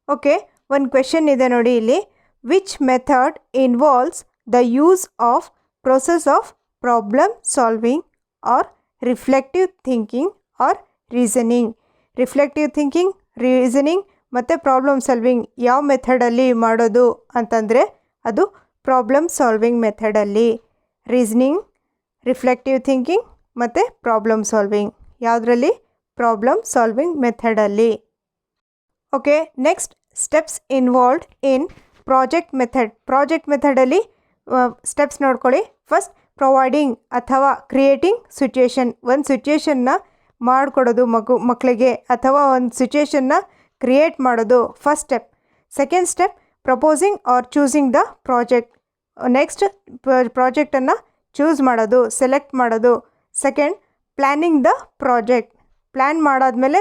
ಓಕೆ, ಒಂದು ಕ್ವೆಶನ್ ಇದೆ ನೋಡಿ ಇಲ್ಲಿ. Which method involves the use of process of problem solving or reflective thinking or reasoning? Reflective thinking, reasoning ಮತ್ತು ಪ್ರಾಬ್ಲಮ್ ಸಾಲ್ವಿಂಗ್ ಯಾವ ಮೆಥಡಲ್ಲಿ ಮಾಡೋದು ಅಂತಂದರೆ ಅದು ಪ್ರಾಬ್ಲಮ್ ಸಾಲ್ವಿಂಗ್ ಮೆಥಡಲ್ಲಿ. ರೀಸನಿಂಗ್, ರಿಫ್ಲೆಕ್ಟಿವ್ ಥಿಂಕಿಂಗ್ ಮತ್ತು ಪ್ರಾಬ್ಲಮ್ ಸಾಲ್ವಿಂಗ್ ಯಾವುದರಲ್ಲಿ? ಪ್ರಾಬ್ಲಮ್ ಸಾಲ್ವಿಂಗ್ ಮೆಥಡಲ್ಲಿ. Okay, next steps involved in project method. Project ಮೆಥಡಲ್ಲಿ ಸ್ಟೆಪ್ಸ್ ನೋಡ್ಕೊಳ್ಳಿ. ಫಸ್ಟ್ ಪ್ರೊವೈಡಿಂಗ್ ಅಥವಾ ಕ್ರಿಯೇಟಿಂಗ್ ಸಿಚುಯೇಷನ್, ಒಂದು ಸಿಚುಯೇಷನ್ನ ಮಾಡಿಕೊಡೋದು ಮಕ್ಕಳಿಗೆ ಅಥವಾ ಒಂದು ಸಿಚುಯೇಷನ್ನ ಕ್ರಿಯೇಟ್ ಮಾಡೋದು first step. Second step proposing or choosing the project. Next ಪ್ರಾಜೆಕ್ಟನ್ನು ಚೂಸ್ ಮಾಡೋದು, ಸೆಲೆಕ್ಟ್ ಮಾಡೋದು. Second planning the project, plan ಮಾಡಾದಮೇಲೆ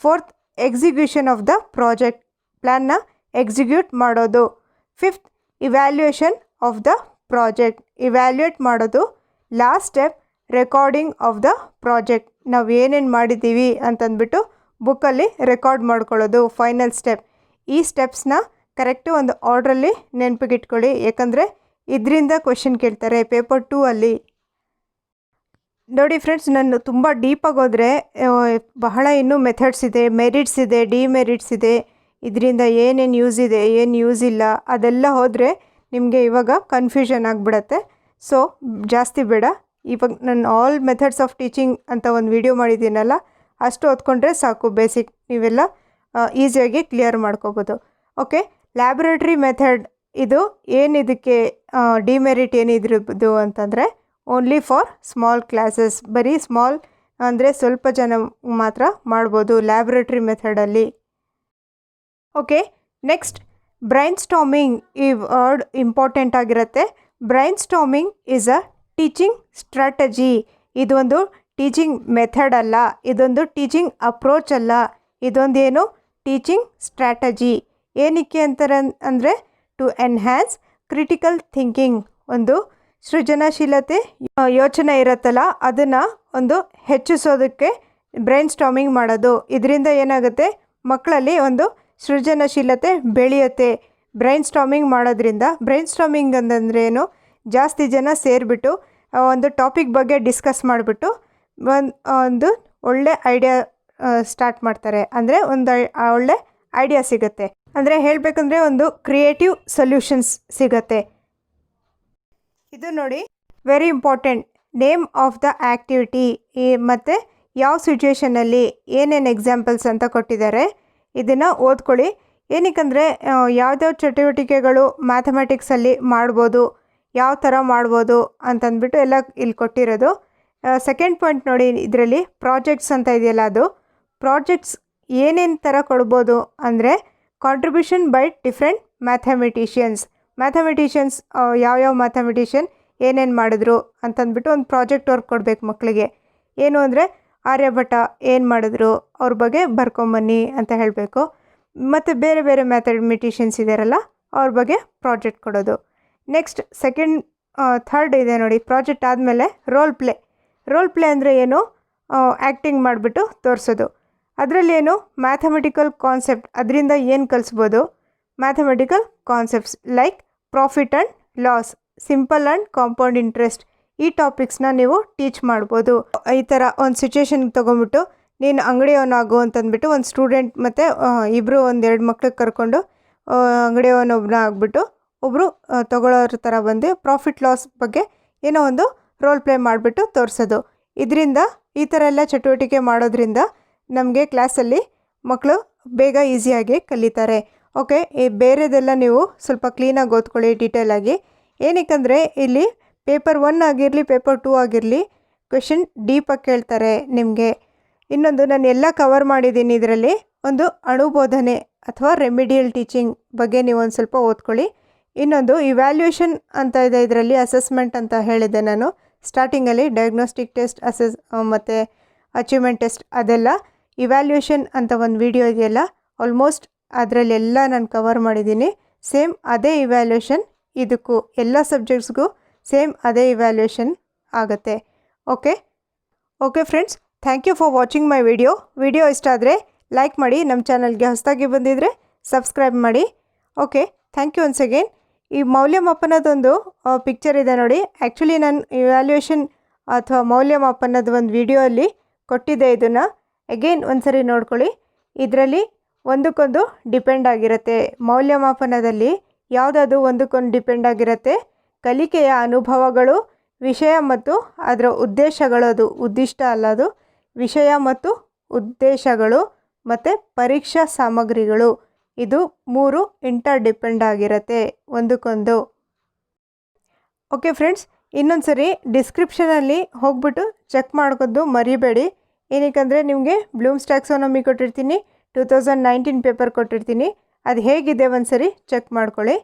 fourth execution of the project, ಪ್ಲ್ಯಾನ್ನ ಎಕ್ಸಿಕ್ಯೂಟ್ ಮಾಡೋದು. Fifth evaluation of the project, evaluate ಮಾಡೋದು. Last step recording of the project, ನಾವು ಏನೇನು ಮಾಡಿದ್ದೀವಿ ಅಂತಂದ್ಬಿಟ್ಟು ಬುಕ್ಕಲ್ಲಿ ರೆಕಾರ್ಡ್ ಮಾಡ್ಕೊಳ್ಳೋದು ಫೈನಲ್ ಸ್ಟೆಪ್. ಈ ಸ್ಟೆಪ್ಸ್ನ ಕರೆಕ್ಟು ಒಂದು ಆರ್ಡ್ರಲ್ಲಿ ನೆನಪಿಗಿಟ್ಕೊಳ್ಳಿ, ಯಾಕಂದರೆ ಇದರಿಂದ ಕ್ವೆಶನ್ ಕೇಳ್ತಾರೆ ಪೇಪರ್ 2 ಅಲ್ಲಿ. ನೋಡಿ ಫ್ರೆಂಡ್ಸ್, ನಾನು ತುಂಬ ಡೀಪಾಗಿ ಹೋದರೆ ಬಹಳ ಇನ್ನೂ ಮೆಥಡ್ಸ್ ಇದೆ, ಮೆರಿಟ್ಸ್ ಇದೆ, ಡಿಮೆರಿಟ್ಸ್ ಇದೆ, ಇದರಿಂದ ಏನೇನು ಯೂಸ್ ಇದೆ, ಏನು ಯೂಸ್ ಇಲ್ಲ, ಅದೆಲ್ಲ ಹೋದರೆ ನಿಮಗೆ ಇವಾಗ ಕನ್ಫ್ಯೂಷನ್ ಆಗಿಬಿಡತ್ತೆ. ಸೊ ಜಾಸ್ತಿ ಬೇಡ, ಇವಾಗ ನಾನು ಆಲ್ ಮೆಥಡ್ಸ್ ಆಫ್ ಟೀಚಿಂಗ್ ಅಂತ ಒಂದು ವಿಡಿಯೋ ಮಾಡಿದ್ದೀನಲ್ಲ, ಅಷ್ಟು ಓದ್ಕೊಂಡ್ರೆ ಸಾಕು. ಬೇಸಿಕ್ ನೀವೆಲ್ಲ ಈಸಿಯಾಗಿ ಕ್ಲಿಯರ್ ಮಾಡ್ಕೋಬೋದು. ಓಕೆ, ಲ್ಯಾಬ್ರೇಟ್ರಿ ಮೆಥಡ್ ಇದು ಏನಿದಕ್ಕೆ ಡಿಮೆರಿಟ್ ಏನಿದ್ರದ್ದು ಅಂತಂದರೆ ಓನ್ಲಿ ಫಾರ್ ಸ್ಮಾಲ್ ಕ್ಲಾಸಸ್, ಬರೀ ಸ್ಮಾಲ್ ಅಂದರೆ ಸ್ವಲ್ಪ ಜನ ಮಾತ್ರ ಮಾಡ್ಬೋದು ಲ್ಯಾಬ್ರೇಟ್ರಿ ಮೆಥಡಲ್ಲಿ. Okay, next brainstorming. ಈ ವರ್ಡ್ ಇಂಪಾರ್ಟೆಂಟ್ ಆಗಿರುತ್ತೆ. Brainstorming is a teaching strategy. ಇದೊಂದು ಟೀಚಿಂಗ್ ಮೆಥಡ್ ಅಲ್ಲ, ಇದೊಂದು ಟೀಚಿಂಗ್ ಅಪ್ರೋಚ್ ಅಲ್ಲ, ಇದೊಂದೇನು ಟೀಚಿಂಗ್ ಸ್ಟ್ರಾಟಜಿ. ಏನಕ್ಕೆ ಅಂತಾರೆ ಅಂದರೆ ಟು ಎನ್ಹ್ಯಾನ್ಸ್ ಕ್ರಿಟಿಕಲ್ ಥಿಂಕಿಂಗ್. ಒಂದು ಸೃಜನಶೀಲತೆ ಯೋಚನೆ ಇರುತ್ತಲ್ಲ, ಅದನ್ನು ಒಂದು ಹೆಚ್ಚಿಸೋದಕ್ಕೆ ಬ್ರೈನ್ ಸ್ಟಾರ್ಮಿಂಗ್ ಮಾಡೋದು. ಇದರಿಂದ ಏನಾಗುತ್ತೆ, ಮಕ್ಕಳಲ್ಲಿ ಒಂದು ಸೃಜನಶೀಲತೆ ಬೆಳೆಯುತ್ತೆ ಬ್ರೈನ್ ಸ್ಟಾರ್ಮಿಂಗ್ ಮಾಡೋದ್ರಿಂದ. ಬ್ರೈನ್ ಸ್ಟಾರ್ಮಿಂಗ್ ಅಂತಂದರೆ ಏನು, ಜಾಸ್ತಿ ಜನ ಸೇರಿಬಿಟ್ಟು ಒಂದು ಟಾಪಿಕ್ ಬಗ್ಗೆ ಡಿಸ್ಕಸ್ ಮಾಡಿಬಿಟ್ಟು ಒಂದು ಒಳ್ಳೆ ಐಡಿಯಾ ಸ್ಟಾರ್ಟ್ ಮಾಡ್ತಾರೆ. ಅಂದರೆ ಒಂದು ಒಳ್ಳೆ ಐಡಿಯಾ ಸಿಗುತ್ತೆ. ಅಂದರೆ ಹೇಳಬೇಕಂದ್ರೆ ಒಂದು ಕ್ರಿಯೇಟಿವ್ ಸೊಲ್ಯೂಷನ್ಸ್ ಸಿಗುತ್ತೆ. ಇದು ನೋಡಿ, very important. Name of the activity ಮತ್ತು ಯಾವ ಸಿಚುವೇಷನಲ್ಲಿ ಏನೇನು ಎಕ್ಸಾಂಪಲ್ಸ್ ಅಂತ ಕೊಟ್ಟಿದ್ದಾರೆ, ಇದನ್ನು ಓದ್ಕೊಳ್ಳಿ. ಏನಕ್ಕಂದರೆ ಯಾವ್ಯಾವ ಚಟುವಟಿಕೆಗಳು ಮ್ಯಾಥಮೆಟಿಕ್ಸಲ್ಲಿ ಮಾಡ್ಬೋದು, ಯಾವ ಥರ ಮಾಡ್ಬೋದು ಅಂತಂದ್ಬಿಟ್ಟು ಎಲ್ಲ ಇಲ್ಲಿ ಕೊಟ್ಟಿರೋದು. ಸೆಕೆಂಡ್ ಪಾಯಿಂಟ್ ನೋಡಿ, ಇದರಲ್ಲಿ ಪ್ರಾಜೆಕ್ಟ್ಸ್ ಅಂತ ಇದೆಯಲ್ಲ, ಅದು ಪ್ರಾಜೆಕ್ಟ್ಸ್ ಏನೇನು ಥರ ಕೊಡ್ಬೋದು ಅಂದರೆ ಕಾಂಟ್ರಿಬ್ಯೂಷನ್ ಬೈ ಡಿಫ್ರೆಂಟ್ ಮ್ಯಾಥಮೆಟಿಷಿಯನ್ಸ್ ಯಾವ್ಯಾವ ಮ್ಯಾಥಮೆಟಿಷಿಯನ್ ಏನೇನು ಮಾಡಿದ್ರು ಅಂತಂದ್ಬಿಟ್ಟು ಒಂದು ಪ್ರಾಜೆಕ್ಟ್ ವರ್ಕ್ ಕೊಡಬೇಕು ಮಕ್ಕಳಿಗೆ. ಏನು ಅಂದರೆ ಆರ್ಯಭಟ ಏನು ಮಾಡಿದ್ರು ಅವ್ರ ಬಗ್ಗೆ ಬರ್ಕೊಂಬನ್ನಿ ಅಂತ ಹೇಳಬೇಕು. ಮತ್ತು ಬೇರೆ ಬೇರೆ ಮ್ಯಾಥಮೆಟಿಷಿಯನ್ಸ್ ಇದ್ದಾರಲ್ಲ ಅವ್ರ ಬಗ್ಗೆ ಪ್ರಾಜೆಕ್ಟ್ ಕೊಡೋದು. ನೆಕ್ಸ್ಟ್ ಥರ್ಡ್ ಇದೆ ನೋಡಿ, ಪ್ರಾಜೆಕ್ಟ್ ಆದಮೇಲೆ ರೋಲ್ ಪ್ಲೇ ಅಂದರೆ ಏನು, ಆ್ಯಕ್ಟಿಂಗ್ ಮಾಡಿಬಿಟ್ಟು ತೋರಿಸೋದು. ಅದರಲ್ಲಿ ಏನು ಮ್ಯಾಥಮೆಟಿಕಲ್ ಕಾನ್ಸೆಪ್ಟ್, ಅದರಿಂದ ಏನು ಕಲಿಸ್ಬೋದು, mathematical concepts like profit and loss, simple and compound interest, ಈ ಟಾಪಿಕ್ಸ್ನ ನೀವು ಟೀಚ್ ಮಾಡ್ಬೋದು. ಈ ಥರ ಒಂದು ಸಿಚುವೇಶನ್ಗೆ ತೊಗೊಂಬಿಟ್ಟು ನೀನು ಅಂಗಡಿಯವನಾಗು ಅಂತಂದ್ಬಿಟ್ಟು ಒಂದು ಸ್ಟೂಡೆಂಟ್ ಮತ್ತು ಇಬ್ಬರು ಒಂದೆರಡು ಮಕ್ಳಿಗೆ ಕರ್ಕೊಂಡು ಅಂಗಡಿಯವನೊಬ್ಬನ ಆಗಿಬಿಟ್ಟು ಒಬ್ಬರು ತೊಗೊಳ್ಳೋರ ಥರ ಬಂದು ಪ್ರಾಫಿಟ್ ಲಾಸ್ ಬಗ್ಗೆ ಏನೋ ಒಂದು ರೋಲ್ ಪ್ಲೇ ಮಾಡಿಬಿಟ್ಟು ತೋರಿಸೋದು. ಇದರಿಂದ ಈ ಥರ ಎಲ್ಲ ಚಟುವಟಿಕೆ ಮಾಡೋದ್ರಿಂದ ನಮಗೆ ಕ್ಲಾಸಲ್ಲಿ ಮಕ್ಕಳು ಬೇಗ ಈಸಿಯಾಗಿ ಕಲಿತಾರೆ. ಓಕೆ, ಈ ಬೇರೆದೆಲ್ಲ ನೀವು ಸ್ವಲ್ಪ ಕ್ಲೀನಾಗಿ ಓದ್ಕೊಳ್ಳಿ ಡೀಟೇಲಾಗಿ. ಏನಕ್ಕಂದರೆ ಇಲ್ಲಿ ಪೇಪರ್ 1 ಆಗಿರಲಿ ಪೇಪರ್ 2 ಆಗಿರಲಿ ಕ್ವೆಶನ್ ಡೀಪಾಗಿ ಕೇಳ್ತಾರೆ ನಿಮಗೆ. ಇನ್ನೊಂದು ನಾನು ಎಲ್ಲ ಕವರ್ ಮಾಡಿದ್ದೀನಿ ಇದರಲ್ಲಿ. ಒಂದು ಅಣುಬೋಧನೆ ಅಥವಾ ರೆಮಿಡಿಯಲ್ ಟೀಚಿಂಗ್ ಬಗ್ಗೆ ನೀವು ಒಂದು ಸ್ವಲ್ಪ ಓದ್ಕೊಳ್ಳಿ. ಇನ್ನೊಂದು ಇವ್ಯಾಲ್ಯೂಯೇಷನ್ ಅಂತ ಇದೆ ಇದರಲ್ಲಿ, ಅಸೆಸ್ಮೆಂಟ್ ಅಂತ ಹೇಳಿದ್ದೆ ನಾನು ಸ್ಟಾರ್ಟಿಂಗಲ್ಲಿ. ಡಯಾಗ್ನೋಸ್ಟಿಕ್ ಟೆಸ್ಟ್, ಮತ್ತು ಅಚೀವ್ಮೆಂಟ್ ಟೆಸ್ಟ್, ಅದೆಲ್ಲ ಇವ್ಯಾಲ್ಯೂಯೇಷನ್ ಅಂತ ಒಂದು ವಿಡಿಯೋ ಇದೆಯಲ್ಲ, ಆಲ್ಮೋಸ್ಟ್ ಅದರಲ್ಲೆಲ್ಲ ನಾನು ಕವರ್ ಮಾಡಿದ್ದೀನಿ. ಸೇಮ್ ಅದೇ ಇವ್ಯಾಲ್ಯೂಯೇಷನ್ ಇದಕ್ಕೂ, ಎಲ್ಲ ಸಬ್ಜೆಕ್ಟ್ಸ್ಗೂ ಸೇಮ್ ಅದೇ ಇವ್ಯಾಲ್ಯೂಯೇಷನ್ ಆಗುತ್ತೆ. Okay friends, thank you for watching my video ಇಷ್ಟ ಆದರೆ ಲೈಕ್ ಮಾಡಿ, ನಮ್ಮ ಚಾನಲ್ಗೆ ಹೊಸದಾಗಿ ಬಂದಿದ್ದರೆ ಸಬ್ಸ್ಕ್ರೈಬ್ ಮಾಡಿ. Okay, thank you once again. ಈ ಮೌಲ್ಯಮಾಪನದೊಂದು ಪಿಕ್ಚರ್ ಇದೆ ನೋಡಿ. ಆ್ಯಕ್ಚುಲಿ ನಾನು ಇವ್ಯಾಲ್ಯೂಯೇಷನ್ ಅಥವಾ ಮೌಲ್ಯಮಾಪನದ ಒಂದು ವಿಡಿಯೋ ಅಲ್ಲಿ ಕೊಟ್ಟಿದ್ದೆ. ಇದನ್ನು ಅಗೇನ್ ಒಂದ್ಸರಿ ನೋಡ್ಕೊಳ್ಳಿ. ಇದರಲ್ಲಿ ಒಂದಕ್ಕೊಂದು ಡಿಪೆಂಡ್ ಆಗಿರುತ್ತೆ. ಮೌಲ್ಯಮಾಪನದಲ್ಲಿ ಯಾವುದಾದ್ರು ಒಂದಕ್ಕೊಂದು ಡಿಪೆಂಡ್ ಆಗಿರುತ್ತೆ. ಕಲಿಕೆಯ ಅನುಭವಗಳು, ವಿಷಯ ಮತ್ತು ಅದರ ಉದ್ದೇಶಗಳು, ಅದು ಉದ್ದಿಷ್ಟ ಅಲ್ಲ, ಅದು ವಿಷಯ ಮತ್ತು ಉದ್ದೇಶಗಳು ಮತ್ತು ಪರೀಕ್ಷಾ ಸಾಮಗ್ರಿಗಳು, ಇದು 3 ಇಂಟರ್ ಡಿಪೆಂಡ್ ಆಗಿರುತ್ತೆ ಒಂದಕ್ಕೊಂದು. ಓಕೆ ಫ್ರೆಂಡ್ಸ್, ಇನ್ನೊಂದು ಸರಿ ಡಿಸ್ಕ್ರಿಪ್ಷನಲ್ಲಿ ಹೋಗ್ಬಿಟ್ಟು ಚೆಕ್ ಮಾಡ್ಕೊಂಡು ಮರಿಬೇಡಿ. ಏನಕ್ಕಂದರೆ ನಿಮಗೆ ಬ್ಲೂಮ್ಸ್ ಟ್ಯಾಕ್ಸಾನಮಿ ಕೊಟ್ಟಿರ್ತೀನಿ, 2019 ಪೇಪರ್ ಕೊಟ್ಟಿರ್ತೀನಿ. ಅದು ಹೇಗಿದೆ ಒಂದು ಸರಿ ಚೆಕ್ ಮಾಡ್ಕೊಳ್ಳಿ.